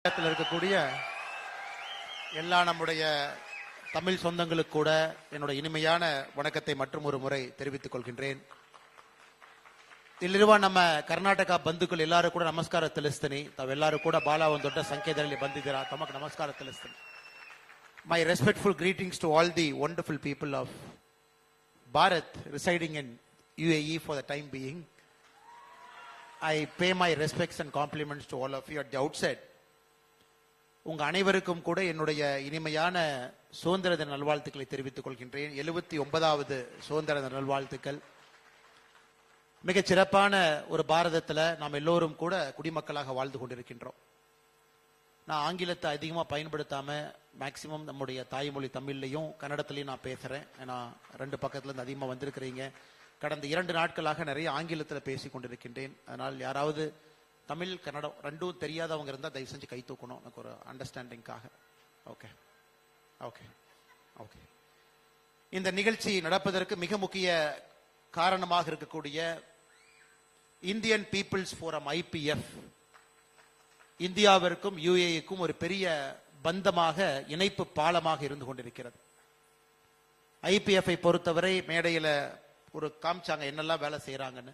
இருக்கக்கூடிய எல்லா நம்முடைய தமிழ் சொந்தங்களுக்கு கூட என்னுடைய இனிமையான வணக்கத்தை மற்றும் ஒரு முறை தெரிவித்துக் கொள்கின்றேன். ಇಲ್ಲಿರುವ ನಮ್ಮ ಕರ್ನಾಟಕ ಬಂಧುಗಳು ಎಲ್ಲರೂ ಕೂಡ ನಮಸ್ಕಾರ ತಿಳಿಸ್ತೀನಿ. ತಾವೆಲ್ಲರೂ ಕೂಡ ಬಾಲ ಒಂದು ದೊಡ್ಡ ಸಂಖ್ಯೆಯಲ್ಲಿ ಬಂದಿದ್ದೀರಾ. ತಮಗೆ ನಮಸ್ಕಾರ ತಿಳಿಸ್ತೀನಿ. My respectful greetings to all the wonderful people of Bharat residing in UAE for the time being. I pay my respects and compliments to all of you at the outset. உங்க அனைவருக்கும் கூட என்னுடைய இனிமையான சுதந்திர தின நல்வாழ்த்துக்களை தெரிவித்துக் கொள்கின்றேன். 79வது சுதந்திர தின நல்வாழ்த்துக்கள். மிகச் சிறப்பான ஒரு பாரதத்தில் நாம் எல்லோரும் கூட குடிமக்களாக வாழ்ந்து கொண்டிருக்கின்றோம். நான் ஆங்கிலத்தை அதிகமாக பயன்படுத்தாம மேக்சிமம் நம்முடைய தாய்மொழி தமிழ்லையும் கன்னடத்திலையும் நான் பேசுறேன். ஏன்னா ரெண்டு பக்கத்துல இருந்து அதிகமாக வந்திருக்கிறீங்க. கடந்த 2 நாட்களாக நிறைய ஆங்கிலத்தில் பேசி கொண்டிருக்கின்றேன். அதனால் யாராவது தமிழ் கன்னடம் ரெண்டும் தெரியாதவங்க இருந்தால் தயவு செஞ்சு கை தூக்கணும், எனக்கு ஒரு அண்டர்ஸ்டாண்டிங்காக. Okay okay okay. இந்த நிகழ்ச்சி நடப்பதற்கு மிக முக்கிய காரணமாக இருக்கக்கூடிய இந்தியன் பீப்புள்ஸ் ஃபோரம் IPF இந்தியாவிற்கும் UAEக்கும் ஒரு பெரிய பந்தமாக இணைப்பு பாலமாக இருந்து கொண்டிருக்கிறது. IPF பொறுத்தவரை மேடையில் ஒரு காமிச்சாங்க என்னெல்லாம் வேலை செய்யறாங்கன்னு.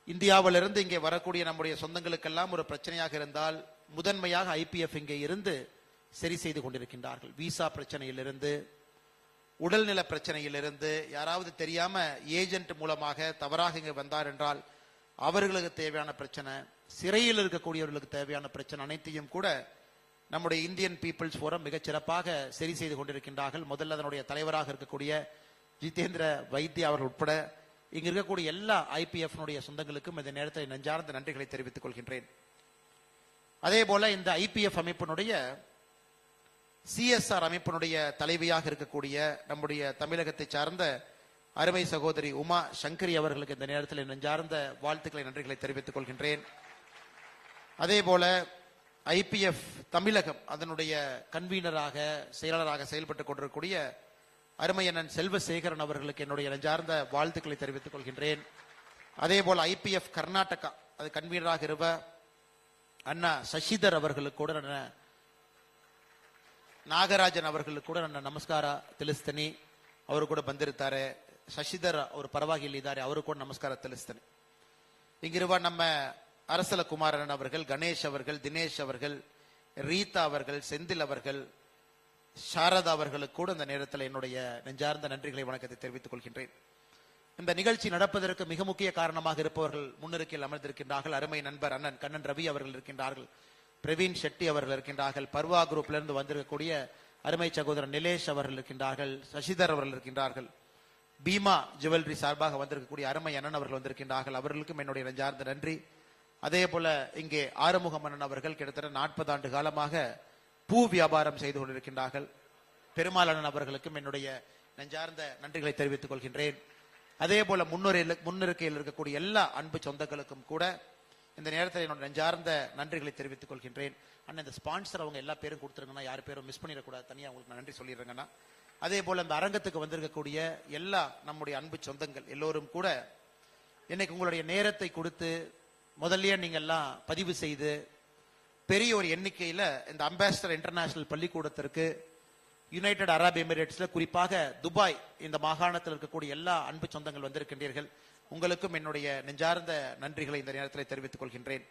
இந்தியாவிலிருந்து இங்கே வரக்கூடிய நம்முடைய சொந்தங்களுக்கெல்லாம் ஒரு பிரச்சனையாக இருந்தால் முதன்மையாக IPF இங்கே இருந்து சரி செய்து கொண்டிருக்கின்றார்கள். விசா பிரச்சனையிலிருந்து, உடல்நல பிரச்சனையிலிருந்து, யாராவது தெரியாம ஏஜென்ட் மூலமாக தவறாக இங்கே வந்தார் என்றால் அவர்களுக்கு தேவையான பிரச்சனை, சிறையில் இருக்கக்கூடியவர்களுக்கு தேவையான பிரச்சனை அனைத்தையும் கூட நம்முடைய இந்தியன் பீப்புள்ஸ் ஃபோரம் மிகச் சிறப்பாக சரி செய்து கொண்டிருக்கின்றார்கள். முதல்ல அதனுடைய தலைவராக இருக்கக்கூடிய ஜிதேந்திர வைத்தியா அவர்கள் உட்பட இங்க இருக்கக்கூடிய எல்லா IPF சொந்தங்களுக்கும் இந்த நேரத்தில் நெஞ்சார்ந்த நன்றிகளை தெரிவித்துக் கொள்கின்றேன். அதே போல இந்த IPF அமைப்பினுடைய CSR அமைப்பினுடைய தலைவியாக இருக்கக்கூடிய நம்முடைய தமிழகத்தை சார்ந்த அருமை சகோதரி உமா சங்கரி அவர்களுக்கு இந்த நேரத்தில் நெஞ்சார்ந்த வாழ்த்துக்களை நன்றிகளை தெரிவித்துக் கொள்கின்றேன். அதே போல IPF தமிழகம் அதனுடைய கன்வீனராக செயலாளராக செயல்பட்டுக் கொண்டிருக்கக்கூடிய அருமையண்ணன் செல்வசேகரன் அவர்களுக்கு என்னுடைய நெஞ்சார்ந்த வாழ்த்துக்களை தெரிவித்துக் கொள்கின்றேன். அதே போல IPF கர்நாடகா அது கன்வீனராக இருவ அண்ணா சசிதர் அவர்களுக்கு கூட ನಾಗರಾಜನ್ ಅವர்களுக்கு ಕೂಡ ನನ್ನ ನಮಸ್ಕಾರ ತಿಳಿಸ್ತೀನಿ. ಅವರು ಕೂಡ ಬಂದಿರ್ತಾರೆ. ಶಶಿಧರ್ ಅವರು ಪರವಾಗಿ ಇಲ್ಲಿದ್ದಾರೆ, ಅವರು ಕೂಡ ನಮಸ್ಕಾರ ತಿಳಿಸ್ತೀನಿ. இங்கிருவ நம்ம அரசல குமாரன் அவர்கள், கணேஷ் அவர்கள், தினேஷ் அவர்கள், ரீதா அவர்கள், செந்தில் அவர்கள், சாரதா அவர்களுக்கு கூட இந்த நேரத்தில் என்னுடைய நெஞ்சார்ந்த நன்றிகளை வணக்கத்தை தெரிவித்துக் கொள்கின்றேன். இந்த நிகழ்ச்சி நடப்பதற்கு மிக முக்கிய காரணமாக இருப்பவர்கள் முன்னிருக்கையில் அமர்ந்திருக்கின்றார்கள். அருமை நண்பர் அண்ணன் கண்ணன் ரவி அவர்கள் இருக்கின்றார்கள், பிரவீன் ஷெட்டி அவர்கள் இருக்கின்றார்கள், பர்வா குரூப்ல இருந்து வந்திருக்கக்கூடிய அருமை சகோதரர் நிலேஷ் அவர்கள் இருக்கின்றார்கள், சசிதர் அவர்கள் இருக்கின்றார்கள், பீமா ஜுவல்லரி சார்பாக வந்திருக்கக்கூடிய அருமை அண்ணன் அவர்கள் வந்திருக்கின்றார்கள். அவர்களுக்கும் என்னுடைய நெஞ்சார்ந்த நன்றி. அதே போல இங்கே ஆறுமுகம் அண்ணன் அவர்கள் கிட்டத்தட்ட 40 ஆண்டு காலமாக பூ வியாபாரம் செய்து கொண்டிருக்கின்றார்கள். பெருமாள் அண்ணன் அவர்களுக்கும் என்னுடைய நெஞ்சார்ந்த நன்றிகளை தெரிவித்துக் கொள்கின்றேன். அதே போல முன்னிருக்கையில் இருக்கக்கூடிய எல்லா அன்பு சொந்தங்களுக்கும் கூட இந்த நேரத்தில் என்னோட நெஞ்சார்ந்த நன்றிகளை தெரிவித்துக் கொள்கின்றேன். அண்ணன் இந்த ஸ்பான்சர் அவங்க எல்லா பேரும் கொடுத்துருங்கன்னா, யார் பேரும் மிஸ் பண்ணிடக்கூடாது, தனியாக உங்களுக்கு நான் நன்றி சொல்லிடுறேங்கன்னா. அதே போல இந்த அரங்கத்துக்கு வந்திருக்கக்கூடிய எல்லா நம்முடைய அன்பு சொந்தங்கள் எல்லோரும் கூட இன்னைக்கு உங்களுடைய நேரத்தை கொடுத்து முதல்லயே நீங்க எல்லாம் பதிவு செய்து பெரிய ஒரு எண்ணிக்கையில இந்த அம்பாசிடர் இன்டர்நேஷனல் பள்ளிக்கூடத்திற்கு யுனைடெட் அரப் எமிரேட்ஸ்ல குறிப்பாக துபாய் இந்த மாகாணத்தில் இருக்கக்கூடிய எல்லா அன்பு சொந்தங்கள் வந்திருக்கின்றீர்கள். உங்களுக்கும் என்னுடைய நெஞ்சார்ந்த நன்றிகளை இந்த நேரத்தில் தெரிவித்துக் கொள்கின்றேன்.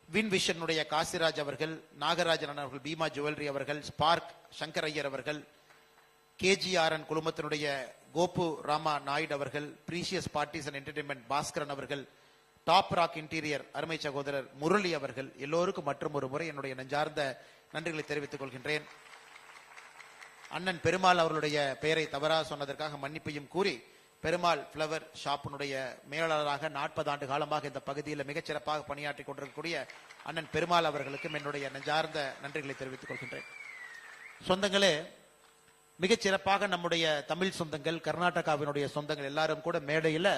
வின் விஷனுடைய காசிராஜ் அவர்கள், நாகராஜன் அவர்கள், பீமா ஜுவல்லரி அவர்கள், ஸ்பார்க் சங்கர் ஐயர் அவர்கள், KGRN குழுமத்தினுடைய கோபு ராமா நாயுடு அவர்கள், Precious Parties and Entertainment Bhaskaran அவர்கள், டாப் ராக் இன்டீரியர் அருமை சகோதரர் முரளி அவர்கள் எல்லோருக்கும் மற்றும் ஒரு முறை என்னுடைய நெஞ்சார்ந்த நன்றிகளை தெரிவித்துக் கொள்கின்றேன். அண்ணன் பெருமாள் அவர்களுடைய பெயரை தவறாக சொன்னதற்காக மன்னிப்பையும் கூறி, பெருமாள் பிளவர் ஷாப்பினுடைய மேலாளராக 40 ஆண்டு காலமாக இந்த பகுதியில் மிகச்சிறப்பாக பணியாற்றி கொண்டிருக்கக்கூடிய அண்ணன் பெருமாள் அவர்களுக்கும் என்னுடைய நெஞ்சார்ந்த நன்றிகளை தெரிவித்துக் கொள்கின்றேன். சொந்தங்களே, மிகச்சிறப்பாக நம்முடைய தமிழ் சொந்தங்கள், கர்நாடகாவினுடைய சொந்தங்கள் எல்லாரும் கூட மேடையில்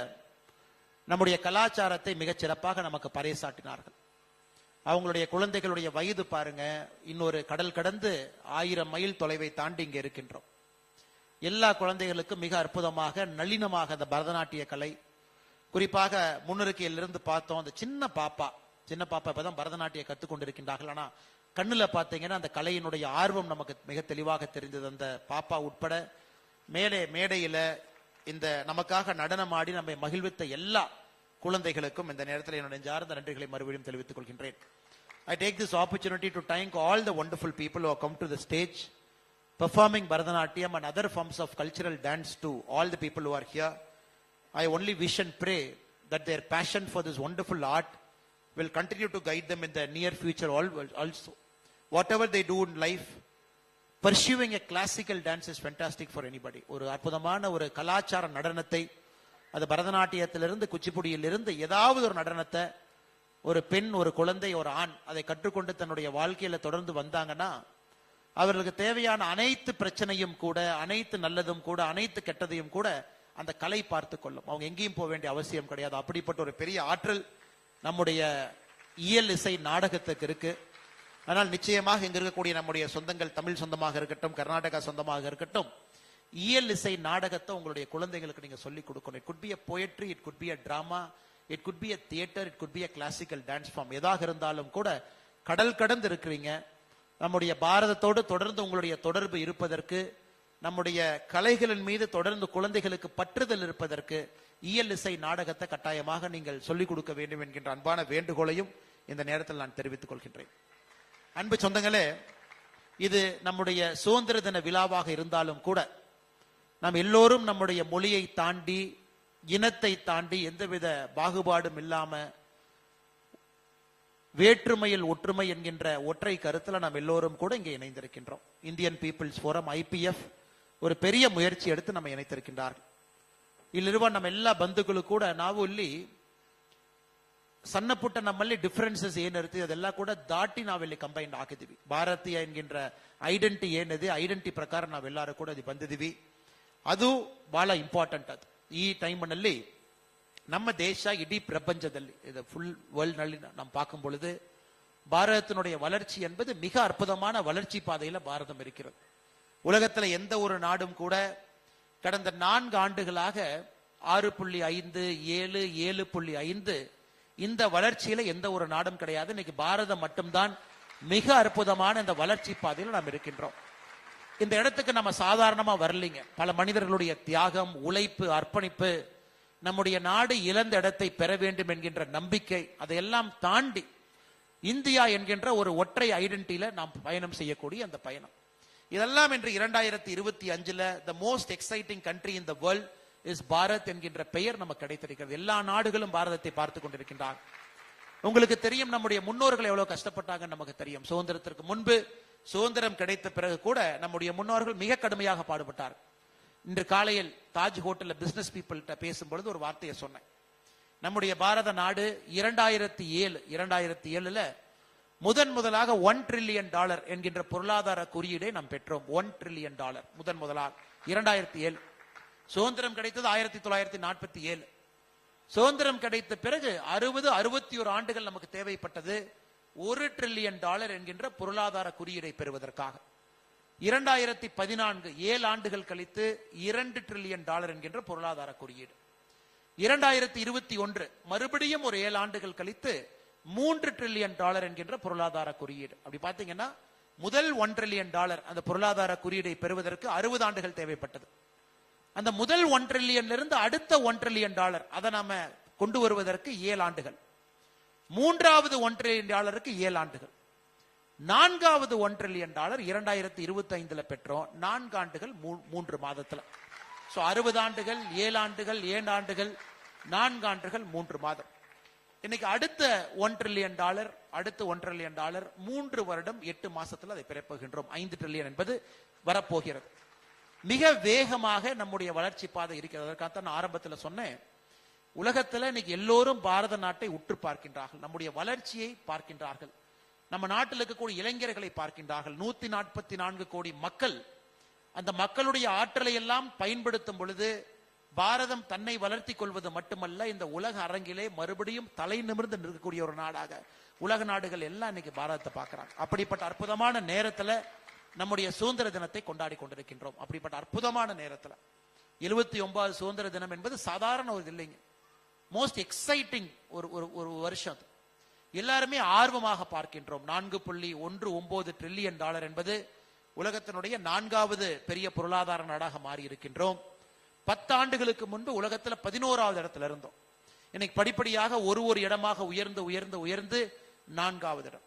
நம்முடைய கலாச்சாரத்தை மிகச்சிறப்பாக நமக்கு பறைசாட்டினார்கள். அவங்களுடைய குழந்தைகளுடைய வயது பாருங்க, இன்னொரு கடல் கடந்து 1000 மைல் தொலைவை தாண்டி இங்கே இருக்கின்றோம். எல்லா குழந்தைகளுக்கும் மிக அற்புதமாக நளினமாக அந்த பரதநாட்டிய கலை, குறிப்பாக முன்னிருக்கையிலிருந்து பார்த்தோம் அந்த சின்ன பாப்பா சின்ன பாப்பா இப்பதான் பரதநாட்டியம் கத்துக்கொண்டிருக்கின்றார்கள். ஆனா கண்ணுல பாத்தீங்கன்னா அந்த கலையினுடைய ஆர்வம் நமக்கு மிக தெளிவாக தெரிந்தது. அந்த பாப்பா உட்பட மேடையில இந்த நமக்காக நடனமாடி நம்மை மகிழ்வித்த எல்லா குழந்தைகளுக்கும் இந்த நேரத்தில் என்னுடைய நெஞ்சார்ந்த நன்றிகளை மறுபடியும் தெரிவித்துக் கொள்கின்றேன். I take this opportunity to thank all the wonderful people who have come to the stage performing Bharatanatyam and other forms of cultural dance to all the people who are here. I only wish and pray that their passion for this wonderful art will continue to guide them in the near future also. Whatever they do in life, pursuing a classical dance is fantastic for anybody. ஒரு அற்புதமான ஒரு கலாச்சார நடனத்தை, அது பரதநாட்டியத்திலிருந்து குச்சிப்புடியிலிருந்து ஏதாவது ஒரு நடனத்தை ஒரு பெண், ஒரு குழந்தை, ஒரு ஆண் அதை கற்றுக்கொண்டு தன்னுடைய வாழ்க்கையில தொடர்ந்து வந்தாங்கன்னா அவர்களுக்கு தேவையான அனைத்து பிரச்சனையும் கூட, அனைத்து நல்லதும் கூட, அனைத்து கெட்டதையும் கூட அந்த கலை பார்த்து கொள்ளும். அவங்க எங்கேயும் போக வேண்டிய அவசியம் கிடையாது. அப்படிப்பட்ட ஒரு பெரிய ஆற்றல் நம்முடைய இயல் இசை நாடகத்துக்கு இருக்கு. ஆனால் நிச்சயமாக இங்க இருக்கக்கூடிய நம்முடைய சொந்தங்கள், தமிழ் சொந்தமாக இருக்கட்டும், கர்நாடகா சொந்தமாக இருக்கட்டும், இயல் இசை நாடகத்தை உங்களுடைய குழந்தைகளுக்கு நீங்க சொல்லிக் கொடுக்கணும். It could be a poetry, it could be a drama, it could be a theater, it could be a classical dance form. எதாக இருந்தாலும் கூட கடல் கடந்து இருக்கிறீங்க. நம்முடைய பாரதத்தோடு தொடர்ந்து உங்களுடைய தொடர்பு இருப்பதற்கு, நம்முடைய கலைகளின் மீது தொடர்ந்து குழந்தைகளுக்கு பற்றுதல் இருப்பதற்கு இயல் இசை நாடகத்தை கட்டாயமாக நீங்கள் சொல்லிக் கொடுக்க வேண்டும் என்கின்ற அன்பான வேண்டுகோளையும் இந்த நேரத்தில் நான் தெரிவித்துக் கொள்கின்றேன். அன்பு சொந்தங்களே, இது நம்முடைய சுதந்திர தின விழாவாக இருந்தாலும் கூட நாம் எல்லோரும் நம்முடைய மொழியை தாண்டி, இனத்தை தாண்டி, எந்தவித பாகுபாடும் இல்லாம வேற்றுமையில் ஒற்றுமை என்கின்ற ஒற்றை கருத்துல நாம் எல்லோரும் கூட இங்கே இணைந்திருக்கின்றோம். இந்தியன் பீப்புள்ஸ் ஃபோரம் IPF ஒரு பெரிய முயற்சி எடுத்து நம்ம இணைத்திருக்கின்றார்கள். ಇಲ್ಲಿರುವ ನಮ್ಮೆಲ್ಲ ಬಂಧುಗಳು ಕೂಡ ನಾವು ಇಲ್ಲಿ ಸಣ್ಣ ಪುಟ್ಟ ನಮ್ಮಲ್ಲಿ ಡಿಫರೆನ್ಸಸ್ ಏನಿರುತ್ತೆ ಅದೆಲ್ಲ ಕೂಡ ದಾಟಿ ನಾವಿಲ್ಲಿ ಕಂಬೈಂಡ್ ಹಾಕಿದೀವಿ. ಭಾರತೀಯ ಎನ್ಗಿன்ற ಐಡೆಂಟಿ ಏನಿದೆ, ಐಡೆಂಟಿ ಪ್ರಕಾರ ನಾವೆಲ್ಲರೂ ಕೂಡ ಇದು ಬಂದಿದ್ದೀವಿ. ಅದು ಬಹಳ ಇಂಪಾರ್ಟೆಂಟ್. ಅದು ಈ ಟೈಮ್ನಲ್ಲಿ நம்ம தேச இடி பிரபஞ்சದಲ್ಲಿ இது ஃபுல் வேர்ல்ட் ನಲ್ಲಿ நாம் பார்க்கும் பொழுது பாரதத்தினுடைய வளர்ச்சி என்பது மிக அற்புதமான வளர்ச்சி பாதையில பாரதம் இருக்கிறது. உலகத்துல எந்த ஒரு நாடும் கூட கடந்த 4 ஆண்டுகளாக 6.5, 7, 7.5 இந்த வளர்ச்சியில எந்த ஒரு நாடும் கிடையாது. இன்னைக்கு பாரதம் மட்டும்தான் மிக அற்புதமான இந்த வளர்ச்சி பாதையில் நாம் இருக்கின்றோம். இந்த இடத்துக்கு நம்ம சாதாரணமா வரலீங்க. பல மனிதர்களுடைய தியாகம், உழைப்பு, அர்ப்பணிப்பு, நம்முடைய நாடு இழந்த இடத்தை பெற வேண்டும் என்கின்ற நம்பிக்கை, அதையெல்லாம் தாண்டி இந்தியா என்கின்ற ஒரு ஒற்றை ஐடென்டிட்டியில நாம் பயணம் செய்யக்கூடிய அந்த பயணம் இதெல்லாம் இன்று 2025 the most exciting country in the world is Bharat என்கின்ற பெயர் நமக்கு கிடைத்திருக்கிறது. எல்லா நாடுகளும் பாரதத்தை பார்த்து கொண்டிருக்கின்றார். உங்களுக்கு தெரியும் நம்முடைய முன்னோர்கள் எவ்வளவு கஷ்டப்பட்டாங்கன்னு நமக்கு தெரியும். சுதந்திரத்திற்கு முன்பு, சுதந்திரம் கிடைத்த பிறகு கூட நம்முடைய முன்னோர்கள் மிக கடுமையாக பாடுபட்டார். இன்று காலையில் தாஜ் ஹோட்டல்ல பிசினஸ் பீப்புள்கிட்ட பேசும்பொழுது ஒரு வார்த்தையை சொன்னேன். நம்முடைய பாரத நாடு 2007 முதலாக $1 trillion என்கின்ற பொருளாதார குறியீடை நாம் பெற்றோம். $1 trillion முதலாக 2007. சுதந்திரம் கிடைத்தது 1947. சுதந்திரம் கிடைத்த பிறகு 61 ஆண்டுகள் நமக்கு தேவைப்பட்டது $1 trillion என்கின்ற பொருளாதார குறியீடை பெறுவதற்காக. 2014 7 ஆண்டுகள் கழித்து $2 trillion என்கின்ற பொருளாதார குறியீடு. 2021 மறுபடியும் ஒரு 7 ஆண்டுகள் கழித்து $3 trillion என்கின்ற பொருளாதார குறியீடு. அப்படி பாத்தீங்கன்னா முதல் $1 trillion அந்த பொருளாதார குறியீடை பெறுவதற்கு 60 ஆண்டுகள் தேவைப்பட்டது. அந்த முதல் $1 trillion இருந்து அடுத்த $1 trillion அதை நாம கொண்டு வருவதற்கு 7 ஆண்டுகள். மூன்றாவது $1 trillion 7 ஆண்டுகள். நான்காவது $1 trillion 2025 பெற்றோம். 4 ஆண்டுகள் 3 மாதத்துல. 60 ஆண்டுகள், 7 ஆண்டுகள், 7 ஆண்டுகள், 4 ஆண்டுகள், 3 மாதம். இன்னைக்கு அடுத்த $1 trillion, அடுத்த $1 trillion 3 வருடம் 8 மாசத்துல அதை பெறப்போகின்றோம். 5 trillion என்பது வரப்போகிறது. மிக வேகமாக நம்முடைய வளர்ச்சி பாதை இருக்கிறது. அதற்காக நான் ஆரம்பத்தில் சொன்னேன், உலகத்துல இன்னைக்கு எல்லோரும் பாரத நாட்டை உற்று பார்க்கின்றார்கள், நம்முடைய வளர்ச்சியை பார்க்கின்றார்கள், நம்ம நாட்டில் இருக்கக்கூடிய இளைஞர்களை பார்க்கின்றார்கள். 144 கோடி மக்கள், அந்த மக்களுடைய ஆற்றலை எல்லாம் பயன்படுத்தும் பொழுது பாரதம் தன்னை வளர்த்தி கொள்வது மட்டுமல்ல, இந்த உலக அரங்கிலே மறுபடியும் தலை நிமிர்ந்து நிற்கக்கூடிய ஒரு நாடாக உலக நாடுகள் எல்லாம் இன்னைக்கு பாரதத்தை பார்க்கிறாங்க. அப்படிப்பட்ட அற்புதமான நேரத்துல நம்முடைய சுதந்திர தினத்தை கொண்டாடி கொண்டிருக்கின்றோம். அப்படிப்பட்ட அற்புதமான நேரத்துல 79வது சுதந்திர தினம் என்பது சாதாரண ஒரு இல்லைங்க. மோஸ்ட் எக்ஸைட்டிங் ஒரு வருஷம். எல்லாருமே ஆர்வமாக பார்க்கின்றோம். $4.19 டிரில்லியன் என்பது உலகத்தினுடைய 4வது பெரிய பொருளாதார நாடாக மாறி இருக்கின்றோம். 10 ஆண்டுகளுக்கு முன்பு உலகத்துல 11வது இடத்துல இருந்தோம். இன்னைக்கு படிப்படியாக ஒரு இடமாக உயர்ந்து உயர்ந்து உயர்ந்து 4வது இடம்.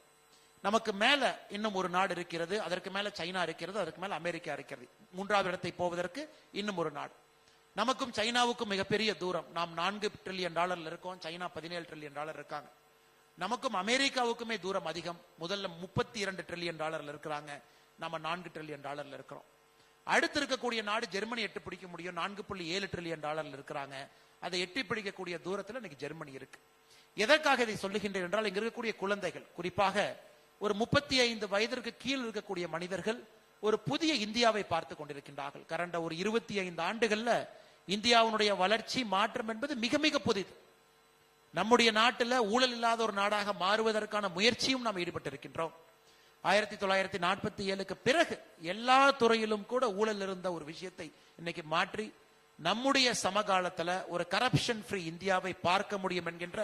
நமக்கு மேல இன்னும் ஒரு நாடு இருக்கிறது, அதற்கு மேல சைனா இருக்கிறது, அதற்கு மேல அமெரிக்கா இருக்கிறது. 3வது இடத்தை போவதற்கு இன்னும் ஒரு நாடு. நமக்கும் சைனாவுக்கும் மிகப்பெரிய தூரம். நாம் $4 டிரில்லியன் இருக்கோம், சைனா $17 டிரில்லியன் இருக்காங்க. நமக்கும் அமெரிக்காவுக்குமே தூரம் அதிகம். முதல்ல $32 டிரில்லியன் இருக்கிறாங்க, நம்ம $4 டிரில்லியன் இருக்கிறோம். அடுத்து இருக்கக்கூடிய நாடு ஜெர்மனி எட்டு பிடிக்க முடியும், $4.7 டிரில்லியன் இருக்கிறாங்க. அதை எட்டி பிடிக்கக்கூடிய தூரத்தில் இன்னைக்கு ஜெர்மனி இருக்கு. எதற்காக இதை சொல்லுகின்றேன் என்றால், இங்க இருக்கக்கூடிய குழந்தைகள், குறிப்பாக ஒரு 35 வயதிற்கு கீழ் இருக்கக்கூடிய மனிதர்கள் ஒரு புதிய இந்தியாவை பார்த்து கொண்டிருக்கின்றார்கள். கடந்த ஒரு 25 ஆண்டுகள்ல இந்தியாவுடைய வளர்ச்சி மாற்றம் என்பது மிக மிக புதிது. நம்முடைய நாட்டில் ஊழல் இல்லாத ஒரு நாடாக மாறுவதற்கான முயற்சியும் நாம் ஈடுபட்டிருக்கின்றோம். 1947க்கு பிறகு எல்லா துறையிலும் கூட ஊழல் இருந்த ஒரு விஷயத்தை இன்னைக்கு மாற்றி நம்முடைய சமகாலத்துல ஒரு கரப்ஷன் ஃப்ரீ இந்தியாவை பார்க்க முடியும் என்கின்ற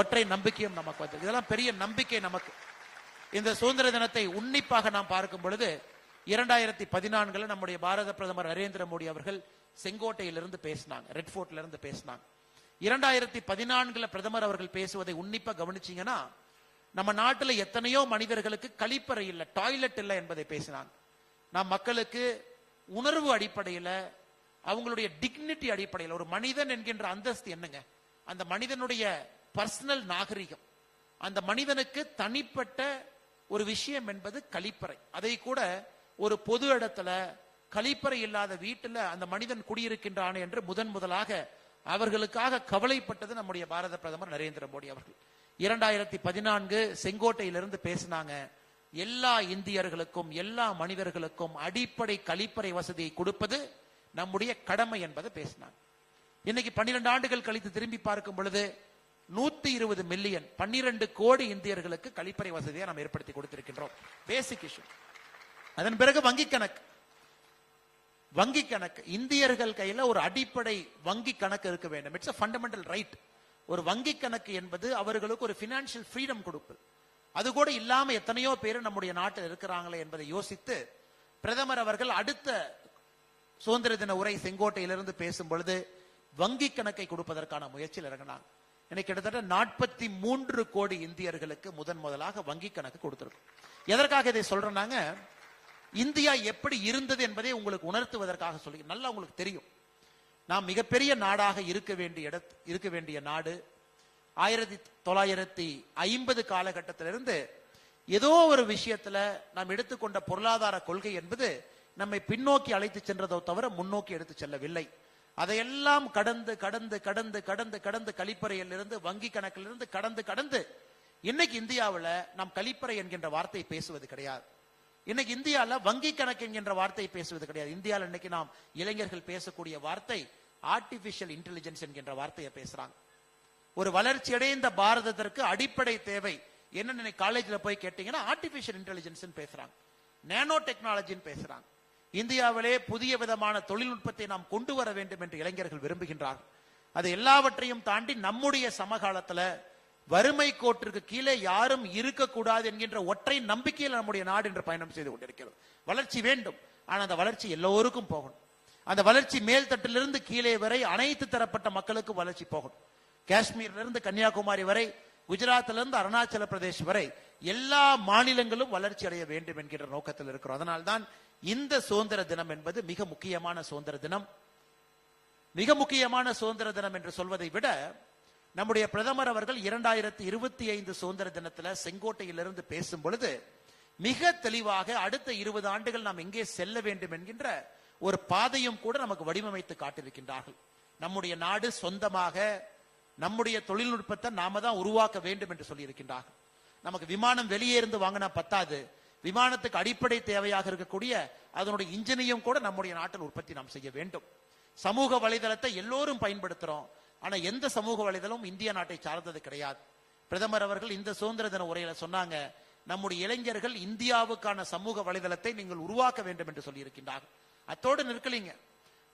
ஒற்றை நம்பிக்கையும் நமக்கு வந்தது. இதெல்லாம் பெரிய நம்பிக்கை நமக்கு. இந்த சுதந்திர தினத்தை உன்னிப்பாக நாம் பார்க்கும் பொழுது 2014 நம்முடைய பாரத பிரதமர் நரேந்திர மோடி அவர்கள் செங்கோட்டையிலிருந்து பேசினாங்க, ரெட் ஃபோர்ட்ல இருந்து பேசினாங்க. 2014 பிரதமர் அவர்கள் பேசுவதை உன்னிப்பா கவனிச்சீங்கன்னா, நம்ம நாட்டில் எத்தனையோ மனிதர்களுக்கு கழிப்பறை இல்லை, டாய்லெட் இல்லை என்பதை பேசினாங்க. நாம் மக்களுக்கு உணர்வு அடிப்படையில், அவங்களுடைய டிக்னிட்டி அடிப்படையில், ஒரு மனிதன் என்கின்ற அந்தஸ்து என்னங்க, அந்த மனிதனுடைய பர்சனல் நாகரிகம், அந்த மனிதனுக்கு தனிப்பட்ட ஒரு விஷயம் என்பது கழிப்பறை. அதை கூட ஒரு பொது இடத்துல கழிப்பறை இல்லாத வீட்டில் அந்த மனிதன் குடியிருக்கின்றான் என்று முதலாக அவர்களுக்காக கவலைப்பட்டது நம்முடைய பாரத பிரதமர் நரேந்திர மோடி அவர்கள். 2014 செங்கோட்டையிலிருந்து பேசினாங்க. எல்லா இந்தியர்களுக்கும் எல்லா மனிதர்களுக்கும் அடிப்படை கழிப்பறை வசதியை கொடுப்பது நம்முடைய கடமை என்பதை பேசினாங்க. இன்னைக்கு 12 ஆண்டுகள் கழித்து திரும்பி பார்க்கும் பொழுது 120 மில்லியன் 12 கோடி இந்தியர்களுக்கு கழிப்பறை வசதியை நாம் ஏற்படுத்தி கொடுத்திருக்கின்றோம். பேசிக் இஷ்யூ. அதன் பிறகு வங்கி கணக்கு இந்தியர்கள் கையில ஒரு அடிப்படை வங்கி கணக்கு இருக்க வேண்டும். It's a fundamental right. ஒரு வங்கி கணக்கு என்பது அவர்களுக்கு ஒரு பினான்சியல் ஃப்ரீடம் கொடுப்பது. அது கூட இல்லாம எத்தனையோ பேர் நம்முடைய நாட்டில் இருக்கிறாங்களே என்பதை யோசித்து பிரதமர் அவர்கள் அடுத்த சுதந்திர தின உரை செங்கோட்டையிலிருந்து பேசும் பொழுது வங்கி கணக்கை கொடுப்பதற்கான முயற்சியில் இறங்கினாங்க. இன்னைக்கு கிட்டத்தட்ட 43 கோடி இந்தியர்களுக்கு முதலாக வங்கி கணக்கு கொடுத்திருக்கும். எதற்காக இதை சொல்றாங்க, இந்தியா எப்படி இருந்தது என்பதை உங்களுக்கு உணர்த்துவதற்காக சொல்லி. நல்லா உங்களுக்கு தெரியும், நாம் மிகப்பெரிய நாடாக இருக்க வேண்டிய நாடு 1950 காலகட்டத்திலிருந்து ஏதோ ஒரு விஷயத்துல நாம் எடுத்துக்கொண்ட பொருளாதார கொள்கை என்பது நம்மை பின்னோக்கி அழைத்து சென்றதோ தவிர முன்னோக்கி எடுத்து செல்லவில்லை. அதையெல்லாம் கடந்து கடந்து கடந்து கடந்து கடந்து கழிப்பறையில் இருந்து வங்கி கணக்கிலிருந்து கடந்து இன்னைக்கு இந்தியாவில் நாம் கழிப்பறை என்கின்ற வார்த்தையை பேசுவது கிடையாது. இன்னைக்கு இந்தியாவில் வங்கி கணக்கு என்கின்ற வார்த்தையை பேசுவது கிடையாது. இந்தியாவில் இன்னைக்கு நாம் இளைஞர்கள் பேசக்கூடிய வார்த்தை ஆர்டிபிஷியல் இன்டெலிஜென்ஸ் என்கின்ற வார்த்தையை பேசுறாங்க. ஒரு வளர்ச்சி அடைந்த பாரதத்திற்கு அடிப்படை தேவை என்ன காலேஜ்ல போய் கேட்டீங்கன்னா ஆர்டிபிஷியல் இன்டெலிஜென்ஸ் பேசுறாங்க, நேனோ டெக்னாலஜின்னு பேசுறாங்க. இந்தியாவிலே புதிய விதமான தொழில்நுட்பத்தை நாம் கொண்டு வர வேண்டும் என்று இளைஞர்கள் விரும்புகின்றார்கள். அது எல்லாவற்றையும் தாண்டி நம்முடைய சமகாலத்துல வறுமை கோட்டிற்கு கீழே யாரும் இருக்கக்கூடாது என்கின்ற ஒற்றை நம்பிக்கையில் நம்முடைய நாடு என்று பயணம் செய்து கொண்டிருக்கிறது. வளர்ச்சி வேண்டும், ஆனால் அந்த வளர்ச்சி எல்லோருக்கும் போகணும். அந்த வளர்ச்சி மேல்தட்டிலிருந்து கீழே வரை அனைத்து தரப்பட்ட மக்களுக்கு வளர்ச்சி போகணும். காஷ்மீர்ல இருந்து கன்னியாகுமரி வரை, குஜராத்ல இருந்து அருணாச்சல பிரதேஷ் வரை எல்லா மாநிலங்களும் வளர்ச்சி அடைய வேண்டும் என்கிற நோக்கத்தில் இருக்கிறோம். அதனால்தான் இந்த சுதந்திர தினம் என்பது மிக முக்கியமான சுதந்திர தினம். மிக முக்கியமான சுதந்திர தினம் என்று சொல்வதை விட நம்முடைய பிரதமர் அவர்கள் 2025 சுதந்திர தினத்துல செங்கோட்டையிலிருந்து பேசும் பொழுது மிக தெளிவாக அடுத்த 20 ஆண்டுகள் நாம் எங்கே செல்ல வேண்டும் என்கின்ற ஒரு பாதையும் கூட நமக்கு வடிவமைத்து காட்டியிருக்கின்றார்கள். நம்முடைய நாடு சொந்தமாக நம்முடைய தொழில்நுட்பத்தை நாம தான் உருவாக்க வேண்டும் என்று சொல்லி இருக்கின்றார்கள். நமக்கு விமானம் வெளியே இருந்து வாங்கினா பத்தாது, விமானத்துக்கு அடிப்படை தேவையாக இருக்கக்கூடிய அதனுடைய இன்ஜினையும் கூட நம்முடைய நாட்டில் உற்பத்தி நாம் செய்ய வேண்டும். சமூக வலைதளத்தை எல்லோரும் பயன்படுத்துறோம், ஆனா எந்த சமூக வலைதளமும் இந்திய நாட்டை சார்ந்தது கிடையாது. பிரதமர் அவர்கள் இந்த சுதந்திர தின உரையில சொன்னாங்க, நம்முடைய இளைஞர்கள் இந்தியாவுக்கான சமூக வலைதளத்தை நீங்கள் உருவாக்க வேண்டும் என்று சொல்லி இருக்கின்றார்கள். அத்தோடு நிற்கலீங்க,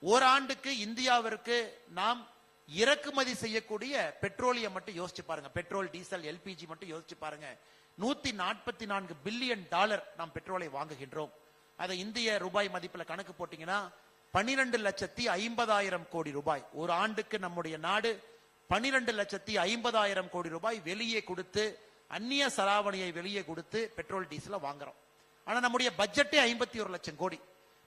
ஓராண்டுக்கு இந்தியாவிற்கு நாம் இறக்குமதி செய்யக்கூடிய பெட்ரோலியம் மட்டும் யோசிச்சு பாருங்க, பெட்ரோல், டீசல், எல்பிஜி மட்டும் யோசிச்சு பாருங்க. 144 பில்லியன் டாலர் நாம் பெட்ரோலை வாங்குகின்றோம். அதை இந்திய ரூபாய் மதிப்புல கணக்கு போட்டீங்கன்னா 12,50,000 கோடி ரூபாய். ஒரு ஆண்டுக்கு நம்முடைய நாடு 12,50,000 கோடி ரூபாய் வெளியே கொடுத்து, அந்நிய செலாவணியை வெளியே கொடுத்து பெட்ரோல் டீசலை வாங்குறோம். ஆனா நம்முடைய பட்ஜெட்டே 51 லட்சம் கோடி.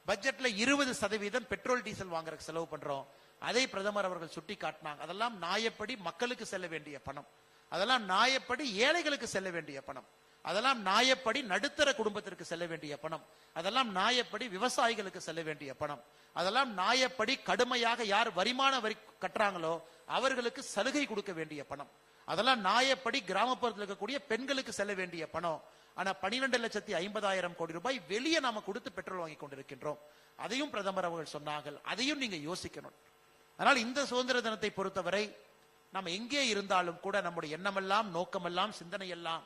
பட்ஜெட்ல 20% பெட்ரோல் டீசல் வாங்குறதுக்கு செலவு பண்றோம். அதை பிரதமர் அவர்கள் சுட்டி காட்டினாங்க. அதெல்லாம் நியாயப்படி மக்களுக்கு செல்ல வேண்டிய பணம், அதெல்லாம் நியாயப்படி ஏழைகளுக்கு செல்ல வேண்டிய பணம், அதெல்லாம் நியாயப்படி நடுத்தர குடும்பத்திற்கு செல்ல வேண்டிய பணம், அதெல்லாம் நியாயப்படி விவசாயிகளுக்கு செல்ல வேண்டிய பணம், அதெல்லாம் நியாயப்படி கடுமையாக யார் வருமான வரி கட்டுறாங்களோ அவர்களுக்கு சலுகை கொடுக்க வேண்டிய பணம், அதெல்லாம் நியாயப்படி கிராமப்புறத்தில் இருக்கக்கூடிய பெண்களுக்கு செல்ல வேண்டிய பணம். ஆனா 12,50,000 கோடி ரூபாய் வெளியே நாம கொடுத்து பெட்ரோல் வாங்கி கொண்டிருக்கின்றோம். அதையும் பிரதமர் அவர்கள் சொன்னார்கள். அதையும் நீங்க யோசிக்கணும். அதனால் இந்த சுதந்திர தினத்தை பொறுத்தவரை நம்ம எங்கே இருந்தாலும் கூட நம்முடைய எண்ணமெல்லாம், நோக்கமெல்லாம், சிந்தனையெல்லாம்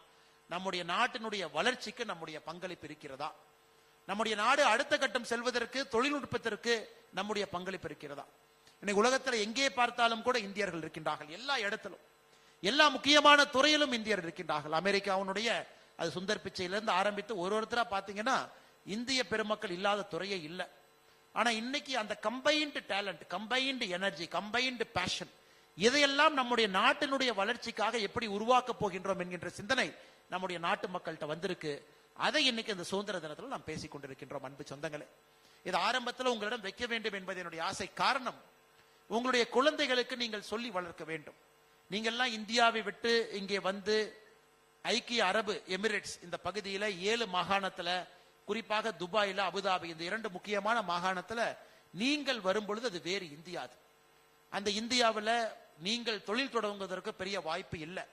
நம்முடைய நாட்டினுடைய வளர்ச்சிக்கு நம்முடைய பங்களிப்பு இருக்கிறதா? நம்முடைய நாடு அடுத்த கட்டம் செல்வதற்கு, தொழில்நுட்பத்திற்கு நம்முடைய பங்களிப்பு இருக்கிறதா? இன்னைக்கு உலகத்தில் எங்கே பார்த்தாலும் கூட இந்தியர்கள் இருக்கின்றார்கள். எல்லா இடத்திலும், எல்லா முக்கியமான துறையிலும் இந்தியர் இருக்கின்றார்கள். அமெரிக்காவுடைய அது சுந்தர் பிச்சையிலிருந்து ஆரம்பித்து ஒருத்தரா பாத்தீங்கன்னா இந்திய பெருமக்கள் இல்லாத துறையே இல்லை. ஆனா இன்னைக்கு அந்த combined talent, combined energy, combined passion, இதையெல்லாம் நம்முடைய நாட்டினுடைய வளர்ச்சிக்காக எப்படி உருவாக்க போகின்றோம் என்கின்ற சிந்தனை நம்முடைய நாட்டு மக்கள்கிட்ட வந்திருக்கு. அதை இன்னைக்கு இந்த சுதந்திர தினத்தில் நாம் பேசிக் கொண்டிருக்கின்றோம். அன்பு சொந்தங்களே, இது ஆரம்பத்தில் உங்களிடம் வைக்க வேண்டும் என்பது என்னுடைய ஆசை. காரணம், உங்களுடைய குழந்தைகளுக்கு நீங்கள் சொல்லி வளர்க்க வேண்டும். நீங்கள்லாம் இந்தியாவை விட்டு இங்கே வந்து ஐக்கிய அரபு எமிரேட்ஸ் இந்த பகுதியில 7 மாகாணத்துல, குறிப்பாக துபாயில, அபுதாபி, இந்த 2 முக்கியமான மாகாணத்துல நீங்கள் வரும்பொழுது அது வேறு இந்தியா. அந்த இந்தியாவில் நீங்கள் தொழில் தொடங்குவதற்கு பெரிய வாய்ப்பு இல்லை.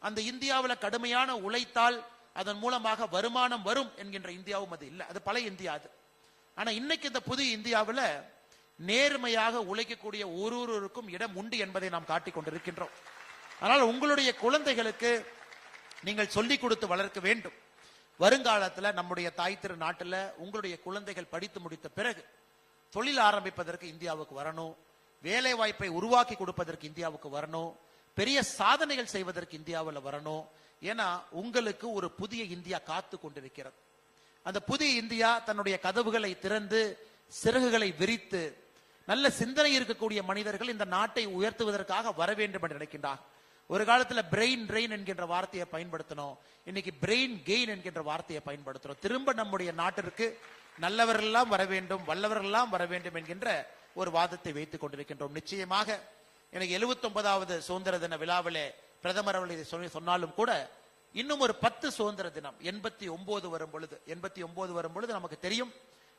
அந்த இந்தியாவில் கடுமையான உழைத்தால் அதன் மூலமாக வருமானம் வரும் என்கின்ற இந்தியாவும் அது இல்லை. அது பழைய இந்தியா அது. ஆனா இன்னைக்கு இந்த புது இந்தியாவில் நேர்மையாக உழைக்கக்கூடிய ஒருவருக்கும் இடம் உண்டு என்பதை நாம் காட்டிக் கொண்டிருக்கின்றோம். ஆனால் உங்களுடைய குழந்தைகளுக்கு நீங்கள் சொல்லிக் கொடுத்து வளர்க்க வேண்டும். வருங்காலத்தில் நம்முடைய தாய் திரு நாட்டில் உங்களுடைய குழந்தைகள் படித்து முடித்த பிறகு தொழில் ஆரம்பிப்பதற்கு இந்தியாவுக்கு வரணும், வேலை வாய்ப்பை உருவாக்கி கொடுப்பதற்கு இந்தியாவுக்கு வரணும், பெரிய சாதனைகள் செய்வதற்கு இந்தியாவில் வரணும். ஏன்னா உங்களுக்கு ஒரு புதிய இந்தியா காத்து கொண்டிருக்கிறது. அந்த புதிய இந்தியா தன்னுடைய கதவுகளை திறந்து சிறகுகளை விரித்து நல்ல சிந்தனை இருக்கக்கூடிய மனிதர்கள் இந்த நாட்டை உயர்த்துவதற்காக வர வேண்டும் என்று நினைக்கின்றார். ஒரு காலத்துல பிரெயின் ட்ரெயின் என்கின்ற வார்த்தையை பயன்படுத்தணும், இன்னைக்கு பிரெயின் கெயின் என்கின்ற வார்த்தையை பயன்படுத்தணும். திரும்ப நம்முடைய நாட்டிற்கு நல்லவர்கள் எல்லாம் வர வேண்டும், வல்லவர்கள் எல்லாம் வர வேண்டும் என்கின்ற ஒரு வாதத்தை வைத்துக் கொண்டிருக்கின்றோம். நிச்சயமாக எனக்கு 79வது சுதந்திர தின விழாவிலே பிரதமர் அவர்கள் இதை சொன்னாலும் கூட இன்னும் ஒரு 10 சுதந்திர தினம் 89 வரும் பொழுது நமக்கு தெரியும்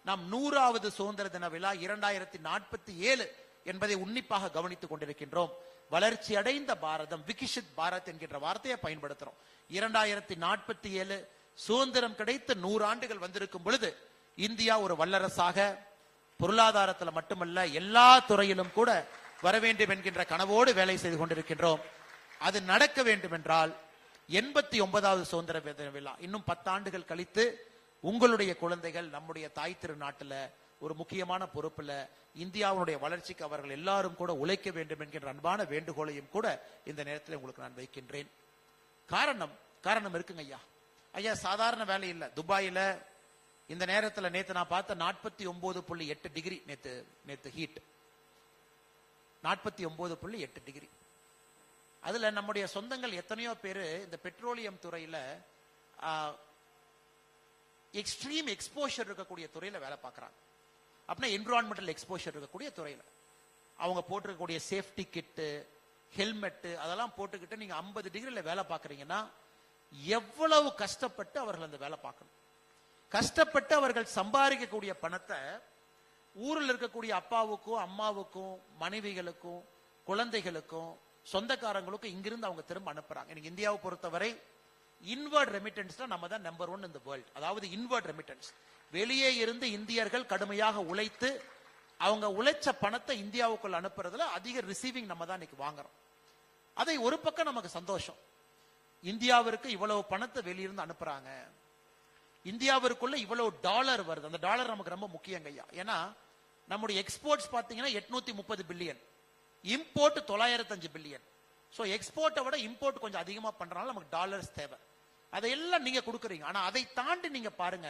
நாம் 100வது சுதந்திர தின விழா 2047 என்பதை உன்னிப்பாக கவனித்துக் கொண்டிருக்கின்றோம். வளர்ச்சி அடைந்த பாரதம், விகிஷித் பாரத் என்கின்ற வார்த்தையை பயன்படுத்துறோம். 2047 சுதந்திரம் கிடைத்த 100 ஆண்டுகள் வந்திருக்கும் பொழுது இந்தியா ஒரு வல்லரசாக பொருளாதாரத்தில் மட்டுமல்ல எல்லா துறையிலும் கூட வர வேண்டும் என்கின்ற கனவோடு வேலை செய்து கொண்டிருக்கின்றோம். அது நடக்க வேண்டும் என்றால் 89வது சுதந்திர தின விழா இன்னும் 10 ஆண்டுகள் கழித்து உங்களுடைய குழந்தைகள் நம்முடைய தாய் திரு நாட்டுல ஒரு முக்கியமான பொறுப்புல இந்தியாவுடைய வளர்ச்சிக்கு அவர்கள் எல்லாரும் கூட உழைக்க வேண்டும் என்கின்ற அன்பான வேண்டுகோளையும் கூட இந்த நேரத்தில் உங்களுக்கு நான் வைக்கின்றேன். காரணம் இருக்குங்க ஐயா, சாதாரண வேலை இல்லை. துபாயில இந்த நேரத்தில் நேத்து நான் பார்த்த 49.8 டிகிரி நேத்து ஹீட் 49.8 டிகிரி. அதுல நம்முடைய சொந்தங்கள் எத்தனையோ பேரு இந்த பெட்ரோலியம் துறையில எக்ஸ்ட்ரீம் எக்ஸ்போஷர் இருக்கக்கூடிய துறையில வேலை பார்க்கறாங்க. அப்படின்னா என்விரான்மெண்டல் எக்ஸ்போஷர் இருக்கக்கூடிய துறையில அவங்க போட்டிருக்கக்கூடிய சேஃப்டி கிட்டு, ஹெல்மெட் அதெல்லாம் போட்டுக்கிட்டு நீங்க 50 டிகிரில வேலை பார்க்கறீங்கன்னா எவ்வளவு கஷ்டப்பட்டு அவர்கள் அந்த வேலை பார்க்கணும். கஷ்டப்பட்டு அவர்கள் சம்பாதிக்கக்கூடிய பணத்தை ஊரில் இருக்கக்கூடிய அப்பாவுக்கும் அம்மாவுக்கும் மனைவிகளுக்கும் குழந்தைகளுக்கும் சொந்தக்காரங்களுக்கும் இங்கிருந்து அவங்க திரும்ப அனுப்புறாங்க. எனக்கு இந்தியாவை பொறுத்தவரை இன்வர்ட் ரெமிட்டன்ஸ் நம்ம தான் நம்பர் 1 இந்த வேர்ல்ட். அதாவது இன்வர்ட் ரெமிட்டன்ஸ், வெளியே இருந்து இந்தியர்கள் கடுமையாக உழைத்து அவங்க உழைச்ச பணத்தை இந்தியாவுக்குள்ள அனுப்புறதுல அதிக ரிசீவிங் நம்ம தான் இன்னைக்கு வாங்குறோம். அதை ஒரு பக்கம் நமக்கு சந்தோஷம், இந்தியாவிற்கு இவ்வளவு பணத்தை வெளியிருந்து அனுப்புறாங்க, இந்தியாவிற்குள்ள இவ்வளவு டாலர் வருது. அந்த டாலர் நமக்கு ரொம்ப முக்கியங்க ஐயா. ஏன்னா நம்முடைய எக்ஸ்போர்ட்ஸ் பாத்தீங்கன்னா 830 பில்லியன், இம்போர்ட் 905 பில்லியன். ஸோ எக்ஸ்போர்ட்டை விட இம்போர்ட் கொஞ்சம் அதிகமா பண்றதுனால நமக்கு டாலர்ஸ் தேவை. அதையெல்லாம் நீங்க கொடுக்குறீங்க. ஆனா அதை தாண்டி நீங்க பாருங்க,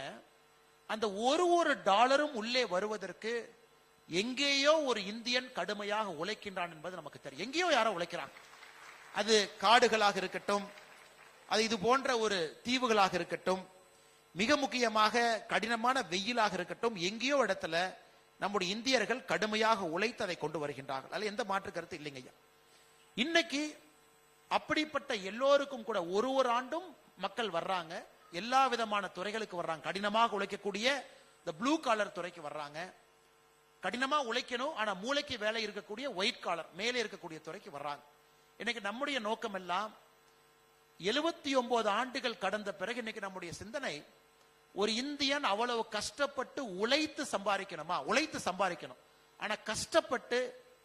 அந்த ஒரு டாலரும் உள்ளே வருவதற்கு எங்கேயோ ஒரு இந்தியன் கடுமையாக உழைக்கின்றான் என்பது நமக்கு தெரியும். எங்கேயோ யாரோ உழைக்கிறாங்க. அது காடுகளாக இருக்கட்டும், அது இது போன்ற ஒரு தீவுகளாக இருக்கட்டும், மிக முக்கியமாக கடினமான வெயிலாக இருக்கட்டும், எங்கேயோ இடத்துல நம்முடைய இந்தியர்கள் கடுமையாக உழைத்து அதை கொண்டு வருகின்றார்கள். அதில் எந்த மாற்று கருத்து இல்லைங்க ஐயா. இன்னைக்கு அப்படிப்பட்ட எல்லோருக்கும் கூட ஒரு ஆண்டும் மக்கள் வர்றாங்க, எல்லா விதமான துறைகளுக்கு வர்றாங்க. கடினமாக உழைக்கக்கூடிய இந்த ப்ளூ காலர் துறைக்கு வர்றாங்க, கடினமா உழைக்கணும் ஆனா மூளைக்கு வேலை இருக்கக்கூடிய ஒயிட் காலர் மேலே இருக்கக்கூடிய துறைக்கு வர்றாங்க. இன்னைக்கு நம்முடைய நோக்கம் எல்லாம் 79 ஆண்டுகள் கடந்த பிறகு இன்னைக்கு நம்முடைய சிந்தனை, ஒரு இந்தியன் அவ்வளவு கஷ்டப்பட்டு உழைத்து சம்பாதிக்கணுமா? உழைத்து சம்பாதிக்கணும், ஆனா கஷ்டப்பட்டு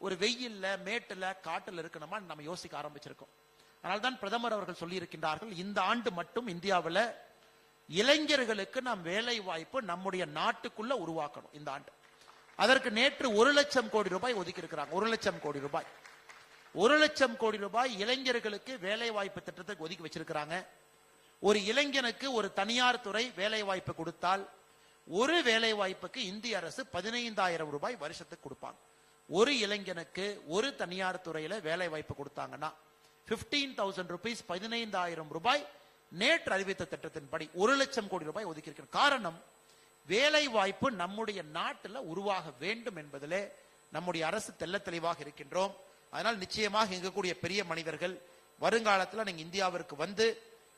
ஒரு வெயில்ல மேட்டுல காட்டுல இருக்கணுமா நம்ம யோசிக்க ஆரம்பிச்சிருக்கோம். அதனால்தான் பிரதமர் அவர்கள் சொல்லி இருக்கின்றார்கள், இந்த ஆண்டு மட்டும் இந்தியாவில் இளைஞர்களுக்கு நாம் வேலை வாய்ப்பு நம்முடைய நாட்டுக்குள்ள உருவாக்கணும் இந்த ஆண்டு. அதற்கு நேற்று 1 லட்சம் கோடி ரூபாய் ஒதுக்கி இருக்கிறாங்க. 1 லட்சம் கோடி ரூபாய், 1 லட்சம் கோடி ரூபாய் இளைஞர்களுக்கு வேலை வாய்ப்பு திட்டத்துக்கு ஒதுக்கி வச்சிருக்கிறாங்க. ஒரு இளைஞனுக்கு ஒரு தனியார் துறை வேலை வாய்ப்பு கொடுத்தால் ஒரு வேலை வாய்ப்புக்கு இந்திய அரசு 15,000 ரூபாய் வருஷத்துக்கு கொடுப்பாங்க. ஒரு இளைஞனுக்கு ஒரு தனியார் துறையில வேலை வாய்ப்பு கொடுத்தாங்கன்னா 15,000 rupees, 15,000 ரூபாய் நேற்று அறிவித்த திட்டத்தின்படி 1 லட்சம் கோடி ரூபாய் ஒதுக்கி இருக்கிற காரணம், வேலை வாய்ப்பு நம்முடைய நாட்டில் உருவாக வேண்டும் என்பதிலே நம்முடைய அரசு தெள்ள தெளிவாக இருக்கின்றோம். அதனால் நிச்சயமாக இங்க கூடிய பெரிய மனிதர்கள் வருங்காலத்தில் நீங்க இந்தியாவிற்கு வந்து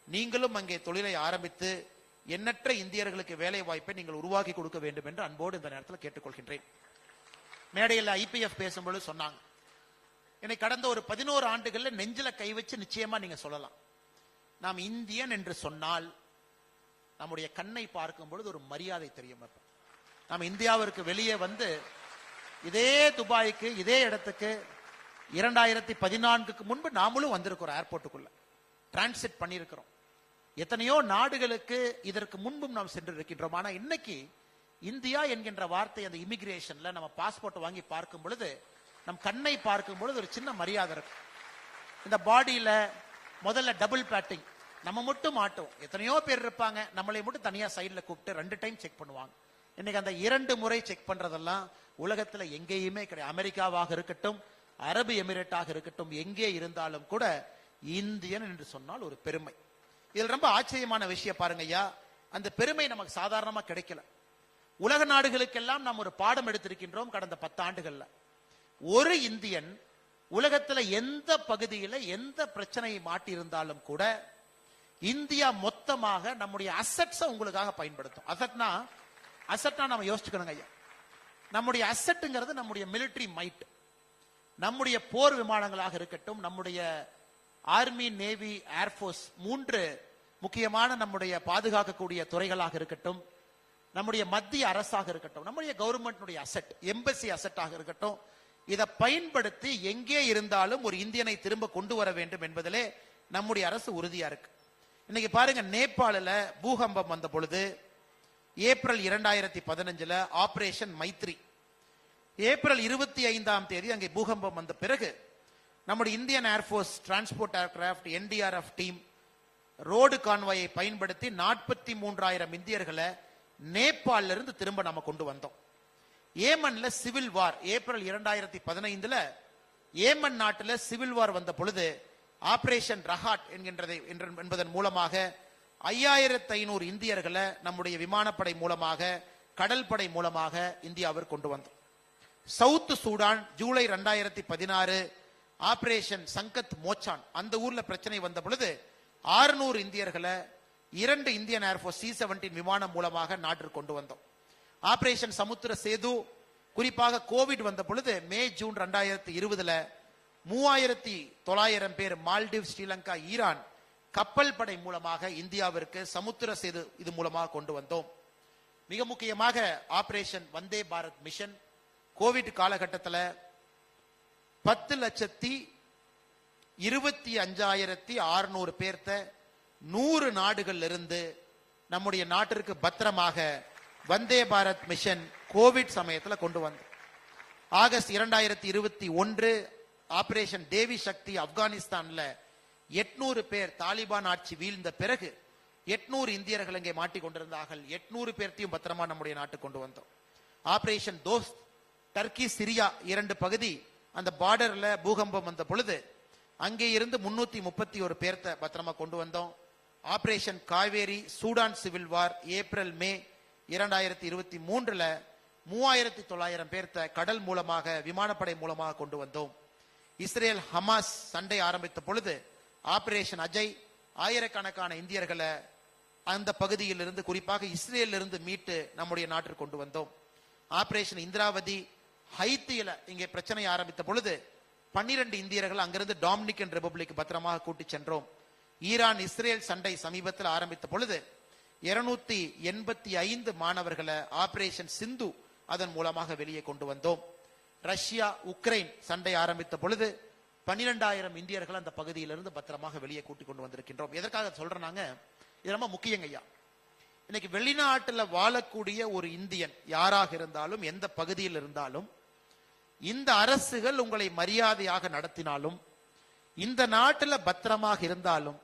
நீங்களும் அங்கே தொழிலை ஆரம்பித்து எண்ணற்ற இந்தியர்களுக்கு வேலை வாய்ப்பை நீங்கள் உருவாக்கி கொடுக்க வேண்டும் என்று அன்போடு இந்த நேரத்தில் கேட்டுக்கொள்கின்றேன். மேடையில் IPF பேசும்போது சொன்னாங்க, எனக்கு கடந்த ஒரு 11 ஆண்டுகள்ல நெஞ்சில கை வச்சு நிச்சயமா நீங்க சொல்லலாம், நாம் இந்தியன் என்று சொன்னால் நம்முடைய கண்ணை பார்க்கும் பொழுது ஒரு மரியாதை தெரியும். நாம் இந்தியாவிற்கு வெளியே வந்து இதே துபாய்க்கு இதே இடத்துக்கு 2014க்கு முன்பு நாமளும் வந்திருக்கிறோம், ஏர்போர்ட்டுக்குள்ள டிரான்சிட் பண்ணியிருக்கிறோம். எத்தனையோ நாடுகளுக்கு இதற்கு முன்பும் நாம் சென்று இருக்கின்றோம். ஆனா இன்னைக்கு இந்தியா என்கின்ற வார்த்தை அந்த இமிகிரேஷன்ல நம்ம பாஸ்போர்ட் வாங்கி பார்க்கும் பொழுது நம் கண்ணை பார்க்கும் பொழுது ஒரு சின்ன மரியாதை இருக்கு. இந்த பாடியில முதல்ல டபுள் பேட்டிங், நம்ம மட்டும் மாட்டோம், எத்தனையோ பேர் இருப்பாங்க, நம்மளை மட்டும் தனியா சைட்ல கூப்பிட்டு 2 டைம் செக் பண்ணுவாங்க. இன்னைக்கு அந்த 2 முறை செக் பண்றதெல்லாம் உலகத்துல எங்கேயுமே கிடையாது. அமெரிக்காவாக இருக்கட்டும், அரபு எமிரேட்டாக இருக்கட்டும், எங்கே இருந்தாலும் கூட இந்தியன் என்று சொன்னால் ஒரு பெருமை. இதில் ரொம்ப ஆச்சரியமான விஷயம் பாருங்க ஐயா, அந்த பெருமை நமக்கு சாதாரணமா கிடைக்கல. உலக நாடுகளுக்கெல்லாம் நாம் ஒரு பாடம் எடுத்திருக்கின்றோம் கடந்த 10 ஆண்டுகள்ல. ஒரு இந்தியன் உலகத்துல எந்த பகுதியில எந்த பிரச்சனையை மாட்டி இருந்தாலும் கூட இந்தியா மொத்தமாக நம்முடைய அசெட்ஸை உங்களுக்காக பயன்படுத்தும். அசெட்னா நம்ம யோசிச்சுக்கணுங்க ஐயா. நம்முடைய அசெட்டுங்கிறது நம்முடைய மிலிட்டரி மைட், நம்முடைய போர் விமானங்களாக இருக்கட்டும், நம்முடைய ஆர்மி, நேவி, ஏர்போர்ஸ் 3 முக்கியமான நம்முடைய பாதுகாக்கக்கூடிய துறைகளாக இருக்கட்டும், நம்முடைய மத்திய அரசாக இருக்கட்டும், நம்முடைய கவர்மெண்ட் அசெட், எம்பசி அசெட்டாக இருக்கட்டும், இதை பயன்படுத்தி எங்கே இருந்தாலும் ஒரு இந்தியனை திரும்ப கொண்டு வர வேண்டும் என்பதிலே நம்முடைய அரசு உறுதியா இருக்கு. இன்னைக்கு பாருங்க, நேபாளில பூகம்பம் வந்த பொழுது ஏப்ரல் 2015 ஆபரேஷன் மைத்ரி, ஏப்ரல் 25ஆம் தேதி அங்கே பூகம்பம் வந்த பிறகு நம்முடைய Indian air force transport aircraft NDRF team road கான்வாயை பயன்படுத்தி 43,000 இந்தியர்களை நேபாளில இருந்து திரும்ப நம்ம கொண்டு வந்தோம். ஏமன்ல சிவில் வார் ஏப்ரல் 2015 ஏமன் நாட்டில் சிவில் வார் வந்த பொழுது ஆபரேஷன் ரஹாட் என்பதன் மூலமாக 5,500 இந்தியர்களை நம்முடைய விமானப்படை மூலமாக, கடல் படை மூலமாக இந்தியாவிற்கு கொண்டு வந்தோம். சவுத் சூடான் ஜூலை 2016 ஆபரேஷன் சங்கத் மோச்சான், அந்த ஊர்ல பிரச்சனை வந்த பொழுது 600 இந்தியர்களை 2 இந்தியன் ஏர்போர்ஸ் C-17 விமானம் மூலமாக நாட்டிற்கு கொண்டு வந்தோம். ஆபரேஷன் சமுத்திர சேது, குறிப்பாக கோவிட் வந்த பொழுது மே ஜூன் 2020 3,900 பேர் மால்டிவ், ஸ்ரீலங்கா, ஈரான் கப்பல் படை மூலமாக இந்தியாவிற்கு சமுத்திர சேது இது மூலமாக கொண்டு வந்தோம். மிக முக்கியமாக operation Vande Bharat mission Covid காலகட்டத்தில் 10,25,600 பேர்த்த 100 நாடுகள் இருந்து நம்முடைய நாட்டிற்கு பத்திரமாக வந்தே பாரத் மிஷன் கோவிட் சமயத்தில் கொண்டு வந்தோம். ஆகஸ்ட் 2021 ஆபரேஷன் தேவி சக்தி ஆப்கானிஸ்தான்ல 800 பேர் தாலிபான் ஆட்சி வீழ்ந்த பிறகு 800 இந்தியர்கள் இங்கே மாட்டிக்கொண்டிருந்தார்கள். 800 பேர்த்தையும் பத்திரமா நம்முடைய நாட்டுக்கு கொண்டு வந்தோம். ஆபரேஷன் தோஸ்த் டர்க்கி சிரியா 2 பகுதி அந்த பார்டர்ல பூகம்பம் வந்த பொழுது அங்கே இருந்து 331 பேர்த்த பத்திரமா கொண்டு வந்தோம். Operation Kaveri Sudan civil war April May 2023ல 3900 பேர்த்த கடல் மூலமாக விமானப்படை மூலமாக கொண்டு வந்தோம். இஸ்ரேல் ஹமாஸ் சண்டை ஆரம்பித்த பொழுது ஆபரேஷன் அஜய் ஆயிரக்கணக்கான இந்தியர்களை அந்த பகுதியில் இருந்து குறிப்பாக இஸ்ரேலில் இருந்து மீட்டு நம்முடைய நாட்டிற்கு கொண்டு வந்தோம். ஆபரேஷன் இந்திராவதி ஹைத்தியில இங்கே பிரச்சனை ஆரம்பித்த பொழுது 12 இந்தியர்கள் அங்கிருந்து டாமினிகன் ரிபப்ளிக் பத்திரமாக கூட்டி சென்றோம். ஈரான் இஸ்ரேல் சண்டை சமீபத்தில் ஆரம்பித்த பொழுது 285 மாணவர்களை ஆபரேஷன் சிந்து அதன் மூலமாக வெளியே கொண்டு வந்தோம். ரஷ்யா உக்ரைன் சண்டை ஆரம்பித்த பொழுது 12,000 இந்தியர்கள் அந்த பகுதியிலிருந்து பத்திரமாக வெளியே கூட்டி கொண்டு வந்திருக்கின்றோம். எதற்காக சொல்றாங்க, இது ரொம்ப முக்கியங்க ஐயா. இன்னைக்கு வெளிநாட்டில் வாழக்கூடிய ஒரு இந்தியன் யாராக இருந்தாலும் எந்த பகுதியில் இருந்தாலும் இந்த அரசுகள் உங்களை மரியாதையாக நடத்தினாலும் இந்த நாட்டில் பத்திரமாக இருந்தாலும்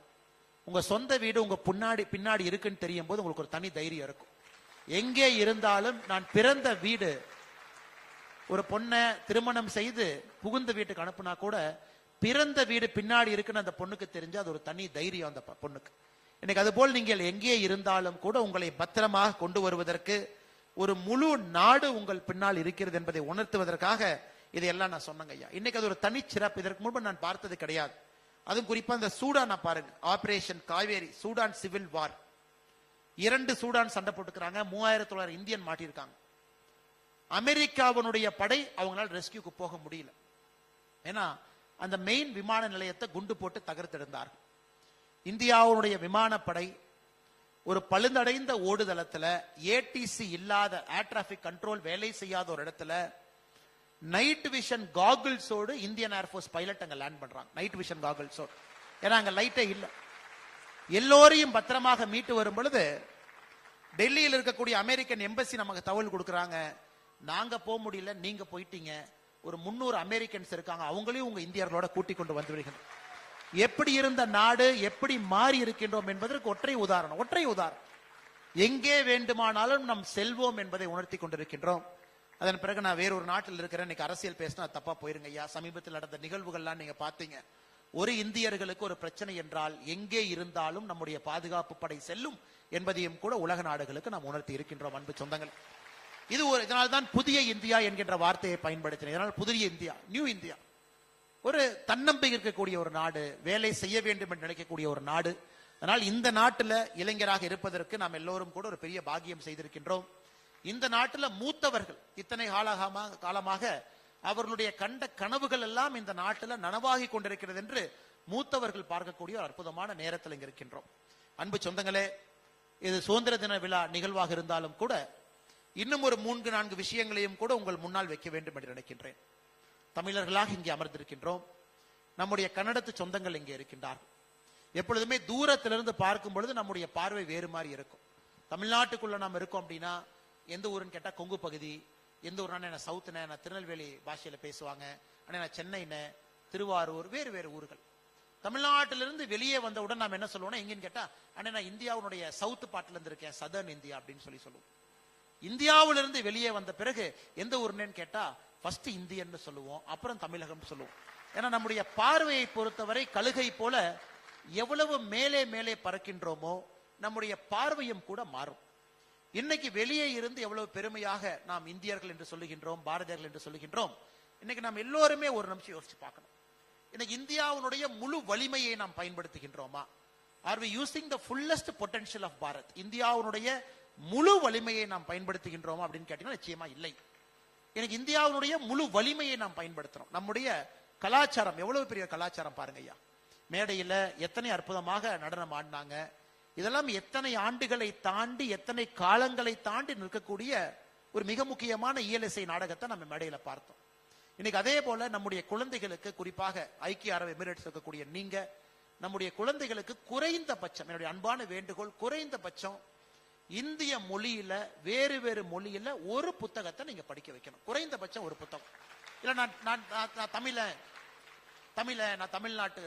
உங்க சொந்த வீடு உங்க பின்னாடி இருக்குன்னு தெரியும் போது உங்களுக்கு ஒரு தனி தைரியம் இருக்கும். எங்கே இருந்தாலும் நான் பிறந்த வீடு, ஒரு பொண்ணை திருமணம் செய்து புகுந்த வீட்டுக்கு அனுப்புனா கூட பிறந்த வீடு பின்னாடி இருக்குன்னு அந்த பொண்ணுக்கு தெரிஞ்சு அது ஒரு தனி தைரியம் அந்த பொண்ணுக்கு. இன்னைக்கு அதுபோல் நீங்கள் எங்கே இருந்தாலும் கூட உங்களை பத்திரமாக கொண்டு வருவதற்கு ஒரு முழு நாடு உங்கள் பின்னால் இருக்கிறது என்பதை உணர்த்துவதற்காக இதையெல்லாம் நான் சொன்னேங்க ஐயா. இன்னைக்கு அது ஒரு தனிச்சிறப்பு. இதற்கு முன்பு நான் பார்த்தது கிடையாது. அதுவும் குறிப்பா இந்த சூடான் பாருங்க, ஆபரேஷன் காவேரி சூடான் சிவில் வார் 2 சூடான் சண்டை போட்டுக்கிறாங்க. 3900 இந்தியன் மாட்டியிருக்காங்க. அமெரிக்காவினுடைய படை அவங்களால ரெஸ்கியூக்கு போக முடியல. ஏன்னா அந்த மெயின் விமான நிலையத்தை குண்டு போட்டு தகர்த்தெடுத்தார்கள். இந்தியாவுடைய விமானப்படை ஒரு பழுந்தடைந்த ஓடுதளத்துல ஏடிசி இல்லாத ஏர் டிராபிக் கண்ட்ரோல் வேலை செய்யாத ஒரு இடத்துல நைட் விஷன் காகுல்ஸோடு இந்தியன் ஏர்போர்ஸ் பைலட் அங்க லேண்ட் பண்றாங்க. நைட் விஷன் காகுல்ஸோடு, ஏன்னா அங்க லைட்டே இல்ல. எல்லோரையும் பத்திரமாக மீட்டு வரும் பொழுது டெல்லியில் இருக்கக்கூடிய அமெரிக்கன் எம்பசி நமக்கு தகவல் கொடுக்கறாங்க, நாங்க போக முடியல, நீங்க போயிட்டீங்க, ஒரு 300 அமெரிக்கன்ஸ் இருக்காங்க, அவங்களையும் உங்க இந்தியர்களோட கூட்டிக் கொண்டு வந்து விடுகின்றனர். எப்படி இருந்த நாடு எப்படி மாறி இருக்கின்றோம் என்பதற்கு ஒற்றை உதாரணம். எங்கே வேண்டுமானாலும் நம் செல்வோம் என்பதை உணர்த்தி கொண்டிருக்கின்றோம். அதன் பிறகு நான் வேறொரு நாட்டில் இருக்கிறேன், இன்னைக்கு அரசியல் பேசினா தப்பா போயிருங்க ஐயா. சமீபத்தில் நடந்த நிகழ்வுகள்லாம் நீங்க பாத்தீங்க. ஒரு இந்தியர்களுக்கு ஒரு பிரச்சனை என்றால் எங்கே இருந்தாலும் நம்முடைய பாதுகாப்பு படை செல்லும் என்பதையும் கூட உலக நாடுகளுக்கு நாம் உணர்த்தி இருக்கின்றோம். அன்பு சொந்தங்கள், இது ஒரு இதனால்தான் புதிய இந்தியா என்கின்ற வார்த்தையை பயன்படுத்தினேன். இதனால் புதிய இந்தியா, நியூ இந்தியா, ஒரு தன்னம்பிக்கை இருக்கக்கூடிய ஒரு நாடு, வேலை செய்ய வேண்டும் என்று நினைக்கக்கூடிய ஒரு நாடு. அதனால் இந்த நாட்டில் இளைஞராக இருப்பதற்கு நாம் எல்லோரும் கூட ஒரு பெரிய பாக்கியம் செய்திருக்கின்றோம். இந்த நாட்டில் மூத்தவர்கள் இத்தனை காலமாக அவர்களுடைய கண்ட கனவுகள் எல்லாம் இந்த நாட்டில் நனவாகி கொண்டிருக்கிறது என்று மூத்தவர்கள் பார்க்கக்கூடிய ஒரு அற்புதமான நேரத்தில் இங்க இருக்கின்றோம். அன்பு சொந்தங்களே, இது சுதந்திர தின விழா நிகழ்வாக இருந்தாலும் கூட இன்னும் ஒரு 3-4 விஷயங்களையும் கூட உங்கள் முன்னால் வைக்க வேண்டும் என்று நினைக்கின்றேன். தமிழர்களாக இங்கே அமர்ந்திருக்கின்றோம். நம்முடைய கன்னடத்து சொந்தங்கள் இங்கே இருக்கின்றார்கள். எப்பொழுதுமே தூரத்திலிருந்து பார்க்கும் பொழுது நம்முடைய பார்வை வேறு மாதிரி இருக்கும். தமிழ்நாட்டுக்குள்ள நாம் இருக்கோம் அப்படின்னா எந்த ஊருன்னு கேட்டா கொங்கு பகுதி, எந்த ஊர்னா என்ன சவுத்துன, நான் திருநெல்வேலி பாஷையில பேசுவாங்க, ஆனால் நான் சென்னைன, திருவாரூர், வேறு வேறு ஊர்கள். தமிழ்நாட்டிலிருந்து வெளியே வந்தவுடன் நாம் என்ன சொல்லுவோம்னா எங்கன்னு கேட்டா, அண்ணே நான் இந்தியாவுடைய சவுத் பார்ட்ல இருந்து இருக்கேன், சதர்ன் இந்தியா அப்படின்னு சொல்லுவோம். இந்தியாவிலிருந்து வெளியே வந்த பிறகு எந்த ஊர்னு கேட்டா ஃபர்ஸ்ட் இந்தியன்னு சொல்லுவோம், அப்புறம் தமிழகம் சொல்லுவோம். ஏன்னா நம்முடைய பார்வையை பொறுத்தவரை கழுகை போல எவ்வளவு மேலே மேலே பறக்கின்றோமோ நம்முடைய பார்வையும் கூட மாறும். இன்னைக்கு வெளியே இருந்து எவ்வளவு பெருமையாக நாம் இந்தியர்கள் என்று சொல்லுகின்றோம், பாரதியர்கள் என்று சொல்லுகின்றோம். இன்னைக்கு நாம் எல்லோருமே ஒரு நிமிஷம் யோசிச்சு பார்க்கணும். இன்னைக்கு இந்தியாவுடைய முழு வலிமையை நாம் பயன்படுத்துகின்றோமா? Are we using the fullest potential of Bharat? இந்தியாவுடைய முழு வலிமையை நாம் பயன்படுத்துகின்றோமா அப்படின்னு கேட்டீங்கன்னா நிச்சயமா இல்லை. எனக்கு இந்தியாவுடைய முழு வலிமையை நாம் பயன்படுத்துறோம். நம்முடைய கலாச்சாரம் எவ்வளவு பெரிய கலாச்சாரம் பாருங்க ஐயா. மேடையில எத்தனை அற்புதமாக நடனம் ஆடினாங்க. இதெல்லாம் எத்தனை ஆண்டுகளை தாண்டி எத்தனை காலங்களை தாண்டி நிற்கக்கூடிய ஒரு மிக முக்கியமான இயலிசை நாடகத்தை நம்ம மேடையில பார்த்தோம். இன்னைக்கு அதே போல நம்முடைய குழந்தைகளுக்கு, குறிப்பாக ஐக்கிய அரபு எமிரேட்ஸ் இருக்கக்கூடிய நீங்க, நம்முடைய குழந்தைகளுக்கு குறைந்தபட்சம், என்னுடைய அன்பான வேண்டுகோள், குறைந்தபட்சம் இந்திய மொழியில வேறு வேறு மொழியில ஒரு புத்தகத்தை நீங்க படிக்க வைக்கணும். குறைந்தபட்சம் ஒரு புத்தகம். இல்ல நான் தமிழ நான் தமிழ்நாட்டு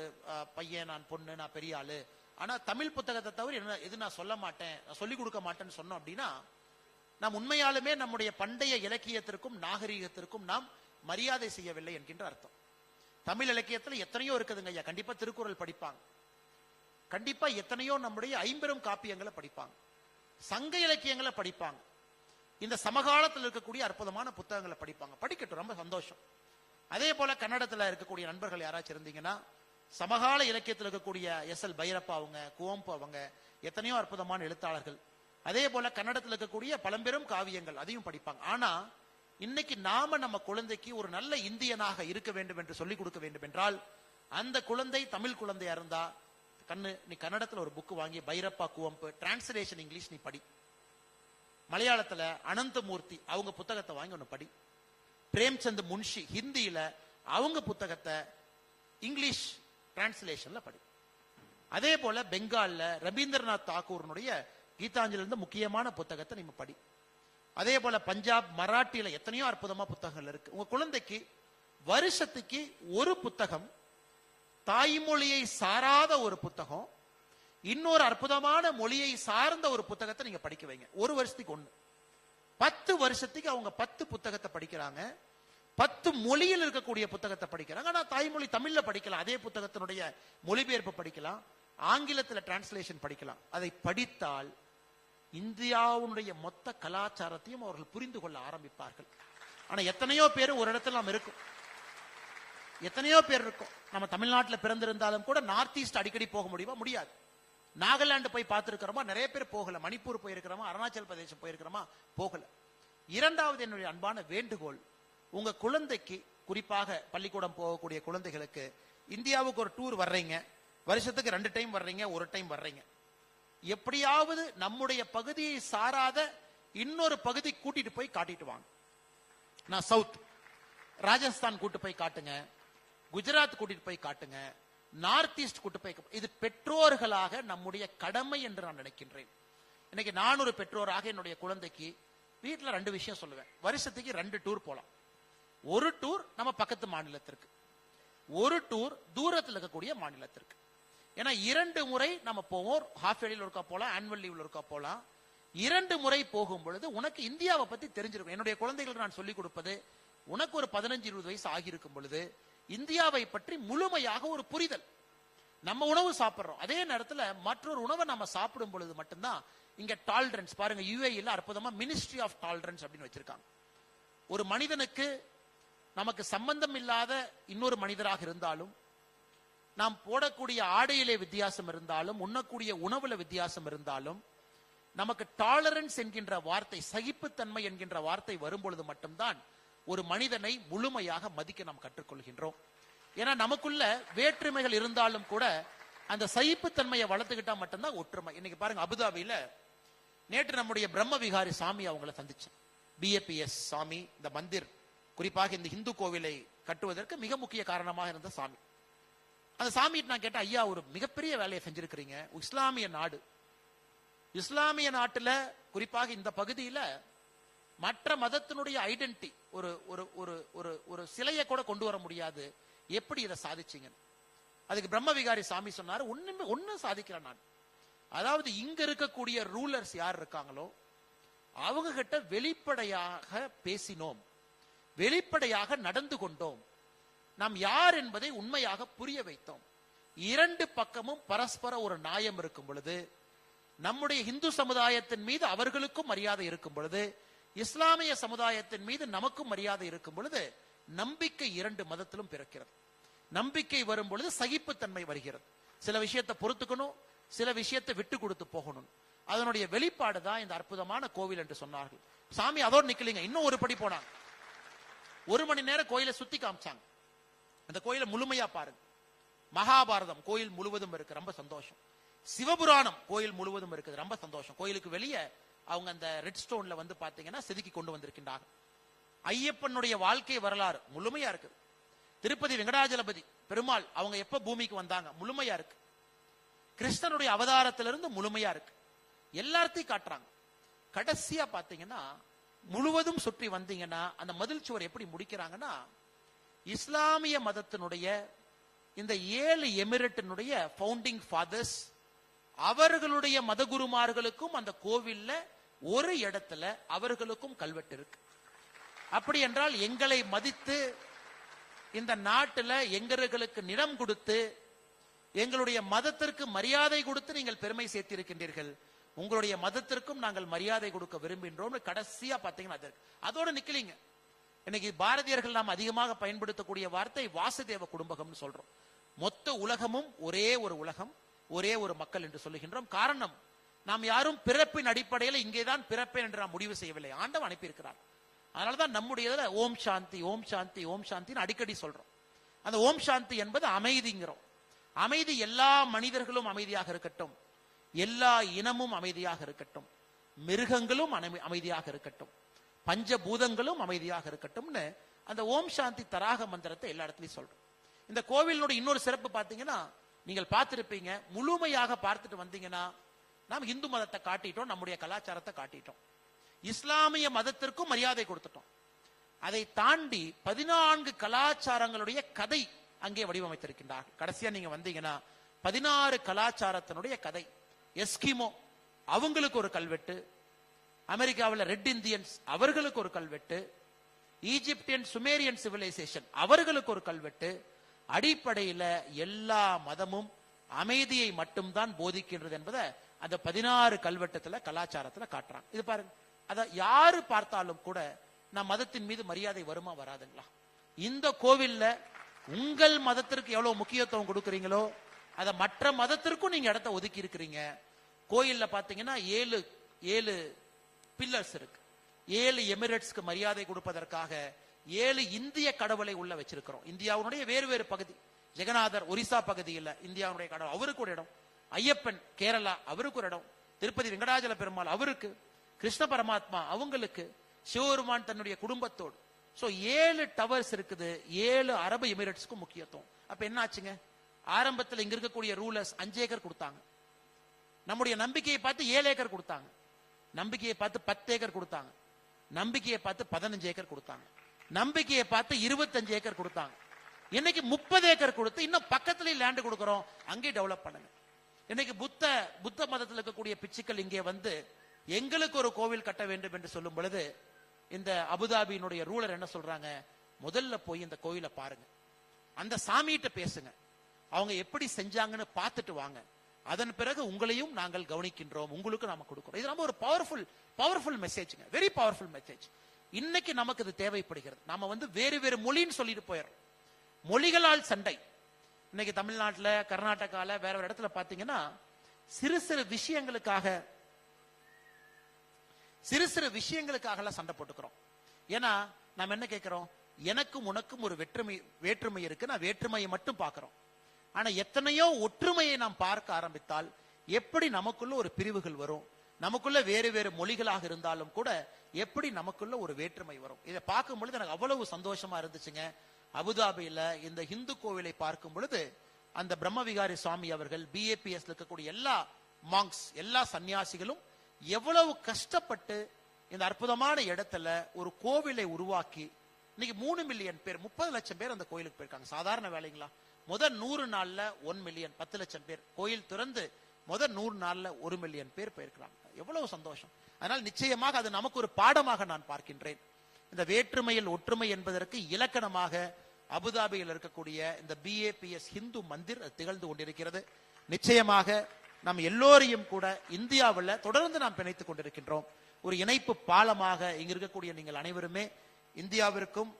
பையன், நான் பொண்ணு, நான் பெரிய ஆளு, ஆனா தமிழ் புத்தகத்தை தவிர என்ன எது நான் சொல்ல மாட்டேன், நான் சொல்லிக் கொடுக்க மாட்டேன்னு சொன்னோம் அப்படின்னா நாம் உண்மையாலுமே நம்முடைய பண்டைய இலக்கியத்திற்கும் நாகரீகத்திற்கும் நாம் மரியாதை செய்யவில்லை என்கின்ற அர்த்தம். தமிழ் இலக்கியத்துல எத்தனையோ இருக்குதுங்க ஐயா. கண்டிப்பா திருக்குறள் படிப்பாங்க, கண்டிப்பா எத்தனையோ நம்முடைய ஐம்பெரும் காப்பியங்களை படிப்பாங்க, சங்க இலக்கியங்களை படிப்பாங்க, இந்த சமகாலத்தில் இருக்கக்கூடிய அற்புதமான புத்தகங்களை படிப்பாங்க. படிக்கட்டும், ரொம்ப சந்தோஷம். அதே போல கன்னடத்தில் இருக்கக்கூடிய நண்பர்கள் யாராச்சும் இருந்தீங்கன்னா சமகால இலக்கியத்தில் இருக்கக்கூடிய எஸ்.எல். பைரப்பா அவங்க, குவம்பு அவங்க, எத்தனையோ அற்புதமான எழுத்தாளர்கள். அதே போல கன்னடத்தில் இருக்கக்கூடிய பழம்பெரும் காவியங்கள், அதையும் படிப்பாங்க. ஆனா இன்னைக்கு நாம நம்ம குழந்தைக்கு ஒரு நல்ல இந்தியனாக இருக்க வேண்டும் என்று சொல்லிக் கொடுக்க வேண்டும் என்றால் அந்த குழந்தை தமிழ் குழந்தையா இருந்தா நீ கன்னடத்துல ஒரு புக் வாங்கி பைரப்பா, குவம்பு டிரான்ஸ்லேஷன் இங்கிலீஷ் நீ படி. மலையாளத்துல அனந்தமூர்த்தி அவங்க புத்தகத்தை வாங்கி ஒன்னு படி. பிரேம்சந்த் முன்ஷி ஹிந்தியில அவங்க புத்தகத்தை இங்கிலீஷ் டிரான்ஸ்லேஷன்ல படி. அதே போல பெங்கால்ல ரவீந்திரநாத் தாக்கூரனுடைய கீதாஞ்சலி இருந்த முக்கியமான புத்தகத்தை நீங்க படி. அதே போல பஞ்சாப் மராட்டியில எத்தனையோ அற்புதமா புத்தகங்கள் இருக்கு. உங்க குழந்தைக்கு வருஷத்துக்கு ஒரு புத்தகம், தாய்மொழியை சாராத ஒரு புத்தகம், இன்னொரு அற்புதமான மொழியை சார்ந்த ஒரு புத்தகத்தை நீங்க படிக்க வைங்க. ஒரு வருஷத்துக்கு ஒண்ணு. 10 வருஷத்துக்கு அவங்க 10 புத்தகத்தை படிக்கிறாங்க, 10 மொழியில் இருக்கக்கூடிய புத்தகத்தை படிக்கிறாங்க. ஆனா தாய்மொழி தமிழ்ல படிக்கலாம், அதே புத்தகத்தினுடைய மொழிபெயர்ப்பு படிக்கலாம், ஆங்கிலத்தில் டிரான்ஸ்லேஷன் படிக்கலாம். அதை படித்தால் இந்தியாவுடைய மொத்த கலாச்சாரத்தையும் அவர்கள் புரிந்து கொள்ள ஆரம்பிப்பார்கள். ஆனா எத்தனையோ பேர் ஒரு இடத்துல நாம் இருக்கும், எத்தனையோ பேர் இருக்கும். நம்ம தமிழ்நாட்டில் பிறந்திருந்தாலும் கூட நார்த் ஈஸ்ட் அடிக்கடி போக முடியுமா? முடியாது. நாகாலாந்து போய் பார்த்திருக்கிறோமா? நிறைய பேர் போகல. மணிப்பூர் போயிருக்கிறோமா? அருணாச்சல் பிரதேசம் போயிருக்கிறோமா? போகல. இரண்டாவது என்னுடைய அன்பான வேண்டுகோள், உங்க குழந்தைக்கு, குறிப்பாக பள்ளிக்கூடம் போகக்கூடிய குழந்தைகளுக்கு, இந்தியாவுக்கு ஒரு டூர் வர்றீங்க, வருஷத்துக்கு 2 டைம் வர்றீங்க, ஒரு டைம் வர்றீங்க, எப்படியாவது நம்முடைய பகுதியை சாராத இன்னொரு பகுதி கூட்டிட்டு போய் காட்டிட்டு வாங்க. நான் சவுத் ராஜஸ்தான் கூட்டு போய் காட்டுங்க, குஜராத் கூட்டிட்டு போய் காட்டுங்க, நார்த் ஈஸ்ட் கூட்டு போய். இது பெற்றோர்களாக நம்முடைய கடமை என்று நான் நினைக்கின்றேன். இன்னைக்கு நான் ஒரு பெற்றோராக என்னுடைய குழந்தைக்கு வீட்டில் 2 விஷயம் சொல்லுவேன். வருஷத்துக்கு 2 டூர் போலாம். ஒரு டூர் நம்ம பக்கத்து மாநிலத்திற்கு, ஒரு டூர் தூரத்தில் இருக்கக்கூடிய மாநிலத்திற்கு. ஏன்னா 2 முறை நம்ம போவோம். ஹாஃப் இயர்லியில் ஒருக்கா போலாம், ஆனுவல் லீவ்ல ஒருக்கா போலாம். 2 முறை போகும் பொழுது உனக்கு இந்தியாவை பத்தி தெரிஞ்சிருக்கும். என்னுடைய குழந்தைகளுக்கு நான் சொல்லிக் கொடுப்பது, உனக்கு ஒரு 15-20 வயசு ஆகியிருக்கும் பொழுது இந்தியாவை பற்றி முழுமையாக ஒரு புரிதல். நம்ம உணவு சாப்பிடுறோம், அதே நேரத்தில் மற்றொரு உணவை நம்ம சாப்பிடும் பொழுது மட்டும்தான் இங்க டாலரன்ஸ். பாருங்க, யுஏஇல அற்புதமா மினிஸ்ட்ரி ஆஃப் டாலரன்ஸ் அப்படின்னு வச்சிருக்காங்க. ஒரு மனிதனுக்கு நமக்கு சம்பந்தம் இல்லாத இன்னொரு மனிதராக இருந்தாலும், நாம் போடக்கூடிய ஆடையிலே வித்தியாசம் இருந்தாலும், உண்ணக்கூடிய உணவுல வித்தியாசம் இருந்தாலும், நமக்கு டாலரன்ஸ் என்கின்ற வார்த்தை, சகிப்புத்தன்மை என்கின்ற வார்த்தை வரும்பொழுது மட்டும்தான் ஒரு மனிதனை முழுமையாக மதிக்க நாம் கற்றுக்கொள்கின்றோம். ஏன்னா நமக்குள்ள வேற்றுமைகள் இருந்தாலும் கூட அந்த சகிப்புத்தன்மையை வளர்த்துக்கிட்டா மட்டும்தான் ஒற்றுமை. இன்னைக்கு பாருங்க, அபுதாபியில நேற்று நம்முடைய பிரம்ம விகாரி சாமி அவங்களை சந்திச்சேன். BAPS சாமி, இந்த மந்திர், குறிப்பாக இந்த இந்து கோவிலை கட்டுவதற்கு மிக முக்கிய காரணமாக இருந்த சாமி. அந்த சாமியை நான் கேட்டேன், ஐயா ஒரு மிகப்பெரிய வேலையை செஞ்சிருக்கிறீங்க, இஸ்லாமிய நாடு, இஸ்லாமிய நாட்டுல குறிப்பாக இந்த பகுதியில மற்ற மதத்தினுடைய ஐடென்டிட்டி ஒரு ஒரு ஒரு ஒரு ஒரு சிலையை கூட கொண்டு வர முடியாது, எப்படி இதை சாதிச்சீங்க? அதுக்கு பிரம்ம விகாரி சாமி சொன்னாரு, ஒன்னும் சாதிக்கிறேன் நான். அதாவது இங்க இருக்கக்கூடிய ரூலர்ஸ் யார் இருக்காங்களோ அவங்க கிட்ட வெளிப்படையாக பேசினோம், வெளிப்படையாக நடந்து கொண்டோம், நாம் யார் என்பதை உண்மையாக புரிய வைத்தோம். 2 பக்கமும் பரஸ்பர ஒரு நியாயம் இருக்கும் பொழுது, நம்முடைய இந்து சமுதாயத்தின் மீது அவர்களுக்கும் மரியாதை இருக்கும் பொழுது, இஸ்லாமிய சமுதாயத்தின் மீது நமக்கும் மரியாதை இருக்கும் பொழுது, நம்பிக்கை 2 மதத்திலும் பிறக்கிறது. நம்பிக்கை வரும் பொழுது சகிப்புத்தன்மை வருகிறது. சில விஷயத்தை பொறுத்துக்கணும், சில விஷயத்தை விட்டு கொடுத்து போகணும். அதனுடைய வெளிப்பாடு தான் இந்த அற்புதமான கோவில் என்று சொன்னார்கள். சாமி அதோடு நிக்கலிங்க, இன்னும் ஒரு படி போனாங்க. 1 மணி நேரம் கோயிலை சுத்தி காமிச்சாங்க. அந்த கோயிலை முழுமையா பாருங்க. மகாபாரதம் கோயில் முழுவதும் இருக்கு, ரொம்ப சந்தோஷம். சிவபுராணம் கோயில் முழுவதும் இருக்குது, ரொம்ப சந்தோஷம். கோயிலுக்கு வெளியே அவங்க அந்த ரெட் ஸ்டோன்ல வந்து பாத்தீங்கன்னா செதுக்கி கொண்டு வந்திருக்கின்றாங்க. ஐயப்பனுடைய வாழ்க்கை வரலாறு முழுமையா இருக்குது. திருப்பதி வெங்கடாஜலபதி பெருமாள் அவங்க எப்ப பூமிக்கு வந்தாங்க முழுமையா இருக்கு. கிருஷ்ணனுடைய அவதாரத்திலிருந்து முழுமையா இருக்கு. எல்லாத்தையும் காட்டுறாங்க. கடைசியா பாத்தீங்கன்னா முழுவதும் சுற்றி வந்தீங்கன்னா அந்த மதில் சுவர் எப்படி முடிக்கிறாங்கன்னா, இஸ்லாமிய மதத்தினுடைய இந்த 7 எமிரேட்டினுடைய ஃபவுண்டிங் ஃபாதர்ஸ் அவர்களுடைய மதகுருமார்களுக்கும் அந்த கோவில்ல ஒரு இடத்துல அவர்களுக்கும் கல்வெட்டு இருக்கு. அப்படி என்றால் எங்களை மதித்து இந்த நாட்டில் எங்களுக்கு நிலம் கொடுத்து எங்களுடைய மதத்திற்கு மரியாதை கொடுத்து நீங்கள் பெருமை சேர்த்திருக்கின்றீர்கள். உங்களுடைய மதத்திற்கும் நாங்கள் மரியாதை கொடுக்க விரும்புகின்றோம். கடைசியா பாத்தீங்கன்னா அதோட நிக்கலீங்க. இன்னைக்கு பாரதியர்கள் நாம் அதிகமாக பயன்படுத்தக்கூடிய வார்த்தை வாசுதேவ குடும்பம்னு சொல்றோம். மொத்த உலகமும் ஒரே ஒரு உலகம், ஒரே ஒரு மக்கள் என்று சொல்லுகின்றோம். காரணம், நாம் யாரும் பிறப்பின் அடிப்படையில் இங்கேதான் பிறப்பேன் என்று நாம் முடிவு செய்யவில்லை. ஆண்டவன் அனுப்பியிருக்கிறார். அதனாலதான் நம்முடைய ஓம் சாந்தி ஓம் சாந்தி ஓம் சாந்தின்னு அடிக்கடி சொல்றோம். அந்த ஓம் சாந்தி என்பது அமைதிங்கிறோம். அமைதி எல்லா மனிதர்களும் அமைதியாக இருக்கட்டும், எல்லா இனமும் அமைதியாக இருக்கட்டும், மிருகங்களும் அமைதியாக இருக்கட்டும், பஞ்சபூதங்களும் அமைதியாக இருக்கட்டும்னு அந்த ஓம் சாந்தி தராக மந்திரத்தை எல்லா இடத்துலயும் சொல்றோம். இந்த கோவிலுடைய இன்னொரு சிறப்பு பாத்தீங்கன்னா, நீங்கள் பார்த்திருப்பீங்க, முழுமையாக பார்த்துட்டு வந்தீங்கன்னா நாம் இந்து மதத்தை காட்டிட்டோம், நம்முடைய கலாச்சாரத்தை காட்டிட்டோம், இஸ்லாமிய மதத்திற்கும் மரியாதை கொடுத்துட்டோம். அதை தாண்டி 14 கலாச்சாரங்களுடைய கதை அங்கே வடிவமைத்திருக்கின்றார். கடைசியா நீங்க வந்தீங்கன்னா 16 கலாச்சாரத்தினுடைய கதை. எஸ்கிமோ அவங்களுக்கு ஒரு கல்வெட்டு, அமெரிக்காவில் ரெட் இந்தியன்ஸ் அவர்களுக்கு ஒரு கல்வெட்டு, ஈஜிப்தியன் சுமேரியன் சிவிலைசேஷன் அவர்களுக்கு ஒரு கல்வெட்டு. அடிப்படையில் எல்லா மதமும் அமைதியை மட்டும்தான் போதிக்கின்றது என்பதை அந்த 16 கல்வெட்டத்துல கலாச்சாரத்துல காட்டுறாங்க. இது பாருங்க, அத யாரு பார்த்தாலும் கூட நம் மதத்தின் மீது மரியாதை வருமா வராதுங்களா? இந்த கோவில்ல உங்கள் மதத்திற்கு எவ்வளவு முக்கியத்துவம் கொடுக்கறீங்களோ அதை மற்ற மதத்திற்கும் நீங்க இடத்தை ஒதுக்கி இருக்கிறீங்க. கோயில்ல பாத்தீங்கன்னா 7 பில்லர்ஸ் இருக்கு. 7 எமிரேட்ஸ்க்கு மரியாதை கொடுப்பதற்காக 7 இந்திய கடவுளை உள்ள வச்சிருக்கிறோம். இந்தியாவுடைய வேறு வேறு பகுதி, ஜெகநாதர் ஒரிசா பகுதியில் இந்தியாவுடைய கடவுள், அவருக்கு ஒரு இடம். ஐயப்பன் கேரளா, அவருக்கு ஒரு இடம். திருப்பதி வெங்கடாஜல பெருமாள் அவருக்கு, கிருஷ்ண பரமாத்மா அவங்களுக்கு, சிவபெருமான் தன்னுடைய குடும்பத்தோடு. சோ 7 டவர்ஸ் இருக்குது. 7 அரபு எமிரேட்ஸ்க்கும் முக்கியத்துவம். அப்ப என்ன ஆச்சுங்க? ஆரம்பத்தில் இங்க இருக்கக்கூடிய ரூலர்ஸ் 5 ஏக்கர் கொடுத்தாங்க. நம்முடைய நம்பிக்கையை பார்த்து 7 ஏக்கர் கொடுத்தாங்க. நம்பிக்கையை பார்த்து 10 ஏக்கர் கொடுத்தாங்க. நம்பிக்கையை பார்த்து 15 ஏக்கர் கொடுத்தாங்க. நம்பிக்கையை பார்த்து 25 ஏக்கர் கொடுத்தாங்க. இன்னைக்கு 30 ஏக்கர் கொடுத்து இன்னும் பக்கத்திலேயே லேண்ட் கொடுக்கிறோம், அங்கே டெவலப் பண்ணுங்க. இன்னைக்கு புத்த மதத்தில் இருக்கக்கூடிய பிச்சுக்கள் இங்கே வந்து எங்களுக்கு ஒரு கோவில் கட்ட வேண்டும் என்று சொல்லும் பொழுது இந்த அபுதாபியினுடைய ரூலர் என்ன சொல்றாங்க? முதல்ல போய் இந்த கோயிலை பாருங்க, அந்த சாமிகிட்ட பேசுங்க, அவங்க எப்படி செஞ்சாங்கன்னு பார்த்துட்டு வாங்க, அதன் பிறகு உங்களையும் நாங்கள் கவனிக்கின்றோம், உங்களுக்கு நாம கொடுக்கிறோம். இது ரொம்ப ஒரு பவர்ஃபுல் மெசேஜ்ங்க, வெரி பவர்ஃபுல் மெசேஜ். இன்னைக்கு நமக்கு இது தேவைப்படுகிறது. நாம வந்து வேறு வேறு மொழின்னு சொல்லிட்டு போயிடும், மொழிகளால் சண்டை. இன்னைக்கு தமிழ்நாட்டில், கர்நாடகால, வேற ஒரு இடத்துல பாத்தீங்கன்னா சிறு சிறு விஷயங்களுக்காக சண்டை போட்டுக்கிறோம். ஏன்னா நாம் என்ன கேட்கிறோம்? எனக்கும் உனக்கும் ஒரு வேற்றுமை இருக்கு, நான் வேற்றுமையை மட்டும் பார்க்கிறோம். ஆனா எத்தனையோ ஒற்றுமையை நாம் பார்க்க ஆரம்பித்தால் எப்படி நமக்குள்ள ஒரு பிரிவுகள் வரும்? நமக்குள்ள வேறு வேறு மொழிகளாக இருந்தாலும் கூட எப்படி நமக்குள்ள ஒரு வேற்றுமை வரும்? இதை பார்க்கும் பொழுது எனக்கு அவ்வளவு சந்தோஷமா இருந்துச்சுங்க. அபுதாபியில இந்த இந்து கோவிலை பார்க்கும் பொழுது அந்த பிரம்மவிகாரி சுவாமி அவர்கள், BAPS இருக்கக்கூடிய எல்லா மாங்ஸ், எல்லா சன்னியாசிகளும் எவ்வளவு கஷ்டப்பட்டு இந்த அற்புதமான இடத்துல ஒரு கோவிலை உருவாக்கி இன்னைக்கு 3 மில்லியன் பேர், 30 லட்சம் பேர் அந்த கோயிலுக்கு போயிருக்காங்க. சாதாரண வேலைங்களா? முதல் 100 நாள்ல 1 மில்லியன், 10 லட்சம் பேர் கோயில் திறந்து முதல் 100 நாள்ல 1 மில்லியன் பேர் போயிருக்கிறாங்க. எவ்வளவு சந்தோஷம்! அதனால் நிச்சயமாக அது நமக்கு ஒரு பாடமாக நான் பார்க்கின்றேன். இந்த வேற்றுமையில் ஒற்றுமை என்பதற்கு இலக்கணமாக அபுதாபியில் இருக்கக்கூடிய இந்த BAPS ஹிந்து மந்திர் திகழ்ந்து கொண்டிருக்கிறது. நிச்சயமாக நாம் எல்லோரையும் கூட இந்தியாவில் தொடர்ந்து நாம் பிணைத்துக் கொண்டிருக்கின்றோம். ஒரு இணைப்பு பாலமாக இங்க இருக்கக்கூடிய நீங்கள் அனைவருமே இந்தியாவிற்கும்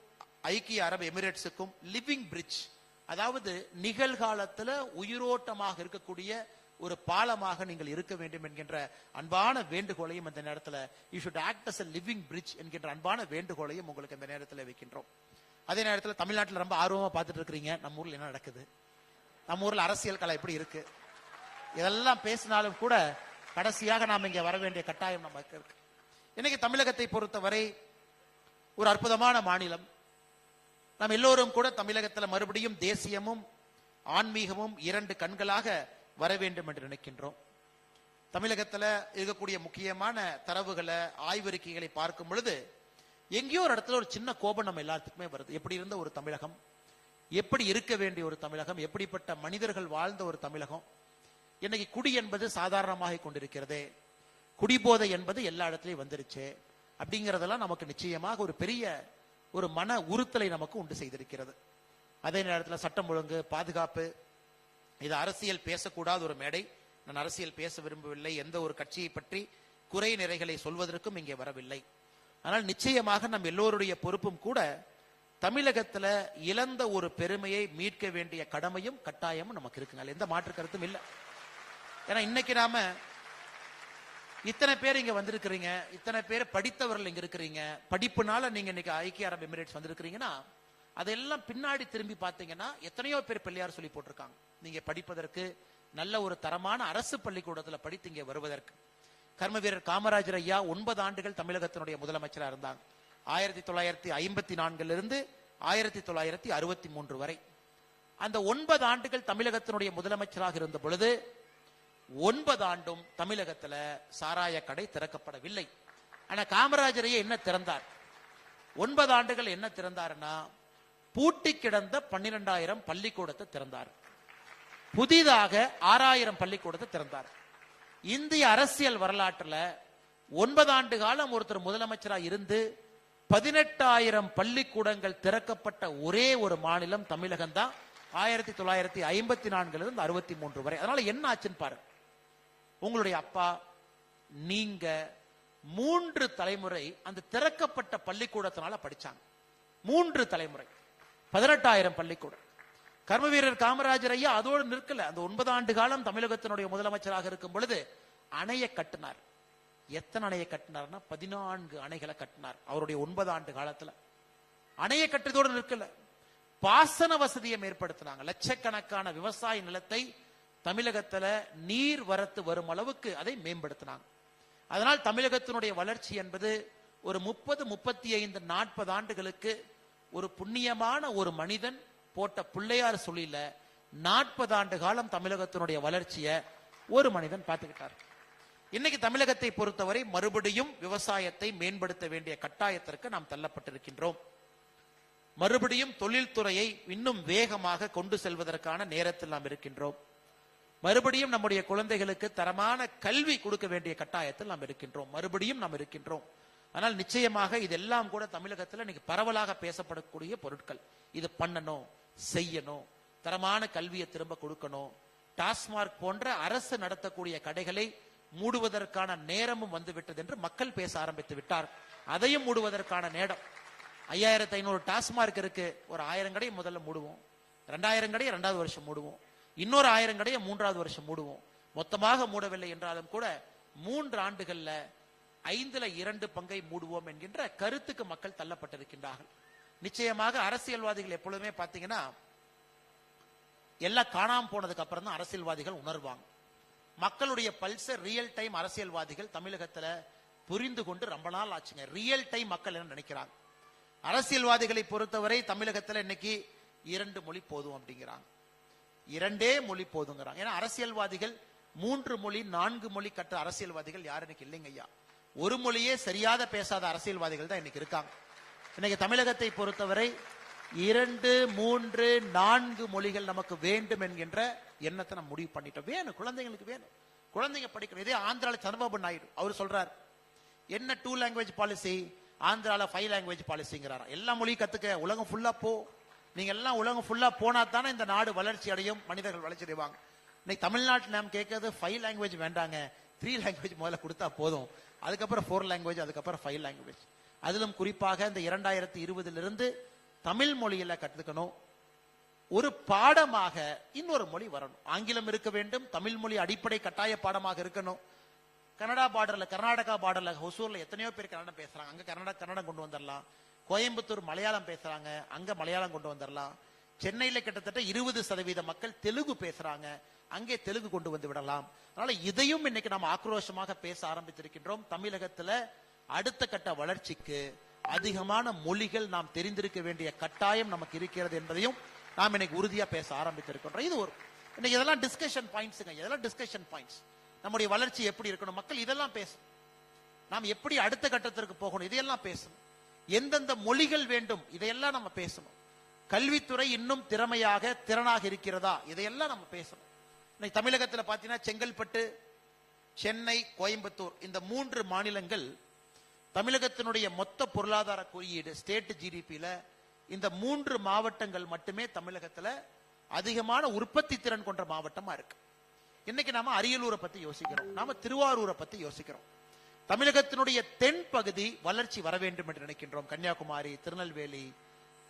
ஐக்கிய அரபு எமிரேட்ஸுக்கும் லிவிங் பிரிட்ஜ், அதாவது நிகழ்காலத்துல உயிரோட்டமாக இருக்கக்கூடிய ஒரு பாலமாக நீங்கள் இருக்க வேண்டும் என்கின்ற அன்பான வேண்டுகோளையும் இந்த நேரத்தில் you should act as a living bridge என்கின்ற அன்பான வேண்டுகோளையும் உங்களுக்கு இந்த நேரத்தில் வைக்கின்றோம். அதே நேரத்தில் தமிழ்நாட்டில் ரொம்ப ஆர்வமா பார்த்துட்டு இருக்கிறீங்க நம்ம ஊர்ல என்ன நடக்குது, நம்ம ஊர்ல அரசியல் கலை எப்படி இருக்கு, இதெல்லாம் பேசினாலும் கூட கடைசியாக நாம் இங்க வர வேண்டிய கட்டாயம் நமக்கு இருக்கு. இன்னைக்கு தமிழகத்தை பொறுத்தவரை ஒரு அற்புதமான மாநிலம். நாம் எல்லோரும் கூட தமிழகத்தில் மறுபடியும் தேசியமும் ஆன்மீகமும் 2 கண்களாக வர வேண்டும் என்று நினைக்கின்றோம். தமிழகத்தில் இருக்கக்கூடிய முக்கியமான தரவுகளை, ஆய்வறிக்கைகளை பார்க்கும் பொழுது எங்கேயோ ஒரு இடத்துல ஒரு சின்ன கோபம் நம்ம எல்லாத்துக்குமே வருது. எப்படி இருந்த ஒரு தமிழகம் எப்படி இருக்க வேண்டிய ஒரு தமிழகம், எப்படிப்பட்ட மனிதர்கள் வாழ்ந்த ஒரு தமிழகம். இன்னைக்கு குடி என்பது சாதாரணமாக கொண்டிருக்கிறது, குடிபோதை என்பது எல்லா இடத்துலயும் வந்துருச்சு. அப்படிங்கறதெல்லாம் நமக்கு நிச்சயமாக ஒரு பெரிய ஒரு மன உறுத்தலை நமக்கு உண்டு செய்திருக்கிறது. அதே நேரத்தில் சட்டம் ஒழுங்கு, பாதுகாப்பு, இது அரசியல் பேசக்கூடாத ஒரு மேடை. நான் அரசியல் பேச விரும்பவில்லை, எந்த ஒரு கட்சியை பற்றி குறை நிறைகளை சொல்வதற்கும் இங்கே வரவில்லை. ஆனால் நிச்சயமாக நம் எல்லோருடைய பொறுப்பும் கூட தமிழகத்துல இழந்த ஒரு பெருமையை மீட்க வேண்டிய கடமையும் கட்டாயமும் நமக்கு இருக்குங்க, எந்த மாற்று கருத்தும் இல்லை. ஏன்னா இன்னைக்கு நாம இத்தனை பேர் இங்க வந்திருக்கிறீங்க, இத்தனை பேர் படித்தவர்கள் இங்க இருக்கிறீங்க, படிப்புனால நீங்க இன்னைக்கு ஐக்கிய அரபு எமிரேட்ஸ் வந்திருக்கிறீங்கன்னா அதெல்லாம் பின்னாடி திரும்பி பார்த்தீங்கன்னா எத்தனையோ பேர் பிள்ளையார் சொல்லி போட்டிருக்காங்க. நீங்க படிப்பதற்கு, நல்ல ஒரு தரமான அரசு பள்ளிக்கூடத்தில் படித்து இங்கே வருவதற்கு. கர்ம வீரர் காமராஜர் ஐயா 9 ஆண்டுகள் தமிழகத்தினுடைய முதலமைச்சராக இருந்தாங்க. 1954 1963 வரை. அந்த 9 ஆண்டுகள் தமிழகத்தினுடைய முதலமைச்சராக இருந்த பொழுது 9 ஆண்டும் தமிழகத்துல சாராய கடை திறக்கப்படவில்லை. ஆனா காமராஜரையே என்ன திறந்தார்? 9 ஆண்டுகள் என்ன திறந்தாருன்னா பூட்டி கிடந்த 12,000 பள்ளிக்கூடத்தை திறந்தார். புதிதாக 6,000 பள்ளிக்கூடத்தை திறந்தார். இந்திய அரசியல் வரலாற்றுல 9 ஆண்டு காலம் ஒருத்தர் முதலமைச்சராக இருந்து 18,000 பள்ளிக்கூடங்கள் திறக்கப்பட்ட ஒரே ஒரு மாநிலம் தமிழகம் தான். 1954 63 வரை. அதனால என்ன ஆச்சுன்னு பாருங்க. உங்களுடைய அப்பா, நீங்க 3 தலைமுறை அந்த திறக்கப்பட்ட பள்ளிக்கூடத்தினால படிச்சாங்க. 3 தலைமுறை 18,000 பள்ளிக்கூடம். கர்ம வீரர் காமராஜர் ஐயா அதோடு நிற்கல. அந்த 9 ஆண்டு காலம் தமிழகத்தினுடைய முதலமைச்சராக இருக்கும் பொழுது அணையை கட்டினார். எத்தனை அணையை கட்டினார்னா 14 அணைகளை கட்டினார் அவருடைய 9 ஆண்டு காலத்துல. அணையை கட்டுறதோடு நிற்கல, பாசன வசதியை ஏற்படுத்தினாங்க. லட்சக்கணக்கான விவசாய நிலத்தை தமிழகத்துல நீர் வரத்து வரும் அளவுக்கு அதை மேம்படுத்தினாங்க. அதனால் தமிழகத்தினுடைய வளர்ச்சி என்பது ஒரு 30, 35, 40 ஆண்டுகளுக்கு ஒரு புண்ணியமான ஒரு மனிதன் போட்ட பிள்ளையார் சொல்லில 40 ஆண்டு காலம் தமிழகத்தினுடைய வளர்ச்சியை ஒரு மனிதன் பார்த்துக்கிட்டார். இன்னைக்கு தமிழகத்தை பொறுத்தவரை மறுபடியும் விவசாயத்தை மேம்படுத்த வேண்டிய கட்டாயத்திற்கு நாம் தள்ளப்பட்டிருக்கின்றோம். மறுபடியும் தொழில்துறையை இன்னும் வேகமாக கொண்டு செல்வதற்கான நேரத்தில் நாம் இருக்கின்றோம். மறுபடியும் நம்முடைய குழந்தைகளுக்கு தரமான கல்வி கொடுக்க வேண்டிய கட்டாயத்தில் நாம் இருக்கின்றோம். மறுபடியும் நாம் இருக்கின்றோம். ஆனால் நிச்சயமாக இதெல்லாம் கூட தமிழகத்தில் இன்னைக்கு பரவலாக பேசப்படக்கூடிய பொருட்கள். இது பண்ணணும், செய்யணும், தரமான கல்வியை திரும்ப கொடுக்கணும். டாஸ்மார்க் போன்ற அரசு நடத்தக்கூடிய கடைகளை மூடுவதற்கான நேரமும் வந்துவிட்டது என்று மக்கள் பேச ஆரம்பித்து விட்டார். அதையும் மூடுவதற்கான நேரம். 5,500 டாஸ்மார்க் இருக்கு. ஒரு 1000 கடையை முதல்ல மூடுவோம், 2,000 கடையை 2வது வருஷம் மூடுவோம், இன்னொரு 1000 கடையை 3வது வருஷம் மூடுவோம். மொத்தமாக மூடவில்லை என்றாலும் கூட 3 ஆண்டுகள்ல 5ல் 2 பங்கை மூடுவோம் என்கின்ற கருத்துக்கு மக்கள் தள்ளப்பட்டிருக்கின்றார்கள். நிச்சயமாக அரசியல்வாதிகள் எப்பொழுதுமே பாத்தீங்கன்னா எல்லாம் காணாம போனதுக்கு அப்புறம் தான் அரசியல்வாதிகள் உணர்வாங்க. மக்களுடைய பல்ஸ் ரியல் டைம் அரசியல்வாதிகள் தமிழகத்துல புரிந்து கொண்டு ரொம்ப நாள் ஆச்சுங்க. ரியல் டைம் மக்கள் என்ன நினைக்கிறாங்க? அரசியல்வாதிகளை பொறுத்தவரை தமிழகத்துல இன்னைக்கு 2 மொழி போதும் அப்படிங்கிறாங்க, 2 மொழி போதுங்கிறாங்க. ஏன்னா அரசியல்வாதிகள் 3 மொழி 4 மொழி கற்ற அரசியல்வாதிகள் யாரு இன்னைக்கு இல்லைங்க ஐயா. ஒரு மொழியே சரியாத பேசாத அரசியல்வாதிகள் தான் இன்னைக்கு இருக்காங்க. இன்னைக்கு தமிழகத்தை பொறுத்தவரை 2, 3, 4 மொழிகள் நமக்கு வேண்டும் என்கின்ற எண்ணத்தை நம்ம முடிவு பண்ணிட்டோம். வேணும், குழந்தைங்களுக்கு வேணும், குழந்தைங்க படிக்கணும். இதே ஆந்திரால சந்திரபாபு நாயுடு அவர் சொல்றார், என்ன 2 லாங்குவேஜ் பாலிசி, ஆந்திரால 5 லாங்குவேஜ் பாலிசிங்கிறாரா. எல்லா மொழியும் கத்துக்க, உலகம் ஃபுல்லா போ. நீங்க எல்லாம் உலகம் ஃபுல்லா போனா தானே இந்த நாடு வளர்ச்சி அடையும், மனிதர்கள் வளர்ச்சி அடைவாங்க. இன்னைக்கு தமிழ்நாட்டில் நாம் கேட்கறது 5 லாங்குவேஜ் வேண்டாங்க, 3 லாங்குவேஜ் முதல்ல கொடுத்தா போதும், அதுக்கப்புறம் 4 லாங்குவேஜ், அதுக்கப்புறம் 5 லாங்குவேஜ். அதிலும் குறிப்பாக இந்த 2020 தமிழ் மொழியில கத்துக்கணும். ஒரு பாடமாக இன்னொரு மொழி வரணும். ஆங்கிலம் இருக்க வேண்டும், தமிழ் மொழி அடிப்படை கட்டாய பாடமாக இருக்கணும். கனடா பார்டர்ல, கர்நாடகா பார்டர்ல, ஹொசூர்ல எத்தனையோ பேர் கன்னடம் பேசுறாங்க, அங்க கன்னடம் கொண்டு வந்துடலாம். கோயம்புத்தூர் மலையாளம் பேசுறாங்க, அங்க மலையாளம் கொண்டு வந்துடலாம். சென்னையில கிட்டத்தட்ட 20% மக்கள் தெலுங்கு பேசுறாங்க, அங்கே தெலுங்கு கொண்டு வந்து விடலாம். அதனால இதையும் இன்னைக்கு நாம் ஆக்ரோஷமாக பேச ஆரம்பித்திருக்கின்றோம். தமிழகத்துல அடுத்த கட்ட வளர்ச்சிக்கு அதிகமான மொழிகள் நாம் தெரிந்திருக்க வேண்டிய கட்டாயம் நமக்கு இருக்கிறது என்பதையும் நாம் இன்னைக்கு உறுதியா பேச ஆரம்பித்திருக்கின்றோம். இது ஒரு இன்னைக்கு இதெல்லாம் டிஸ்கஷன் பாயிண்ட்ஸுங்க, இதெல்லாம் டிஸ்கஷன் பாயிண்ட்ஸ். நம்முடைய வளர்ச்சி எப்படி இருக்கணும், மக்கள் இதெல்லாம் பேசணும். நாம் எப்படி அடுத்த கட்டத்திற்கு போகணும், இதையெல்லாம் பேசணும். எந்தெந்த மொழிகள் வேண்டும், இதையெல்லாம் நம்ம பேசணும். கல்வித்துறை இன்னும் திறனாக இருக்கிறதா, இதையெல்லாம் நம்ம பேசணும். இன்னைக்கு தமிழகத்தில் பார்த்தீங்கன்னா செங்கல்பட்டு, சென்னை, கோயம்புத்தூர் இந்த 3 மாநிலங்கள் தமிழகத்தினுடைய மொத்த பொருளாதார குறியீடு ஸ்டேட் ஜிடிபியில இந்த 3 மாவட்டங்கள் மட்டுமே தமிழகத்துல அதிகமான உற்பத்தி திறன் கொண்ட மாவட்டமா இருக்கு. இன்னைக்கு நாம அரியலூரை பத்தி யோசிக்கிறோம், நாம திருவாரூரை பத்தி யோசிக்கிறோம். தமிழகத்தினுடைய தென் பகுதி வளர்ச்சி வர வேண்டும் என்று நினைக்கின்றோம். கன்னியாகுமரி, திருநெல்வேலி,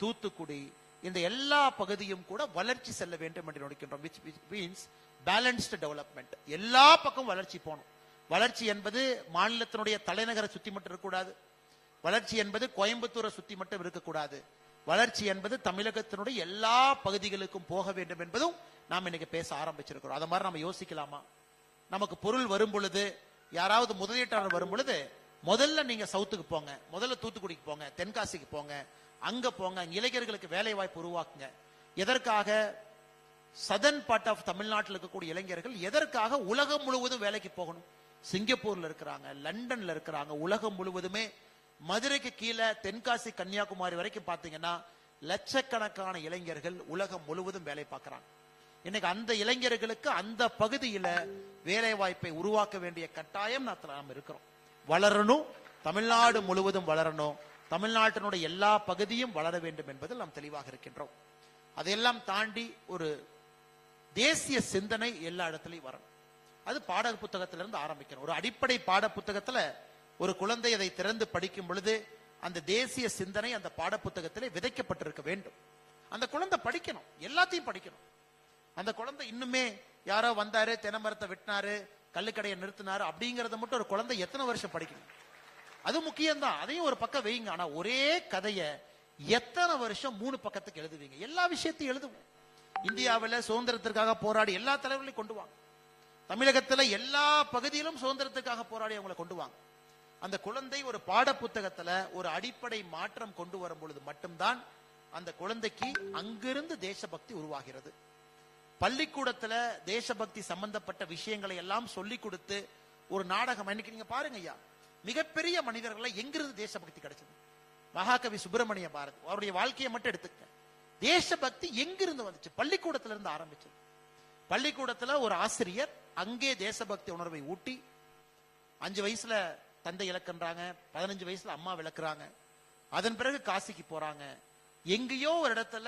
தூத்துக்குடி இந்த எல்லா பகுதியும் கூட வளர்ச்சி செல்ல வேண்டும் என்று நினைக்கின்றோம். which means balanced development. எல்லா பக்கம் வளர்ச்சி போகணும். வளர்ச்சி என்பது மாநிலத்தினுடைய தலைநகரை சுத்தி மட்டும் இருக்கக்கூடாது. வளர்ச்சி என்பது கோயம்புத்தூரை சுத்தி மட்டும் இருக்கக்கூடாது. வளர்ச்சி என்பது தமிழகத்தினுடைய எல்லா பகுதிகளுக்கும் போக வேண்டும் என்பதும் நாம் இன்னைக்கு பேச ஆரம்பிச்சிருக்கிறோம். அதை மாதிரி நம்ம யோசிக்கலாமா? நமக்கு பொருள் வரும் பொழுது, யாராவது முதலீட்டாளர் வரும் பொழுது, முதல்ல நீங்க சவுத்துக்கு போங்க, முதல்ல தூத்துக்குடிக்கு போங்க, தென்காசிக்கு போங்க, அங்க போங்க, இளைஞர்களுக்கு வேலை வாய்ப்பு உருவாக்குங்க. எதற்காக? சதர்ன் பார்ட் ஆஃப் தமிழ்நாட்டில் இருக்கக்கூடிய இளைஞர்கள் எதற்காக உலகம் முழுவதும் வேலைக்கு போகணும்? சிங்கப்பூர்ல இருக்கிறாங்க, லண்டன்ல இருக்கிறாங்க, உலகம் முழுவதுமே. மதுரைக்கு கீழே தென்காசி, கன்னியாகுமரி வரைக்கும் பாத்தீங்கன்னா லட்சக்கணக்கான இளைஞர்கள் உலகம் முழுவதும் வேலை பார்க்கிறாங்க. இன்னைக்கு அந்த இளைஞர்களுக்கு அந்த பகுதியில வேலை வாய்ப்பை உருவாக்க வேண்டிய கட்டாயம் நாம் இருக்கிறோம். வளரணும், தமிழ்நாடு முழுவதும் வளரணும், தமிழ்நாட்டினுடைய எல்லா பகுதியும் வளர வேண்டும் என்பதில் நாம் தெளிவாக இருக்கின்றோம். அதையெல்லாம் தாண்டி ஒரு தேசிய சிந்தனை எல்லா இடத்துலையும் வரணும். அது பாட புத்தகத்திலிருந்து ஆரம்பிக்கணும். ஒரு அடிப்படை பாட புத்தகத்துல ஒரு குழந்தை அதை திறந்து படிக்கும் பொழுது அந்த தேசிய சிந்தனை அந்த பாட புத்தகத்திலே விதைக்கப்பட்டிருக்க வேண்டும். அந்த குழந்தை படிக்கணும், எல்லாத்தையும் படிக்கணும். அந்த குழந்தை இன்னுமே யாரோ வந்தாரு, தென்னமரத்தை வெட்டினாரு, கல்லுக்கடையை நிறுத்தினாரு அப்படிங்கறத மட்டும் ஒரு குழந்தை எத்தனை வருஷம் படிக்கணும்? அது முக்கியம்தான், அதையும் ஒரு பக்கம் வைங்க. ஆனா ஒரே கதையை எத்தனை வருஷம் 3 பக்கத்துக்கு எழுதுவீங்க? எல்லா விஷயத்தையும் எழுதுவோம். இந்தியாவில் சுதந்திரத்திற்காக போராடி எல்லா தலைவர்களையும் கொண்டு வாங்க. தமிழகத்துல எல்லா பகுதியிலும் சுதந்திரத்துக்காக போராடி அவங்களை கொண்டு வாங்க. அந்த குழந்தை ஒரு பாட புத்தகத்துல ஒரு அடிப்படை மாற்றம் கொண்டு வரும் பொழுது மட்டும்தான் அந்த குழந்தைக்கு அங்கிருந்து தேசபக்தி உருவாகிறது. பள்ளிக்கூடத்துல தேசபக்தி சம்பந்தப்பட்ட விஷயங்களை எல்லாம் சொல்லி கொடுத்து ஒரு நாடகம். இன்னைக்கு நீங்க பாருங்க ஐயா, மிகப்பெரிய மனிதர்களை எங்கிருந்து தேசபக்தி கிடைச்சது? மகாகவி சுப்பிரமணிய பாரதி, அவருடைய வாழ்க்கையை மட்டும் எடுத்துக்க. தேசபக்தி எங்கிருந்து வந்துச்சு? பள்ளிக்கூடத்துல இருந்து ஆரம்பிச்சது. பள்ளிக்கூடத்துல ஒரு ஆசிரியர் அங்கே தேசபக்தி உணர்வை ஊட்டி 5 வயசுல தந்தை இழக்கின்றாங்க, 15 வயசுல அம்மா விளக்குறாங்க. அதன் பிறகு காசிக்கு போறாங்க. எங்கேயோ ஒரு இடத்துல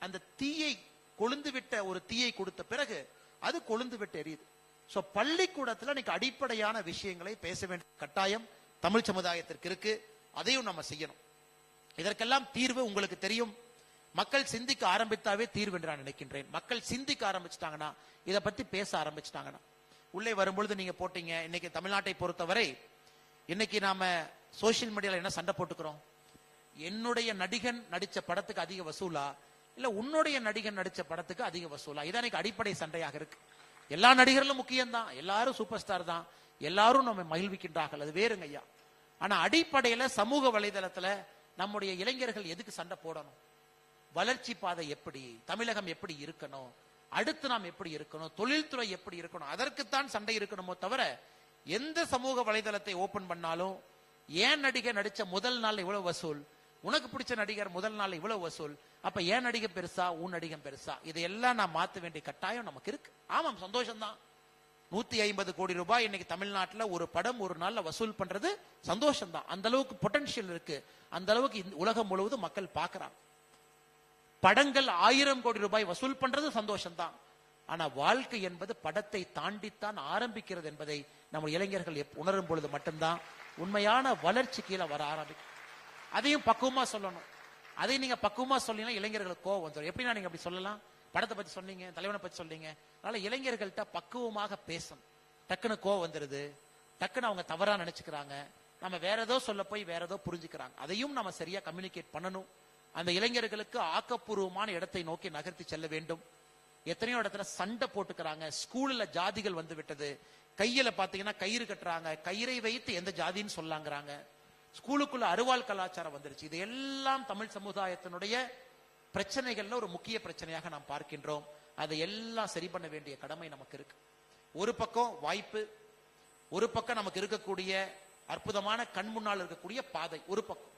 அந்த தீயை கொழுந்து விட்ட ஒரு தீயை கொடுத்த பிறகு அது கொழுந்து விட்டு எரியுது. சோ பள்ளிக்கூடத்துல இன்னைக்கு அடிப்படையான விஷயங்களை பேச வேண்டிய கட்டாயம் தமிழ் சமுதாயத்திற்கு இருக்கு. அதையும் நம்ம செய்யணும். இதற்கெல்லாம் தீர்வு உங்களுக்கு தெரியும். மக்கள் சிந்திக்க ஆரம்பித்தாவே தீர்வு என்று நான் நினைக்கின்றேன். மக்கள் சிந்திக்க ஆரம்பிச்சிட்டாங்கன்னா, இதை பத்தி பேச ஆரம்பிச்சிட்டாங்கன்னா, உள்ளே வரும்பொழுது நீங்க போட்டீங்க. இன்னைக்கு தமிழ்நாட்டை பொறுத்தவரை இன்னைக்கு நாம சோசியல் மீடியால என்ன சண்டை போட்டுக்கிறோம்? என்னுடைய நடிகன் நடிச்ச படத்துக்கு அதிக வசூலா, இல்ல உன்னுடைய நடிகன் நடிச்ச படத்துக்கு அதிக வசூலா? இதான் அடிப்படை சண்டையாக இருக்கு. எல்லா நடிகர்களும் முக்கியம்தான், எல்லாரும் சூப்பர் ஸ்டார் தான், எல்லாரும் நம்ம மகிழ்விக்கின்றார்கள், அது வேறுங்க ஐயா. ஆனா அடிப்படையில சமூக வலைதளத்துல நம்முடைய இளைஞர்கள் எதுக்கு சண்டை போடணும்? வளர்ச்சி பாதை எப்படி, தமிழகம் எப்படி இருக்கணும், அடுத்து நாம் எப்படி இருக்கணும், தொழில்துறை எப்படி இருக்கணும், அதற்குத்தான் சண்டை இருக்கணுமோ தவிர எந்த சமூக வலைதளத்தை ஓபன் பண்ணாலும் ஏன் நடிகர் நடிச்ச முதல் நாள் இவ்வளவு வசூல், உனக்கு பிடிச்ச நடிகர் முதல் நாள் இவ்வளவு வசூல், அப்ப ஏன் நடிகர் பெருசா உன் நடிகன் பெருசா? இதையெல்லாம் நான் மாத்த வேண்டிய கட்டாயம் நமக்கு இருக்கு. ஆமாம், சந்தோஷம்தான். 150 கோடி ரூபாய் இன்னைக்கு தமிழ்நாட்டில் ஒரு படம் ஒரு நாள்ல வசூல் பண்றது சந்தோஷம் தான். அந்த அளவுக்கு பொட்டன்ஷியல் இருக்கு, அந்த அளவுக்கு உலகம் முழுவதும் மக்கள் பார்க்கிறாங்க. படங்கள் 1000 கோடி ரூபாய் வசூல் பண்றது சந்தோஷம் தான். ஆனா வாழ்க்கை என்பது படத்தை தாண்டித்தான் ஆரம்பிக்கிறது என்பதை நம்ம இளைஞர்கள் உணரும் பொழுது மட்டும்தான் உண்மையான வளர்ச்சி கீழே வர ஆரம்பிக்கும். அதையும் பக்குவமா சொல்லணும். அதை நீங்க பக்குவமா சொல்லீங்கன்னா இளைஞர்களுக்கு கோவம் வந்துடும். எப்படின்னா நீங்க அப்படி சொல்லலாம்? படத்தை பத்தி சொன்னீங்க, தலைவனை பத்தி சொன்னீங்க, அதனால இளைஞர்கள்ட்ட பக்குவமாக பேசணும். டக்குன்னு கோவம் வந்துருது, டக்குன்னு அவங்க தவறா நினைச்சுக்கிறாங்க, நம்ம வேற ஏதோ சொல்ல போய் வேற ஏதோ புரிஞ்சுக்கிறாங்க. அதையும் நம்ம சரியா கம்யூனிகேட் பண்ணணும். அந்த இளைஞர்களுக்கு ஆக்கப்பூர்வமான இடத்தை நோக்கி நகர்த்தி செல்ல வேண்டும். எத்தனையோ இடத்துல சண்டை போட்டுக்கிறாங்க, ஸ்கூல்ல ஜாதிகள் வந்து விட்டது, கையில பாத்தீங்கன்னா கயிறு கட்டுறாங்க, கயிறை வைத்து எந்த ஜாதின்னு சொல்லாங்கிறாங்க, ஸ்கூலுக்குள்ள அருவாள் கலாச்சாரம் வந்துருச்சு. இதையெல்லாம் தமிழ் சமுதாயத்தினுடைய பிரச்சனைகள்ல ஒரு முக்கிய பிரச்சனையாக நாம் பார்க்கின்றோம். அதை எல்லாம் சரி பண்ண வேண்டிய கடமை நமக்கு இருக்கு. ஒரு பக்கம் வாய்ப்பு, ஒரு பக்கம் நமக்கு இருக்கக்கூடிய அற்புதமான கண் முன்னால் இருக்கக்கூடிய பாதை ஒரு பக்கம்.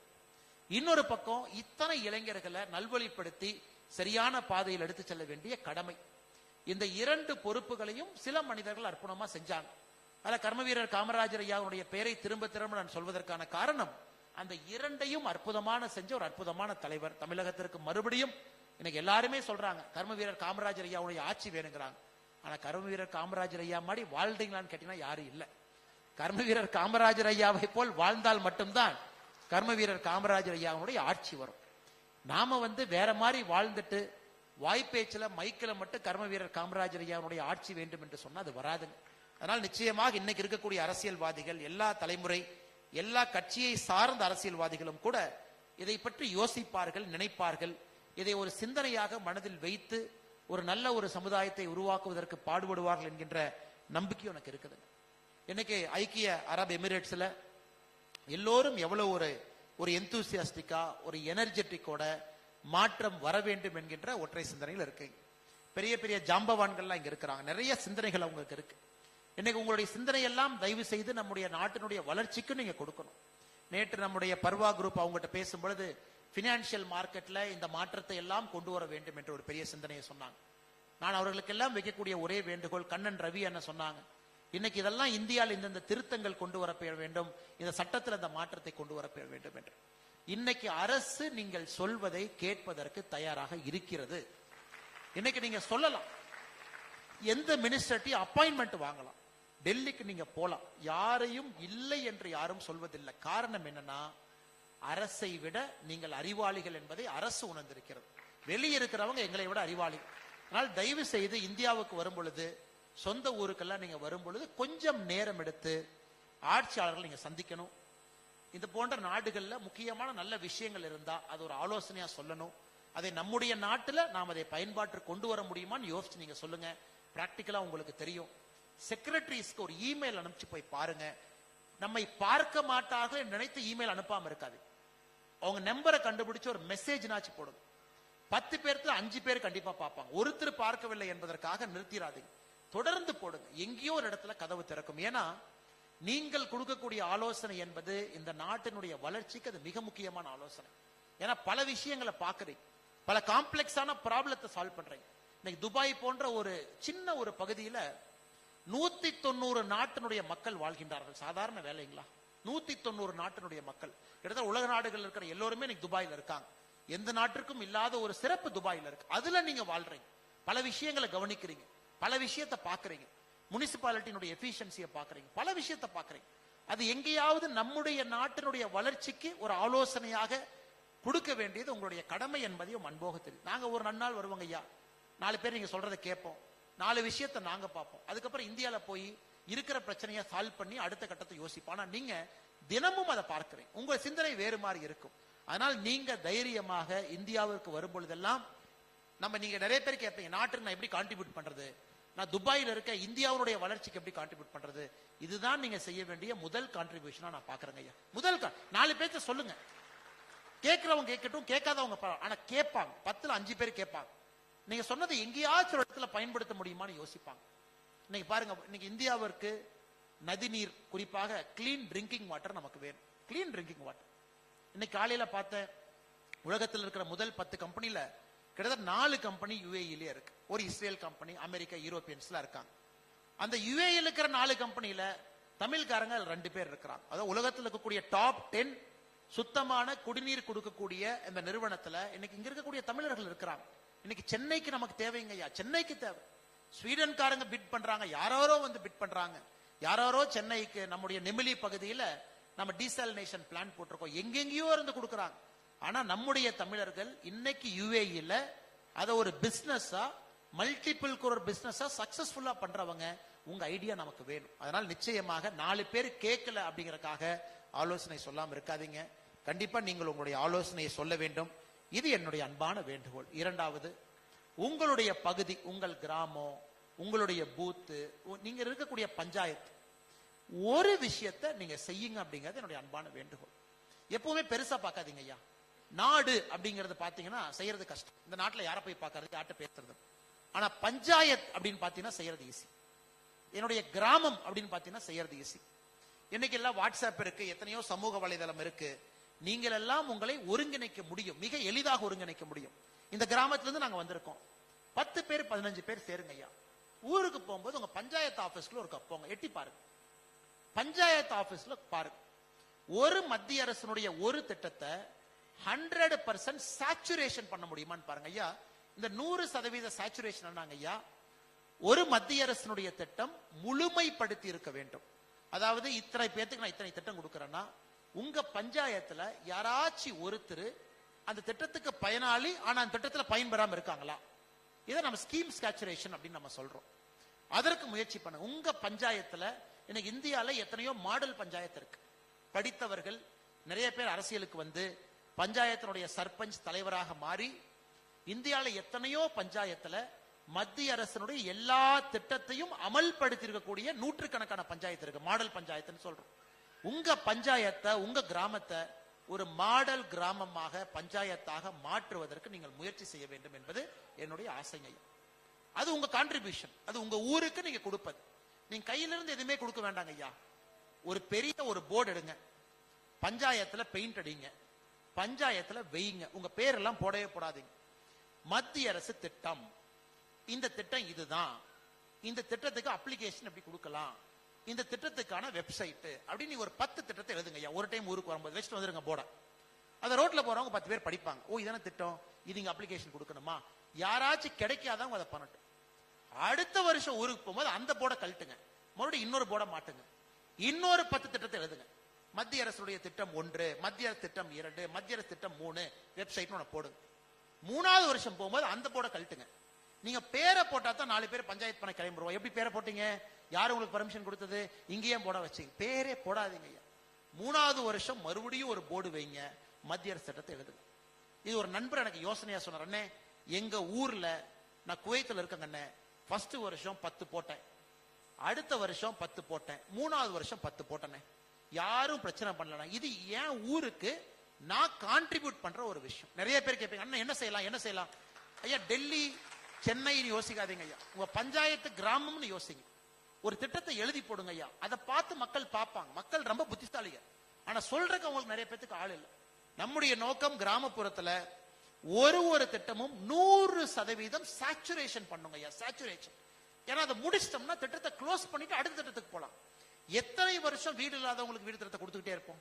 இன்னொரு பக்கம் இத்தனை இளைஞர்களை நல்வழிப்படுத்தி சரியான பாதையில் எடுத்து செல்ல வேண்டிய கடமை. இந்த இரண்டு பொறுப்புகளையும் சில மனிதர்கள் அற்புதமா செஞ்சாங்க. அதுல கர்மவீரர் காமராஜர் ஐயாவுடைய பெயரை திரும்ப திரும்ப நான் சொல்வதற்கான காரணம், அந்த இரண்டையும் அற்புதமான செஞ்ச ஒரு அற்புதமான தலைவர். தமிழகத்திற்கு மறுபடியும் இன்னைக்கு எல்லாருமே சொல்றாங்க கர்மவீரர் காமராஜர் ஐயாவுடைய ஆட்சி வேணுங்கிறாங்க. ஆனா கர்மவீரர் காமராஜர் ஐயா மாதிரி வாழ்ந்தீங்களான்னு கேட்டீங்கன்னா யாரும் இல்லை. கர்மவீரர் காமராஜர் ஐயாவை போல் வாழ்ந்தால் மட்டும்தான் கர்மவீரர் காமராஜர் ஐயாவுடைய ஆட்சி வரும். நாம வேற மாதிரி வாழ்ந்துட்டு வாய்ப்பேச்சில் மைக்கில் மட்டும் கர்மவீரர் காமராஜர் ஐயாவுடைய ஆட்சி வேண்டும் என்று சொன்னா அது வராதுங்க. அதனால் நிச்சயமாக இன்னைக்கு இருக்கக்கூடிய அரசியல்வாதிகள், எல்லா தலைமுறை, எல்லா கட்சியை சார்ந்த அரசியல்வாதிகளும் கூட இதை பற்றி யோசிப்பார்கள், நினைப்பார்கள். இதை ஒரு சிந்தனையாக மனதில் வைத்து ஒரு நல்ல ஒரு சமுதாயத்தை உருவாக்குவதற்கு பாடுபடுவார்கள் என்கின்ற நம்பிக்கை எனக்கு இருக்குது. இன்னைக்கு ஐக்கிய அரபு எமிரேட்ஸ்ல எல்லோரும் எவ்வளவு ஒரு எந்தூசியாஸ்டிக்கா, ஒரு எனர்ஜெட்டிக்கோட மாற்றம் வர வேண்டும் என்கின்ற ஒற்றை சிந்தனையில் இருக்கு. பெரிய பெரிய ஜாம்பவான்கள்லாம் இங்க இருக்கிறாங்க. நிறைய சிந்தனைகள் அவங்களுக்கு இருக்கு. இன்னைக்கு உங்களுடைய சிந்தனை எல்லாம் தயவு செய்து நம்முடைய நாட்டினுடைய வளர்ச்சிக்கு நீங்க கொடுக்கணும். நேற்று நம்முடைய பர்வா குரூப் அவங்ககிட்ட பேசும் பொழுது பினான்சியல் மார்க்கெட்ல இந்த மாற்றத்தை எல்லாம் கொண்டு வர வேண்டும் என்று ஒரு பெரிய சிந்தனையை சொன்னாங்க. நான் அவர்களுக்கு எல்லாம் வைக்கக்கூடிய ஒரே வேண்டுகோள், கண்ணன் ரவி என்ன சொன்னாங்க, இன்னைக்கு இதெல்லாம் இந்தியாவில் இந்த திருத்தங்கள் கொண்டு வரப்பட வேண்டும், இந்த சட்டத்தில் இந்த மாற்றத்தை கொண்டு வரப்பட வேண்டும் என்று. இன்னைக்கு அரசு நீங்கள் சொல்வதை கேட்பதற்கு தயாராக இருக்கிறது. இன்னைக்கு நீங்க சொல்லலாம், எந்த மினிஸ்டர்ட்டையும் அப்பாயின்மெண்ட் வாங்கலாம், டெல்லிக்கு நீங்க போலாம், யாரையும் இல்லை என்று யாரும் சொல்வதில்லை. காரணம் என்னன்னா, அரசை விட நீங்கள் அறிவாளிகள் என்பதை அரசு உணர்ந்திருக்கிறது. வெளியே இருக்கிறவங்க எங்களை விட அறிவாளி. ஆனால் தயவு செய்து இந்தியாவுக்கு வரும் பொழுது, சொந்த ஊருக்கெல்லாம் நீங்க வரும் பொழுது கொஞ்சம் நேரம் எடுத்து ஆட்சியாளர்கள் நீங்க சந்திக்கணும். இது போன்ற நாடுகள்ல முக்கியமான நல்ல விஷயங்கள் இருந்தா அது ஒரு ஆலோசனையா சொல்லணும். அதை நம்முடைய நாட்டுல நாம் அதை பயன்பாட்டு கொண்டு வர முடியுமான்னு யோசிச்சு நீங்க சொல்லுங்க. பிராக்டிக்கலா உங்களுக்கு தெரியும். செக்ரட்டரிஸ்க்கு ஒரு இமெயில் அனுப்பிச்சு போய் பாருங்க. நம்மை பார்க்க மாட்டார்கள் நினைத்து இமெயில் அனுப்பாம இருக்காது. அவங்க நம்பரை கண்டுபிடிச்சு ஒரு மெசேஜ்னாச்சு போடுங்க. 10 பேர்த்துல 5 பேர் கண்டிப்பா பார்ப்பாங்க. ஒருத்தர் பார்க்கவில்லை என்பதற்காக நிறுத்திடாதீங்க, தொடர்ந்து போடுங்க. எங்கேயோ ஒரு இடத்துல கதவு திறக்கும். ஏன்னா நீங்கள் கொடுக்கக்கூடிய ஆலோசனை என்பது இந்த நாட்டினுடைய வளர்ச்சிக்கு அது மிக முக்கியமான ஆலோசனை. ஏன்னா பல விஷயங்களை பாக்குறீங்க, பல காம்ப்ளெக்ஸான ப்ராப்ளத்தை சால்வ் பண்றீங்க. இன்னைக்கு துபாய் போன்ற ஒரு சின்ன ஒரு பகுதியில 190 நாட்டினுடைய மக்கள் வாழ்கின்றார்கள். சாதாரண வேலைங்களா? 190 நாட்டினுடைய மக்கள், கிட்டத்தட்ட உலக நாடுகள் இருக்கிற எல்லோருமே இன்னைக்கு துபாயில இருக்காங்க. எந்த நாட்டிற்கும் இல்லாத ஒரு சிறப்பு துபாயில இருக்கு. அதுல நீங்க வாழ்றீங்க, பல விஷயங்களை கவனிக்கிறீங்க, பல விஷயத்தை பாக்குறீங்க, முனிசிபாலிட்டியினுடைய எஃபிஷியன்சியை பாக்குறீங்க, பல விஷயத்தை பாக்குறீங்க. அது எங்கேயாவது நம்முடைய நாட்டினுடைய வளர்ச்சிக்கு ஒரு ஆலோசனையாக கொடுக்க வேண்டியது உங்களுடைய கடமை என்பதையும் அன்போக தெரியும். நாங்க ஒரு நன்னாள் வருவாங்க ஐயா, 4 பேர் நீங்க சொல்றதை கேட்போம், 4 விஷயத்தை நாங்க பார்ப்போம். அதுக்கப்புறம் இந்தியால போய் இருக்கிற பிரச்சனையை சால்வ் பண்ணி அடுத்த கட்டத்தை யோசிப்போம். ஆனா நீங்க தினமும் அதை பார்க்கிறீங்க, உங்க சிந்தனை வேறு மாதிரி இருக்கும். அதனால் நீங்க தைரியமாக இந்தியாவிற்கு வரும் பொழுதெல்லாம் நீங்க நிறைய பேர் கேட்பீங்க, நாட்டுக்கு நான் எப்படி கான்ட்ரிபியூட் பண்றது, நான் துபாயில இருக்க இந்தியாவுடைய வளர்ச்சிக்கு எப்படி கான்ட்ரிபியூட் பண்றது. இதுதான் நீங்க செய்ய வேண்டிய முதல் கான்ட்ரிபியூஷனா நான் பாக்குறேங்க ஐயா. முதல் 4 பேர்த்த சொல்லுங்க, கேட்கிறவங்க கேட்கட்டும், கேட்காதவங்க ஆனா கேட்பாங்க. 10ல் 5 பேர் கேட்பாங்க. நீங்க சொன்னதை எங்கேயாச்சும் ஒரு இடத்துல பயன்படுத்த முடியுமான்னு யோசிப்பாங்க. இன்னைக்கு பாருங்க, இன்னைக்கு இந்தியாவிற்கு நதிநீர், குறிப்பாக கிளீன் ட்ரிங்கிங் வாட்டர் நமக்கு வேணும். Clean drinking water. இன்னைக்கு காலையில பார்த்தேன், உலகத்தில் இருக்கிற முதல் 10 கம்பெனில கிட்டத்தட்ட 4 கம்பெனி யுஏஇலே இருக்கு. ஒரு இஸ்ரேல் கம்பெனி, அமெரிக்கா, யூரோப்பியன்ஸ்ல இருக்காங்க. அந்த யுஏஇல இருக்கிற 4 கம்பெனில தமிழ்காரங்க 2 பேர் இருக்கிறாங்க. அதாவது உலகத்தில் இருக்கக்கூடிய டாப் 10 சுத்தமான குடிநீர் கொடுக்கக்கூடிய இந்த நிறுவனத்துல இன்னைக்கு இங்க இருக்கக்கூடிய தமிழர்கள் இருக்கிறாங்க. இன்னைக்கு சென்னைக்கு நமக்கு தேவைங்க ஐயா, சென்னைக்கு தேவை. ஸ்வீடன்காரங்க பிட் பண்றாங்க, யாரோ பிட் பண்றாங்க, யாரோ சென்னைக்கு நம்முடைய நெமிலி பகுதியில நம்ம டீசாலினேஷன் பிளான் போட்டிருக்கோம், எங்கெங்கயோ இருந்து கொடுக்கறாங்க. ஆனா நம்முடைய தமிழர்கள் இன்னைக்கு யுஏஇல அத ஒரு பிசினஸா, மல்டிபிள் குரோர் பிசினஸா சக்சஸ்ஃபுல்லா பண்றவங்க. உங்க ஐடியா நமக்கு வேணும். அதனால நிச்சயமாக 4 பேர் கேட்கல அப்படிங்கறக்காக ஆலோசனை சொல்லாம இருக்காதீங்க. கண்டிப்பா நீங்கள் உங்களுடைய ஆலோசனையை சொல்ல வேண்டும். இது என்னுடைய அன்பான வேண்டுகோள். இரண்டாவது, உங்களுடைய பகுதி, உங்கள் கிராமம், உங்களுடைய பூத்து, நீங்க இருக்கக்கூடிய பஞ்சாயத்து, ஒரு விஷயத்தை நீங்க செய்யுங்க அப்படிங்கிறது என்னுடைய அன்பான வேண்டுகோள். எப்பவுமே பெருசா பார்க்காதீங்க ஐயா. நாடு அப்படிங்கறது பாத்தீங்கன்னா செய்யறது கஷ்டம். இந்த நாட்டுல யாரை போய் பார்க்கறது, யார்கிட்ட பேசுறது. ஆனா பஞ்சாயத் அப்படின்னு பாத்தீங்கன்னா செய்யறது ஈஸி. என்னுடைய கிராமம் அப்படின்னு பாத்தீங்கன்னா செய்யறது ஈஸி. இன்னைக்கு எல்லாம் வாட்ஸ்அப் இருக்கு, எத்தனையோ சமூக வலைதளம் இருக்கு. நீங்கள் எல்லாம் உங்களை ஒருங்கிணைக்க முடியும், மிக எளிதாக ஒருங்கிணைக்க முடியும். இந்த கிராமத்திலிருந்து நாங்க வந்திருக்கோம், 10 பேர் 15 பேர் சேருங்க ஐயா. ஊருக்கு போகும்போது உங்க பஞ்சாயத்து ஆபீஸ்ல ஒரு போங்க, எட்டி பாருங்க. பஞ்சாயத்து ஆபீஸ்ல பாருங்க, ஒரு மத்திய அரசினுடைய ஒரு திட்டத்தை 100% சாச்சுரேஷன் பண்ண முடியுமான்னு பாருங்க ஐயா. இந்த 100% சாச்சுரேஷன் ஐயா, ஒரு மத்திய அரசினுடைய திட்டம் முழுமைப்படுத்தி இருக்க வேண்டும். அதாவது இத்தனை பேத்துக்கு நான் இத்தனை திட்டம் கொடுக்கறேன்னா, உங்க பஞ்சாயத்துல யாராச்சும் ஒருத்தர் அந்த திட்டத்துக்கு பயனாளி ஆனா அந்த திட்டத்துல பயன்பெறாம இருக்காங்களா? இதை நம்ம ஸ்கீம் சாச்சுரேஷன் அப்படின்னு நம்ம சொல்றோம். அதற்கு முயற்சி பண்ண உங்க பஞ்சாயத்துல. எனக்கு இந்தியால எத்தனையோ மாடல் பஞ்சாயத்து இருக்கு. படித்தவர்கள் நிறைய பேர் அரசியலுக்கு வந்து பஞ்சாயத்தினுடைய சர்பஞ்ச் தலைவராக மாறி, இந்தியால எத்தனையோ பஞ்சாயத்துல மத்திய அரசினுடைய எல்லா திட்டத்தையும் அமல்படுத்தி இருக்கக்கூடிய நூற்றுக்கணக்கான பஞ்சாயத்து இருக்கு. மாடல் பஞ்சாயத்துன்னு சொல்றோம். உங்க பஞ்சாயத்தை, உங்க கிராமத்தை ஒரு மாடல் கிராமமாக பஞ்சாயத்தாக மாற்றுவதற்கு நீங்கள் முயற்சி செய்ய வேண்டும் என்பது என்னுடைய ஆசைங்க. அது உங்க கான்ட்ரிபியூஷன், அது உங்க ஊருக்கு நீங்க கொடுப்பது. நீங்க கையிலிருந்து எதுவுமே கொடுக்க வேண்டாங்க ஐயா. ஒரு பெரிய ஒரு போர்டு எடுங்க, பஞ்சாயத்துல பெயிண்ட் அடிங்க, பஞ்சாயத்துல வெய்யுங்க. உங்க பேரெல்லாம் போடவே போடாதீங்க. மத்திய அரசு திட்டம், இந்த திட்டம் இதுதான், இந்த திட்டத்துக்கு அப்ளிகேஷன் எப்படி கொடுக்கலாம், இந்த திட்டத்துக்கான வெப்சைட் அப்படின்னு ஒரு 10 திட்டத்தை எழுதுங்க ஐயா. ஒரு டைம் ஊருக்கு வரும்போது வச்சுட்டு வந்துருங்க போர்ட. அந்த ரோட்ல போறவங்க 10 பேர் படிப்பாங்க. ஓ இதான திட்டம், இது இங்க அப்ளிகேஷன் கொடுக்கணுமா? யாராச்சும் கிடைக்காதவங்க அதை பண்ணட்டும். அடுத்த வருஷம் ஊருக்கு போகும்போது அந்த போர்டை கழட்டுங்க, மறுபடியும் இன்னொரு போர்டை மாட்டுங்க, இன்னொரு 10 திட்டத்தை எழுதுங்க. மத்திய அரசுடைய திட்டம் 1, மத்திய அரசு திட்டம் 2, மத்திய அரசு திட்டம் 3 வெப்சைட் போடுங்க. 3வது வருஷம் போகும்போது அந்த போர்டை கழட்டுங்க. நீங்க பேரை போட்டா தான் 4 பேர் பஞ்சாயத்து பண்ண கிளம்பிடுவோம். எப்படி பேரை போட்டீங்க, யாரு உங்களுக்கு பர்மிஷன் கொடுத்தது, இங்கேயே போட வச்சீங்க. பேரே போடாதீங்க ஐயா. 3வது வருஷம் மறுபடியும் ஒரு போர்டு வைங்க, மத்திய அரசு திட்டத்தை எழுதுங்க. இது ஒரு நண்பர் எனக்கு யோசனையா சொன்னார். அண்ணே எங்க ஊர்ல, நான் குவைத்துல இருக்கேங்க அண்ணே, ஃபர்ஸ்ட் வருஷம் 10 போட்டேன், அடுத்த வருஷம் 10 போட்டேன், 3வது வருஷம் 10 போட்டேனே, யாரும் பிரச்சனை பண்ணல. இது ஏன் ஊருக்கு நான் கான்ட்ரிபியூட் பண்ற ஒரு விஷயம். நிறைய பேர் கேட்பீங்க, அண்ணா என்ன செய்யலாம் என்ன செய்யலாம் ஐயா. டெல்லி சென்னைன்னு யோசிக்காதீங்க ஐயா, உங்க பஞ்சாயத்து கிராமம்னு யோசிங்க. ஒரு திட்டத்தை எழுதி போடுங்க ஐயா, அதை பார்த்து மக்கள் பார்ப்பாங்க. மக்கள் ரொம்ப புத்திசாலிங்க, ஆனா சொல்றதுக்கு அவங்களுக்கு நிறைய பேருக்கு ஆள் இல்லை. நம்முடைய நோக்கம் கிராமப்புறத்துல ஒரு திட்டமும் 100% சாச்சுரேஷன் பண்ணுங்க ஐயா, சாச்சுரேஷன். ஏன்னா அதை முடிச்சிட்டோம்னா திட்டத்தை க்ளோஸ் பண்ணிட்டு அடுத்த திட்டத்துக்கு போலாம். எத்தனை வருஷம் வீடு இல்லாதவங்களுக்கு வீடு திட்டத்தை கொடுத்துக்கிட்டே இருப்போம்,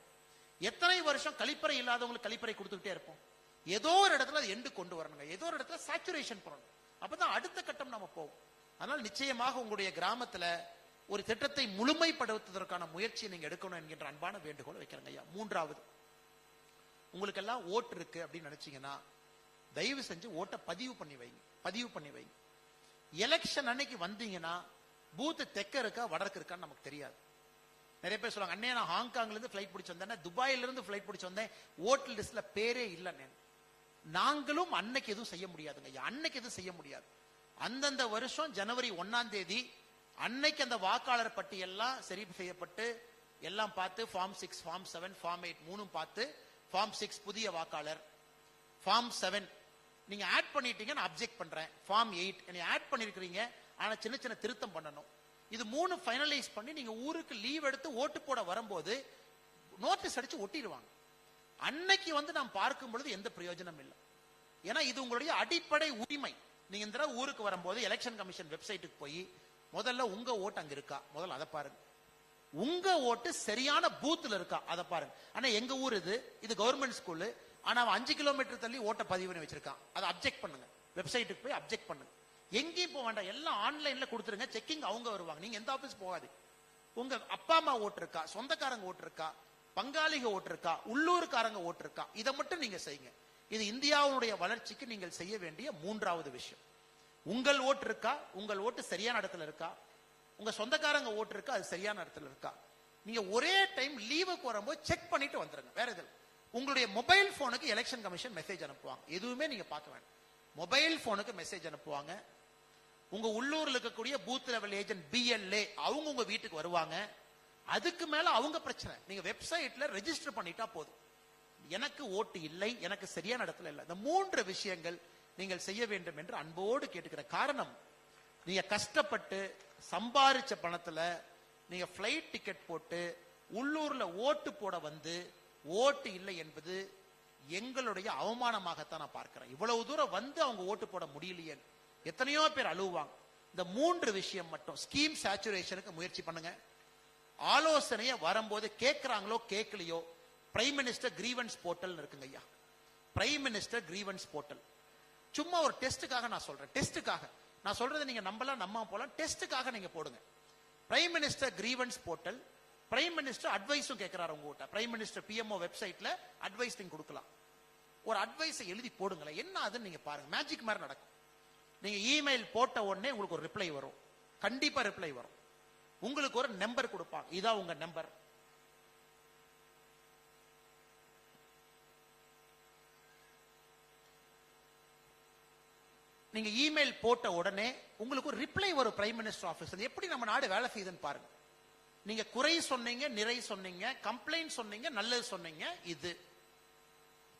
எத்தனை வருஷம் கழிப்பறை இல்லாதவங்களுக்கு கழிப்பறை கொடுத்துக்கிட்டே இருப்போம். ஏதோ ஒரு இடத்துல அது எண்டு கொண்டு வரணுங்க, ஏதோ ஒரு இடத்துல சாச்சுரேஷன் பண்ணணும். அப்பதான் அடுத்த கட்டம் நம்ம போவோம். அதனால் நிச்சயமாக உங்களுடைய கிராமத்துல ஒரு திட்டத்தை முழுமைப்படுத்துவதற்கான முயற்சியை நீங்க எடுக்கணும் என்கின்ற அன்பான வேண்டுகோள் வைக்கிறேங்க ஐயா. 3வது, உங்களுக்கு எல்லாம் ஓட்டு இருக்கு அப்படின்னு நினைச்சீங்கன்னா தயவு செஞ்சு ஓட்டை பதிவு பண்ணி வைங்க. எலெக்ஷன் அன்னைக்கு வந்தீங்கன்னா பூத் தெற்க இருக்கா வடக்கு இருக்கான்னு நமக்கு தெரியாது. நிறைய பேர் சொல்லுவாங்க, அண்ணே நான் ஹாங்காங்ல இருந்து பிளைட் பிடிச்சு வந்தேன், துபாயில இருந்து பிளைட் பிடிச்சு வந்தேன், ஓட்டல் லிஸ்ட்ல பேரே இல்லைன்னு. நாங்களும் அன்னைக்கு எதுவும் செய்ய முடியாதுங்க ஐயா, அன்னைக்கு எதுவும் செய்ய முடியாது. அந்தந்த வருஷம் ஜனவரி 1ஆம் தேதி அன்னைக்கு அந்த வாக்காளர் பட்டியெல்லாம் சரி செய்யப்பட்டு எல்லாம் பார்த்து ஃபார்ம் 6, ஃபார்ம் 7, ஃபார்ம் 8 மூணும் பார்த்து, ஃபார்ம் 6 புதிய வாக்காளர், ஃபார்ம் 7 நீங்க ஆட் பண்ணிட்டீங்க நான் அப்ஜெக்ட் பண்றேன், ஃபார்ம் 8 என்னை ஆட் பண்ணிருக்கீங்க ஆனா சின்ன சின்ன திருத்தம் பண்ணணும். இது 3 ஃபைனலைஸ் பண்ணி நீங்க ஊருக்கு லீவ் எடுத்து ஓட்டு போட வரும்போது நோட்டீஸ் அடிச்சு ஒட்டிடுவாங்க. அன்னைக்கு வந்து நாம் பார்க்கும் பொழுது எந்த பிரயோஜனம் இல்லை. ஏன்னா இது உங்களுடைய அடிப்படை உரிமை. நீங்க இந்த ஊருக்கு வரும்போது எலெக்ஷன் கமிஷன் வெப்சைட்டுக்கு போய் முதல்ல உங்க ஓட்டு அங்க இருக்கா, முதல்ல அதை பாருங்க. உங்க ஓட்டு சரியான பூத்துல இருக்கா அதை பாருங்க. ஆனா எங்க ஊர் இது கவர்மெண்ட் ஸ்கூலு, ஆனா 5 கிலோமீட்டர் தள்ளி ஓட்ட பதிவு பண்ணி வச்சிருக்கான், அதை அப்ஜெக்ட் பண்ணுங்க, வெப்சைட்டுக்கு போய் அப்ஜெக்ட் பண்ணுங்க. எங்கேயும் போக வேண்டாம், எல்லாம் ஆன்லைன்ல கொடுத்துருங்க, செக்கிங் அவங்க வருவாங்க, நீங்க எந்த ஆபீஸ் போகாது. உங்க அப்பா அம்மா ஓட்டு இருக்கா, சொந்தக்காரங்க ஓட்டு இருக்கா, பங்காளிக ஓட்டு இருக்கா, உள்ளூர்காரங்க ஓட்டு இருக்கா, இதை மட்டும் நீங்க செய்யுங்க. இது இந்தியாவுடைய வளர்ச்சிக்கு நீங்கள் செய்ய வேண்டிய 3வது விஷயம். உங்கள் ஓட்டு இருக்கா, உங்கள் ஓட்டு சரியான இடத்துல இருக்கா, உங்க சொந்தக்காரங்க ஓட்டு இருக்கா, அது சரியான இடத்துல இருக்கா. நீங்க ஒரே டைம் லீவுக்கு வரும்போது செக் பண்ணிட்டு வந்துருங்க. வேற எது, உங்களுடைய மொபைல் போனுக்கு எலெக்ஷன் கமிஷன் மெசேஜ் அனுப்புவாங்க, எதுவுமே நீங்க பார்க்க வேண்டாம். மொபைல் போனுக்கு மெசேஜ் அனுப்புவாங்க. உங்க உள்ளூர்ல இருக்கக்கூடிய பூத் லெவல் ஏஜென்ட் BLA அவங்க உங்க வீட்டுக்கு வருவாங்க. அதுக்கு மேல அவங்க பிரச்சனை, நீங்க வெப்சைட்ல ரெஜிஸ்டர் பண்ணிட்டா போதும். எனக்கு ஓட்டு இல்லை, எனக்கு சரியான இடத்துல இல்லை. இந்த 3 விஷயங்கள் நீங்கள் செய்ய வேண்டும் என்று அன்போடு கேட்டுக்கிற காரணம், நீங்க கஷ்டப்பட்டு சம்பாரிச்ச பணத்துல நீங்க பிளைட் டிக்கெட் போட்டு உள்ளூர்ல ஓட்டு போட வந்து ஓட்டு இல்லை என்பது எங்களுடைய அவமானமாகத்தான் நான் பார்க்கிறேன். இவ்வளவு தூரம் வந்து அவங்க ஓட்டு போட முடியலையே, எத்தனையோ பேர் அழுவாங்க. இந்த 3 விஷயம் மட்டும் ஸ்கீம் சேச்சுரேஷனுக்கு முயற்சி பண்ணுங்க. ஆலோசனையை வரும்போது கேட்கிறாங்களோ கேட்கலையோ, பிரைம் மினிஸ்டர் கிரீவன்ஸ் போர்ட்டல் இருக்குங்க ஐயா. பிரைம் மினிஸ்டர் கிரீவன்ஸ் போர்ட்டல் சும்மா ஒரு டெஸ்டுக்காக நான் சொல்றேன். டெஸ்டுக்காக நான் சொல்றது நீங்க நம்பலாம் நம்பாம போலாம். டெஸ்டுக்காக நீங்க போடுங்க. Prime minister grievance portal. Prime minister அட்வைஸும் கேட்கிறாரு உங்ககிட்ட. பிரைம் மினிஸ்டர் பிஎம்ஓ வெப்சைட்ல அட்வைஸ் நீங்க கொடுக்கலாம். ஒரு அட்வைஸை எழுதி போடுங்களேன். என்ன அதுன்னு நீங்க பாருங்க, மேஜிக் மாதிரி நடக்கும். நீங்க இமெயில் போட்ட உடனே உங்களுக்கு ஒரு ரிப்ளை வரும். கண்டிப்பா ரிப்ளை வரும். உங்களுக்கு ஒரு நம்பர் கொடுப்பாங்க, இதான் உங்க நம்பர். நீங்க இமெயில் போட்ட உடனே உங்களுக்கு ஒரு ரிப்ளை வரும் பிரைம் மினிஸ்டர் ஆபீஸ். எப்படி நம்ம நாடு வேலை செய்யுதுன்னு பாருங்க. நீங்க குறை சொன்னீங்க, நிறை சொன்னீங்க, கம்ப்ளைண்ட் சொன்னீங்க, நல்லது சொன்னீங்க. இது